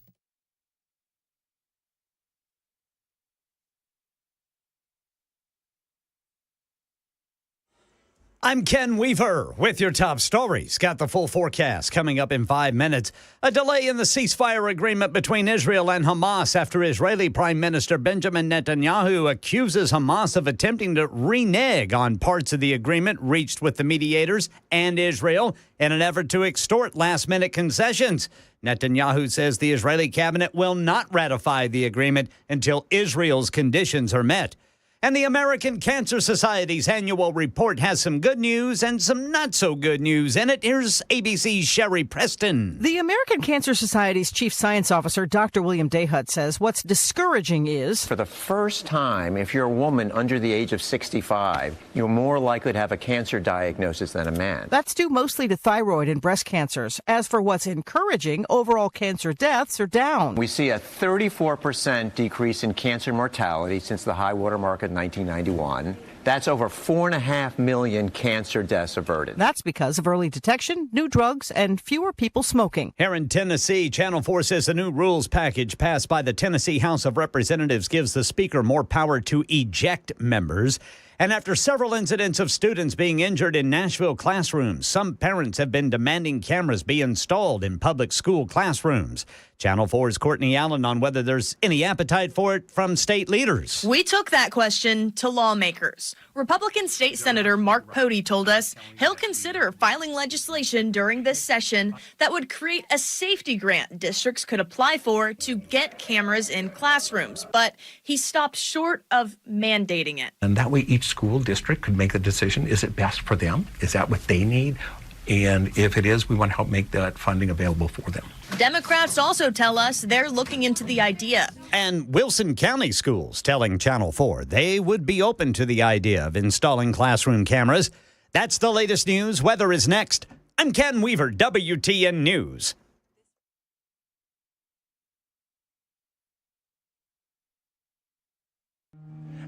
I'm Ken Weaver with your top stories. Got the full forecast coming up in 5 minutes. A delay in the ceasefire agreement between Israel and Hamas after Israeli Prime Minister Benjamin Netanyahu accuses Hamas of attempting to renege on parts of the agreement reached with the mediators and Israel in an effort to extort last-minute concessions. Netanyahu says the Israeli cabinet will not ratify the agreement until Israel's conditions are met. And the American Cancer Society's annual report has some good news and some not-so-good news in it. Here's ABC's Sherry Preston. The American Cancer Society's chief science officer, Dr. William Dayhut, says what's discouraging is, for the first time, if you're a woman under the age of 65, you're more likely to have a cancer diagnosis than a man. That's due mostly to thyroid and breast cancers. As for what's encouraging, overall cancer deaths are down. We see a 34% decrease in cancer mortality since the high water mark of 1991. That's over 4.5 million cancer deaths averted. That's because of early detection, new drugs, and fewer people smoking. Here in Tennessee, Channel 4 says a new rules package passed by the Tennessee House of Representatives gives the speaker more power to eject members. And after several incidents of students being injured in Nashville classrooms, some parents have been demanding cameras be installed in public school classrooms. Channel 4's Courtney Allen on whether there's any appetite for it from state leaders. We took that question to lawmakers. House. Republican State Senator Mark Pody told us he'll consider filing legislation during this session that would create a safety grant districts could apply for to get cameras in classrooms, but he stopped short of mandating it. And that way each school district could make the decision, is it best for them? Is that what they need? And if it is, we want to help make that funding available for them. Democrats also tell us they're looking into the idea. And Wilson County schools telling Channel 4 they would be open to the idea of installing classroom cameras. That's the latest news. Weather is next. I'm Ken Weaver, WTN News.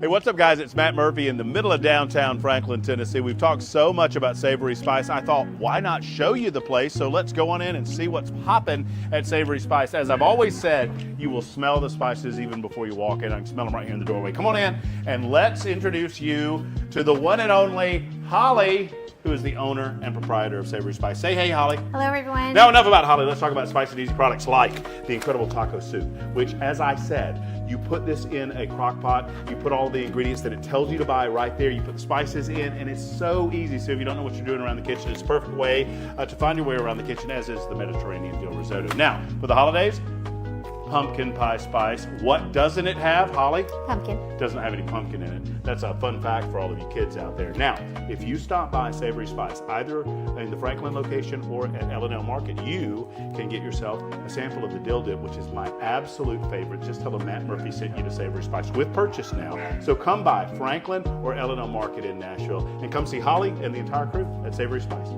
Hey, what's up, guys? It's Matt Murphy in the middle of downtown Franklin, Tennessee. We've talked so much about Savory Spice. I thought, why not show you the place? So let's go on in and see what's popping at Savory Spice. As I've always said, you will smell the spices even before you walk in. I can smell them right here in the doorway. Come on in and let's introduce you to the one and only Holly, who is the owner and proprietor of Savory Spice. Say hey, Holly. Hello, everyone. Now, enough about Holly. Let's talk about spicy and easy products like the incredible taco soup, which, as I said, you put this in a crock pot, you put all the ingredients that it tells you to buy right there, you put the spices in, and it's so easy. So if you don't know what you're doing around the kitchen, it's a perfect way to find your way around the kitchen, as is the Mediterranean dill risotto. Now, for the holidays, pumpkin pie spice. What doesn't it have, Holly? Pumpkin. Doesn't have any pumpkin in it. That's a fun fact for all of you kids out there. Now, if you stop by Savory Spice, either in the Franklin location or at L&L Market, you can get yourself a sample of the dill dip, which is my absolute favorite. Just tell them Matt Murphy sent you to Savory Spice with purchase now. So come by Franklin or L&L Market in Nashville and come see Holly and the entire crew at Savory Spice.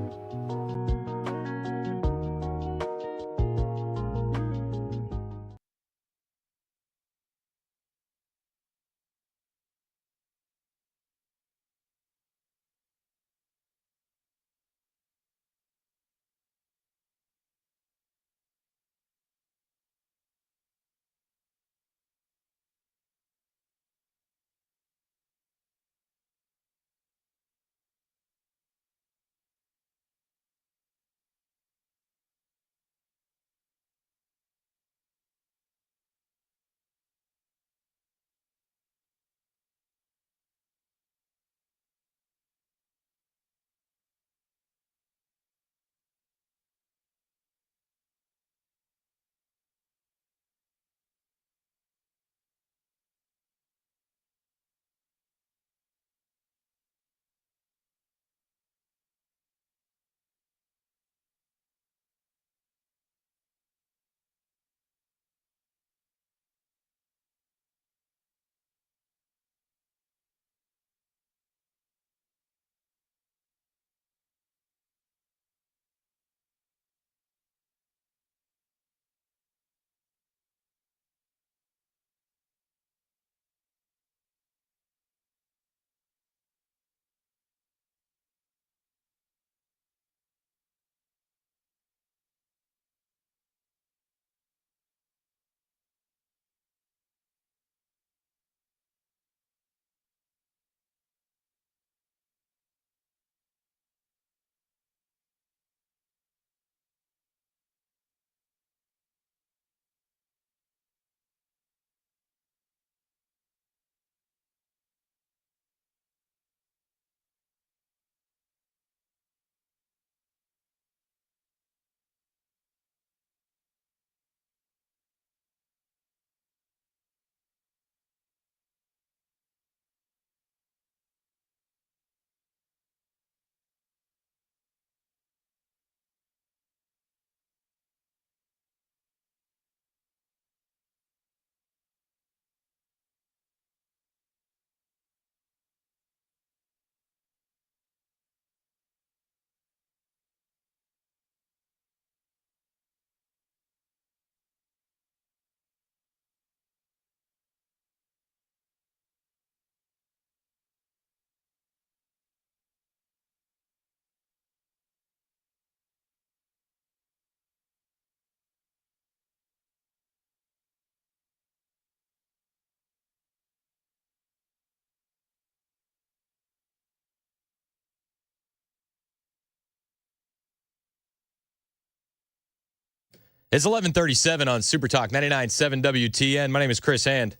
It's 11:37 on Super Talk 99.7 WTN. My name is Chris Hand.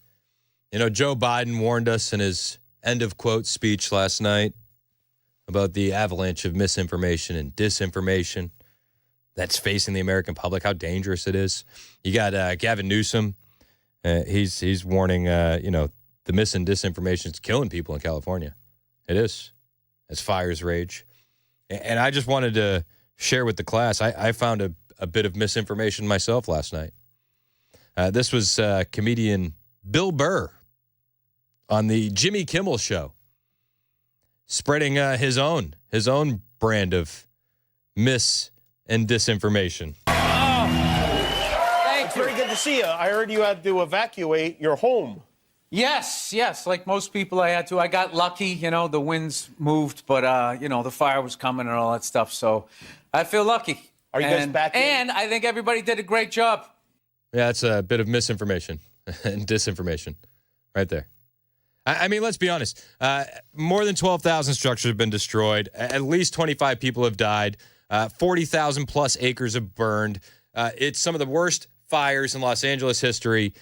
You know, Joe Biden warned us in his end of quote speech last night about the avalanche of misinformation and disinformation that's facing the American public, how dangerous it is. You got Gavin Newsom. He's warning, the mis and disinformation is killing people in California. It is. As fires rage. And I just wanted to share with the class, I found a bit of misinformation myself last night. This was comedian Bill Burr on the Jimmy Kimmel Show, spreading his own brand of mis and disinformation. It's very good to see you. I heard you had to evacuate your home. Yes. Like most people, I had to. I got lucky, the winds moved, but, the fire was coming and all that stuff. So I feel lucky. Are you guys back in? And I think everybody did a great job. Yeah, it's a bit of misinformation and disinformation right there. I mean, let's be honest. More than 12,000 structures have been destroyed. At least 25 people have died. 40,000 plus acres have burned. It's some of the worst fires in Los Angeles history.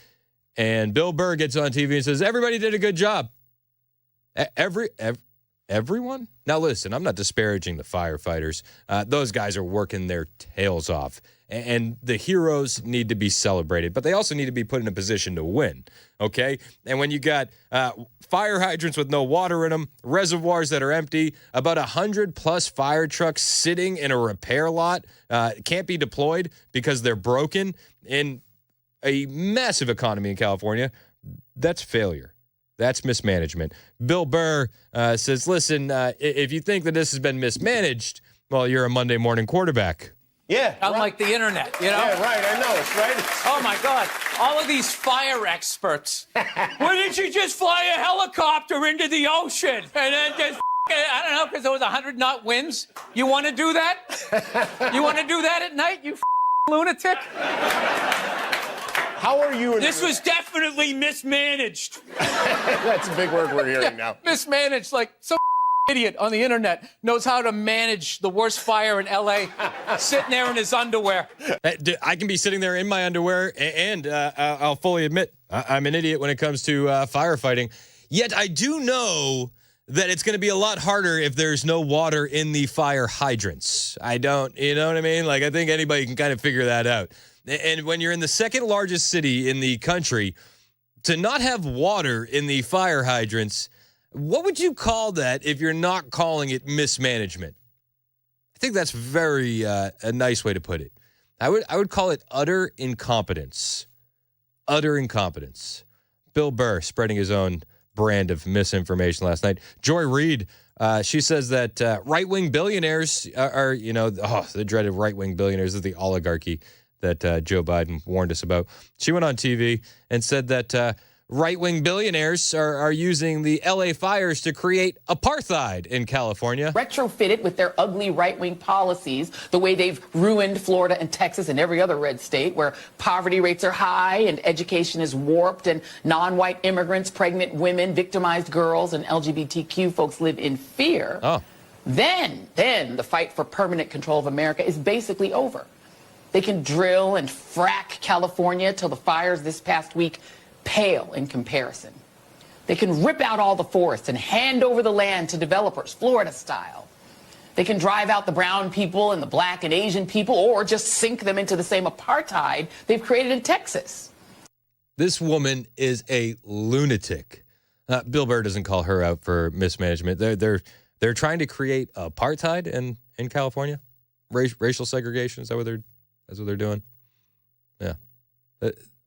And Bill Burr gets on TV and says, everybody did a good job. Everyone? Now, listen, I'm not disparaging the firefighters. Those guys are working their tails off. And the heroes need to be celebrated, but they also need to be put in a position to win, okay? And when you got fire hydrants with no water in them, reservoirs that are empty, about 100+ fire trucks sitting in a repair lot, can't be deployed because they're broken in a massive economy in California, that's failure. That's mismanagement. Bill Burr says, listen, if you think that this has been mismanaged, well, you're a Monday morning quarterback. Yeah. Unlike the internet, Yeah, right. I know. It's right. Oh, my God. All of these fire experts. Why didn't you just fly a helicopter into the ocean and then just, I don't know, because there was 100-knot winds? You want to do that? You want to do that at night, you lunatic? How are you? This was definitely mismanaged. That's a big word we're hearing now. Mismanaged, like some idiot on the internet knows how to manage the worst fire in L.A. sitting there in his underwear. I can be sitting there in my underwear, and I'll fully admit I'm an idiot when it comes to firefighting. Yet I do know that it's going to be a lot harder if there's no water in the fire hydrants. I don't, you know what I mean? Like, I think anybody can kind of figure that out. And when you're in the second largest city in the country, to not have water in the fire hydrants, what would you call that if you're not calling it mismanagement? I think that's very a nice way to put it. I would call it utter incompetence. Utter incompetence. Bill Burr spreading his own brand of misinformation last night. Joy Reid, she says that right-wing billionaires are, the dreaded right-wing billionaires of the oligarchy that Joe Biden warned us about. She went on TV and said that right-wing billionaires are using the LA fires to create apartheid in California. Retrofitted with their ugly right-wing policies, the way they've ruined Florida and Texas and every other red state where poverty rates are high and education is warped and non-white immigrants, pregnant women, victimized girls, and LGBTQ folks live in fear. Oh. Then the fight for permanent control of America is basically over. They can drill and frack California till the fires this past week pale in comparison. They can rip out all the forests and hand over the land to developers, Florida style. They can drive out the brown people and the black and Asian people, or just sink them into the same apartheid they've created in Texas. This woman is a lunatic. Bill Burr doesn't call her out for mismanagement. They're trying to create apartheid in California, racial segregation. Is that what they're doing? Yeah,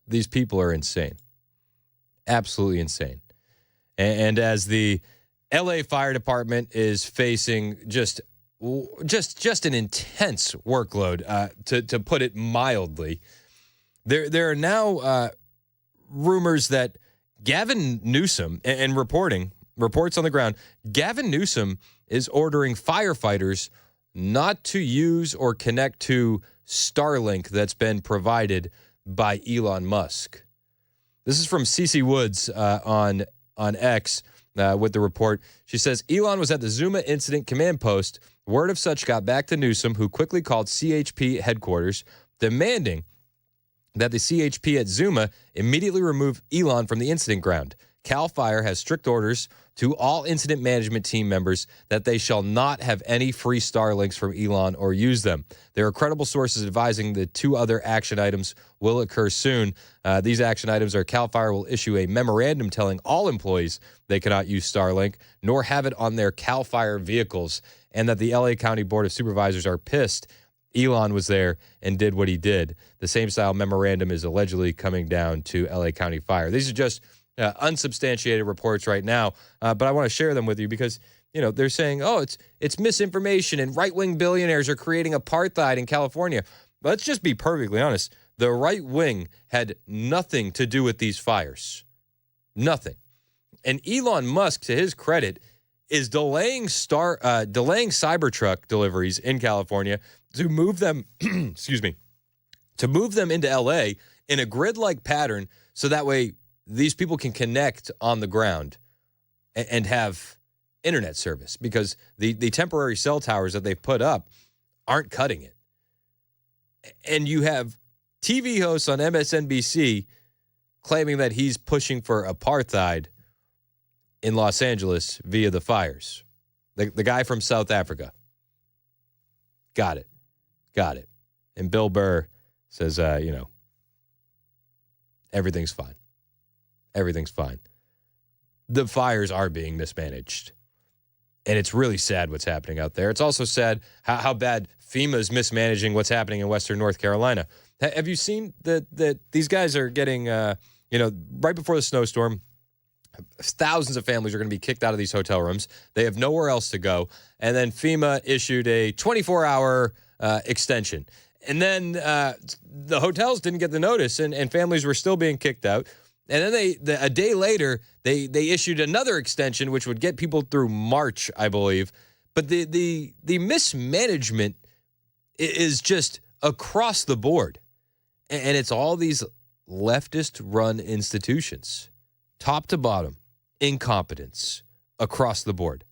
these people are insane. Absolutely insane. And as the LA Fire Department is facing just an intense workload, to put it mildly, there are now rumors that Gavin Newsom, and reports on the ground, Gavin Newsom is ordering firefighters not to use or connect to Starlink that's been provided by Elon Musk. This is from Cece Woods on X with the report. She says, Elon was at the Zuma incident command post. Word of such got back to Newsom, who quickly called CHP headquarters, demanding that the CHP at Zuma immediately remove Elon from the incident ground. CAL FIRE has strict orders to all incident management team members that they shall not have any free Starlinks from Elon or use them. There are credible sources advising the 2 other action items will occur soon. These action items are CAL FIRE will issue a memorandum telling all employees they cannot use Starlink, nor have it on their CAL FIRE vehicles, and that the LA County Board of Supervisors are pissed Elon was there and did what he did. The same style memorandum is allegedly coming down to LA County Fire. These are just unsubstantiated reports right now, but I want to share them with you because, they're saying, it's misinformation and right-wing billionaires are creating apartheid in California. But let's just be perfectly honest. The right wing had nothing to do with these fires. Nothing. And Elon Musk, to his credit, is delaying Cybertruck deliveries in California to move them, to move them into LA in a grid-like pattern so that way these people can connect on the ground and have internet service because the temporary cell towers that they've put up aren't cutting it. And you have TV hosts on MSNBC claiming that he's pushing for apartheid in Los Angeles via the fires. The guy from South Africa. Got it. And Bill Burr says, everything's fine. Everything's fine. The fires are being mismanaged. And it's really sad what's happening out there. It's also sad how bad FEMA is mismanaging what's happening in Western North Carolina. Have you seen that these guys are getting, right before the snowstorm, thousands of families are going to be kicked out of these hotel rooms. They have nowhere else to go. And then FEMA issued a 24-hour extension. And then the hotels didn't get the notice, and families were still being kicked out. And then a day later, they issued another extension, which would get people through March, I believe. But the mismanagement is just across the board. And it's all these leftist-run institutions. Top to bottom, incompetence across the board.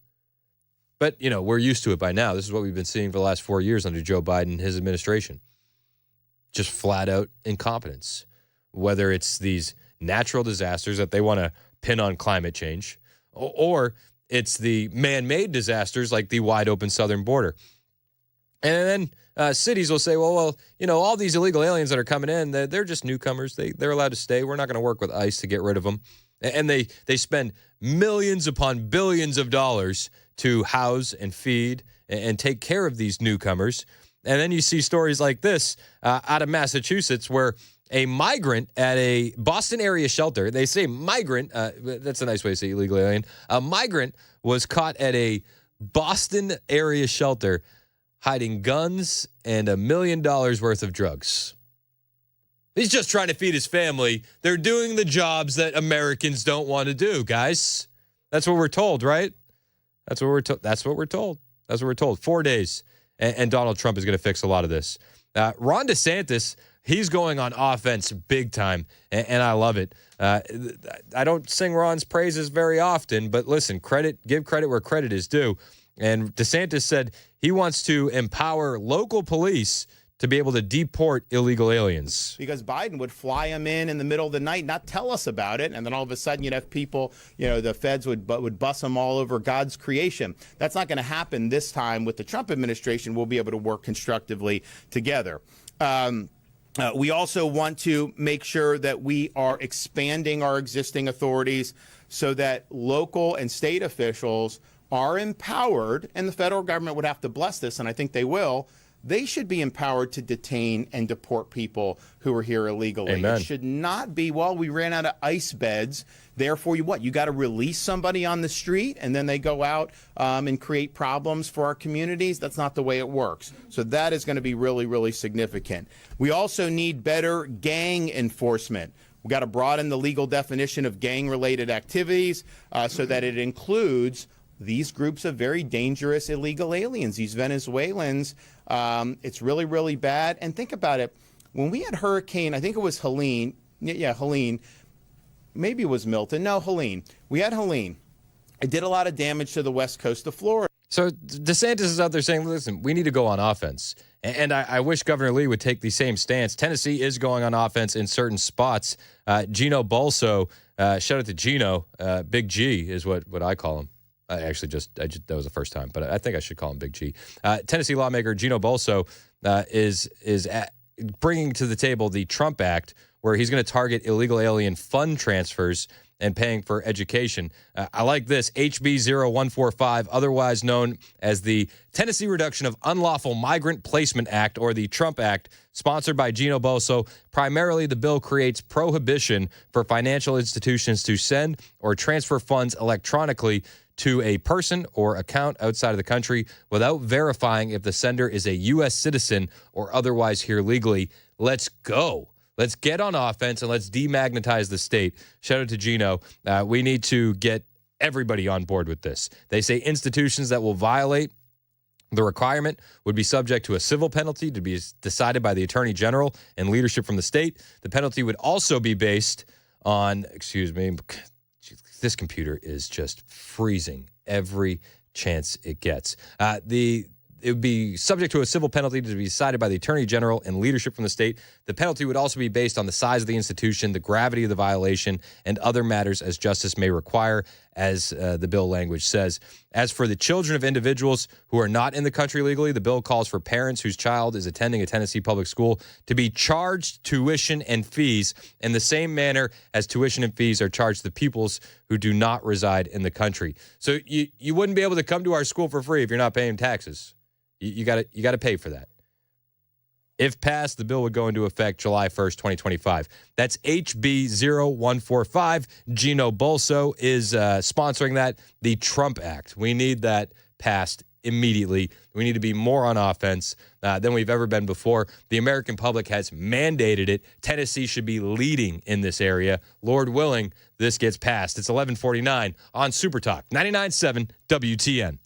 But, we're used to it by now. This is what we've been seeing for the last 4 years under Joe Biden and his administration. Just flat-out incompetence. Whether it's these natural disasters that they want to pin on climate change, or it's the man-made disasters like the wide-open southern border. And then cities will say, well, all these illegal aliens that are coming in, they're just newcomers. They're allowed to stay. We're not going to work with ICE to get rid of them. And they spend millions upon billions of dollars to house and feed and take care of these newcomers. And then you see stories like this out of Massachusetts where a migrant at a Boston area shelter, they say migrant, that's a nice way to say illegal alien, a migrant was caught at a Boston area shelter hiding guns and $1 million worth of drugs. He's just trying to feed his family. They're doing the jobs that Americans don't want to do, guys. That's what we're told, right? That's what we're told. 4 days, and Donald Trump is going to fix a lot of this. Ron DeSantis, he's going on offense big time, and I love it. I don't sing Ron's praises very often, but listen, give credit where credit is due. And DeSantis said he wants to empower local police to be able to deport illegal aliens. Because Biden would fly them in the middle of the night, not tell us about it, and then all of a sudden you'd have people, the feds would bust them all over God's creation. That's not going to happen this time with the Trump administration. We'll be able to work constructively together. We also want to make sure that we are expanding our existing authorities so that local and state officials are empowered, and the federal government would have to bless this, and I think they will. They should be empowered to detain and deport people who are here illegally. Amen. It should not be, we ran out of ICE beds, therefore you got to release somebody on the street and then they go out and create problems for our communities. That's not the way it works. So that is going to be really, really significant. We also need better gang enforcement. We've got to broaden the legal definition of gang-related activities so that it includes these groups of very dangerous illegal aliens, these Venezuelans. It's really, really bad. And think about it. When we had Hurricane, I think it was Helene. Yeah, Helene. Maybe it was Milton. No, Helene. We had Helene. It did a lot of damage to the west coast of Florida. So DeSantis is out there saying, listen, we need to go on offense. And I wish Governor Lee would take the same stance. Tennessee is going on offense in certain spots. Gino Balso, shout out to Gino. Big G is what I call him. That was the first time, but I think I should call him Big G. Tennessee lawmaker Gino Balso is bringing to the table the Trump Act, where he's going to target illegal alien fund transfers and paying for education. I like this. HB 0145, otherwise known as the Tennessee Reduction of Unlawful Migrant Placement Act, or the Trump Act, sponsored by Gino Balso. Primarily, the bill creates prohibition for financial institutions to send or transfer funds electronically to a person or account outside of the country without verifying if the sender is a U.S. citizen or otherwise here legally. Let's go. Let's get on offense and let's demagnetize the state. Shout out to Gino. We need to get everybody on board with this. They say institutions that will violate the requirement would be subject to a civil penalty to be decided by the Attorney General and leadership from the state. The penalty would also be based on, this computer is just freezing every chance it gets. It would be subject to a civil penalty to be decided by the Attorney General and leadership from the state. The penalty would also be based on the size of the institution, the gravity of the violation, and other matters as justice may require, as the bill language says. As for the children of individuals who are not in the country legally, the bill calls for parents whose child is attending a Tennessee public school to be charged tuition and fees in the same manner as tuition and fees are charged to pupils who do not reside in the country. So you wouldn't be able to come to our school for free if you're not paying taxes. You got to pay for that. If passed, the bill would go into effect July 1st, 2025. That's HB 0145. Gino Balso is sponsoring that. The Trump Act. We need that passed immediately. We need to be more on offense than we've ever been before. The American public has mandated it. Tennessee should be leading in this area. Lord willing, this gets passed. It's 11:49 on Super Talk 99.7 WTN.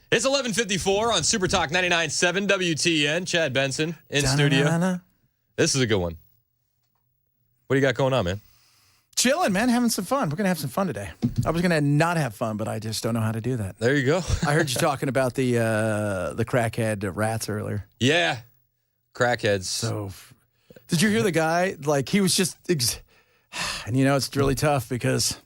It's 11:54 on Super Talk 99.7 WTN. Chad Benson in studio. This is a good one. What do you got going on, man? Chilling, man. Having some fun. We're going to have some fun today. I was going to not have fun, but I just don't know how to do that. There you go. I heard you talking about the crackhead rats earlier. Yeah. Crackheads. So, did you hear the guy? Like, he was just, and it's really tough because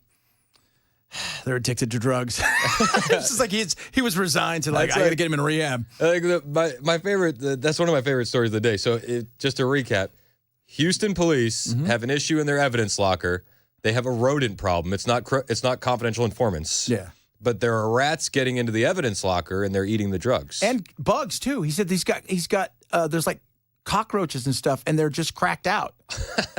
they're addicted to drugs. It's just like he was resigned to, like, I got to get him in rehab. My favorite, that's one of my favorite stories of the day. So, just to recap, Houston police have an issue in their evidence locker. They have a rodent problem. It's not confidential informants. Yeah. But there are rats getting into the evidence locker, and they're eating the drugs. And bugs, too. He said he's got there's, like, cockroaches and stuff, and they're just cracked out.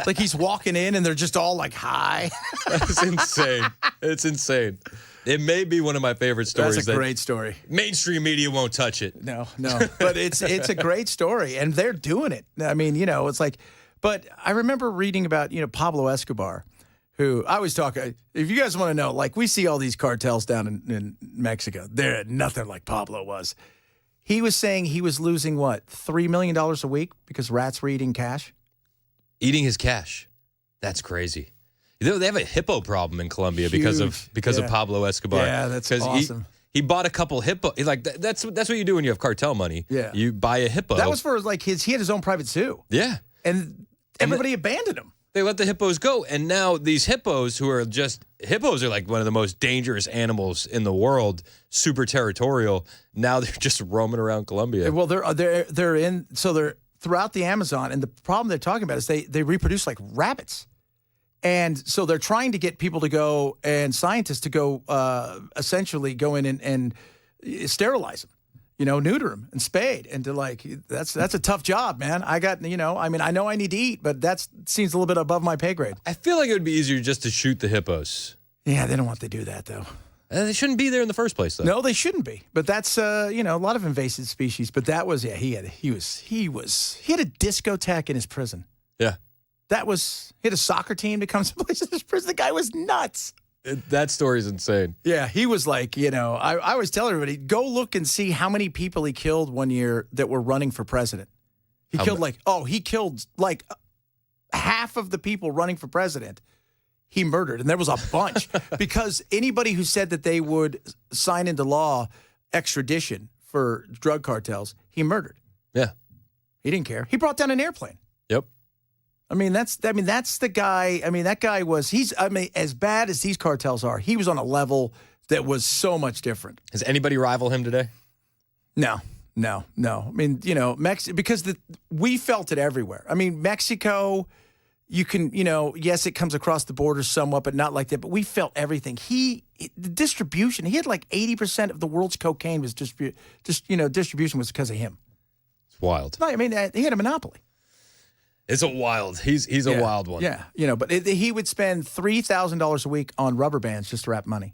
Like, he's walking in, and they're just all, like, high. That's insane. It's insane. It may be one of my favorite stories. That's a great story. Mainstream media won't touch it. No. But it's a great story, and they're doing it. I mean, it's like, but I remember reading about, Pablo Escobar, who I was talking, if you guys want to know, like, we see all these cartels down in Mexico. They're nothing like Pablo was. He was saying he was losing, what, $3 million a week because rats were eating cash? Eating his cash. That's crazy. They have a hippo problem in Colombia because of Pablo Escobar. Yeah, that's awesome. He bought a couple hippo. Like, that's what you do when you have cartel money. Yeah. You buy a hippo. That was for, like, he had his own private zoo. Yeah. And everybody abandoned him. They let the hippos go. And now these hippos hippos are like one of the most dangerous animals in the world, super territorial. Now they're just roaming around Colombia. Well, they're throughout the Amazon. And the problem they're talking about is they reproduce like rabbits. And so they're trying to get people to go and scientists to go essentially go in and sterilize them. Neuter them and spade, and to like that's a tough job, man. I know I need to eat, but that seems a little bit above my pay grade. I feel like it would be easier just to shoot the hippos. Yeah, they don't want to do that though. They shouldn't be there in the first place, though. No, they shouldn't be. But that's a lot of invasive species. But that was he had a discotheque in his prison. Yeah, he had a soccer team to come someplace in his prison. The guy was nuts. That story's insane. Yeah, he was like, I always tell everybody, go look and see how many people he killed one year that were running for president. He killed like half of the people running for president. He murdered, and there was a bunch because anybody who said that they would sign into law extradition for drug cartels, he murdered. Yeah, he didn't care. He brought down an airplane. Yep. That's the guy. That guy was, as bad as these cartels are, he was on a level that was so much different. Has anybody rival him today? No. Because we felt it everywhere. Mexico, you can, yes, it comes across the border somewhat, but not like that. But we felt everything. The distribution, he had like 80% of the world's cocaine was distribution was because of him. It's wild. No, he had a monopoly. It's a wild. He's a wild one. Yeah, but he would spend $3,000 a week on rubber bands just to wrap money,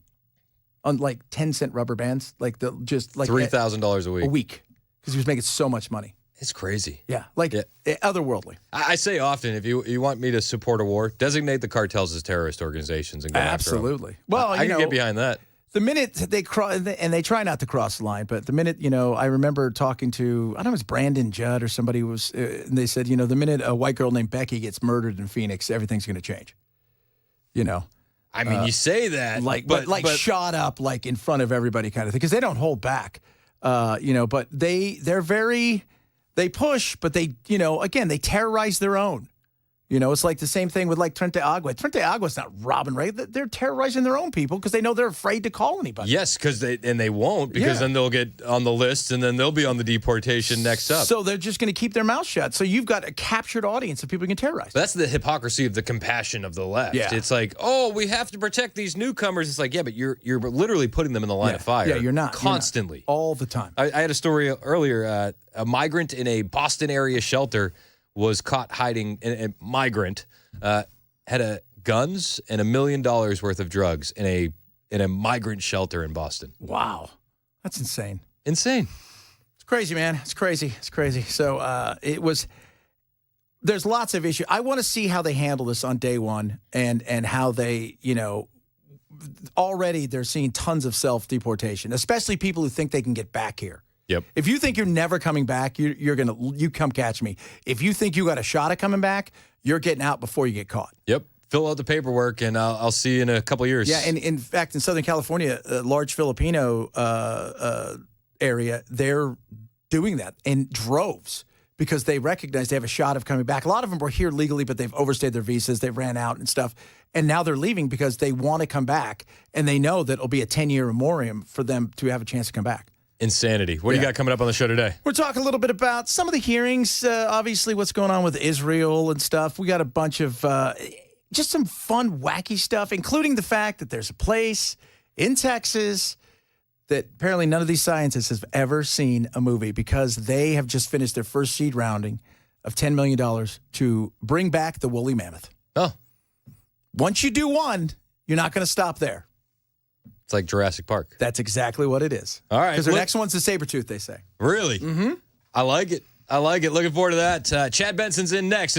on like 10-cent rubber bands, $3,000 a week. A week, because he was making so much money. It's crazy. Yeah, otherworldly. I say often, if you want me to support a war, designate the cartels as terrorist organizations and go Absolutely. after them. Well, I can get behind that. The minute they cross, and they try not to cross the line, but the minute, I remember talking to, I don't know, it was Brandon Judd or somebody was, and they said, the minute a white girl named Becky gets murdered in Phoenix, everything's going to change. You say that, but shot up like in front of everybody kind of thing, because they don't hold back, but they push, but they, again, they terrorize their own. It's like the same thing with like Trente Agua. Trente Agua's not robbing, right? They're terrorizing their own people because they know they're afraid to call anybody. Yes, because they won't, because then they'll get on the list and then they'll be on the deportation next up. So they're just going to keep their mouth shut. So you've got a captured audience of people you can terrorize. That's the hypocrisy of the compassion of the left. Yeah. It's like, we have to protect these newcomers. It's like, yeah, but you're literally putting them in the line of fire. Yeah, you're not. Constantly. You're not. All the time. I had a story earlier. A migrant in a Boston area shelter was caught hiding. A migrant had guns and $1 million worth of drugs in a migrant shelter in Boston. Wow, that's insane. Insane. It's crazy, man. It's crazy. So there's lots of issues. I want to see how they handle this on day one and how they already they're seeing tons of self-deportation, especially people who think they can get back here. Yep. If you think you're never coming back, you come catch me. If you think you got a shot at coming back, you're getting out before you get caught. Yep. Fill out the paperwork, and I'll see you in a couple years. Yeah, and in fact, in Southern California, a large Filipino area, they're doing that in droves because they recognize they have a shot of coming back. A lot of them were here legally, but they've overstayed their visas, they ran out and stuff, and now they're leaving because they want to come back, and they know that it'll be a 10-year memoriam for them to have a chance to come back. Insanity. What do you got coming up on the show today? We're talking a little bit about some of the hearings, obviously what's going on with Israel and stuff. We got a bunch of just some fun, wacky stuff, including the fact that there's a place in Texas that apparently none of these scientists have ever seen a movie because they have just finished their first seed rounding of $10 million to bring back the woolly mammoth. Oh. Once you do one, you're not going to stop there. It's like Jurassic Park. That's exactly what it is. All right. Because their next one's the saber-tooth, they say. Really? Mm-hmm. I like it. Looking forward to that. Chad Benson's in next.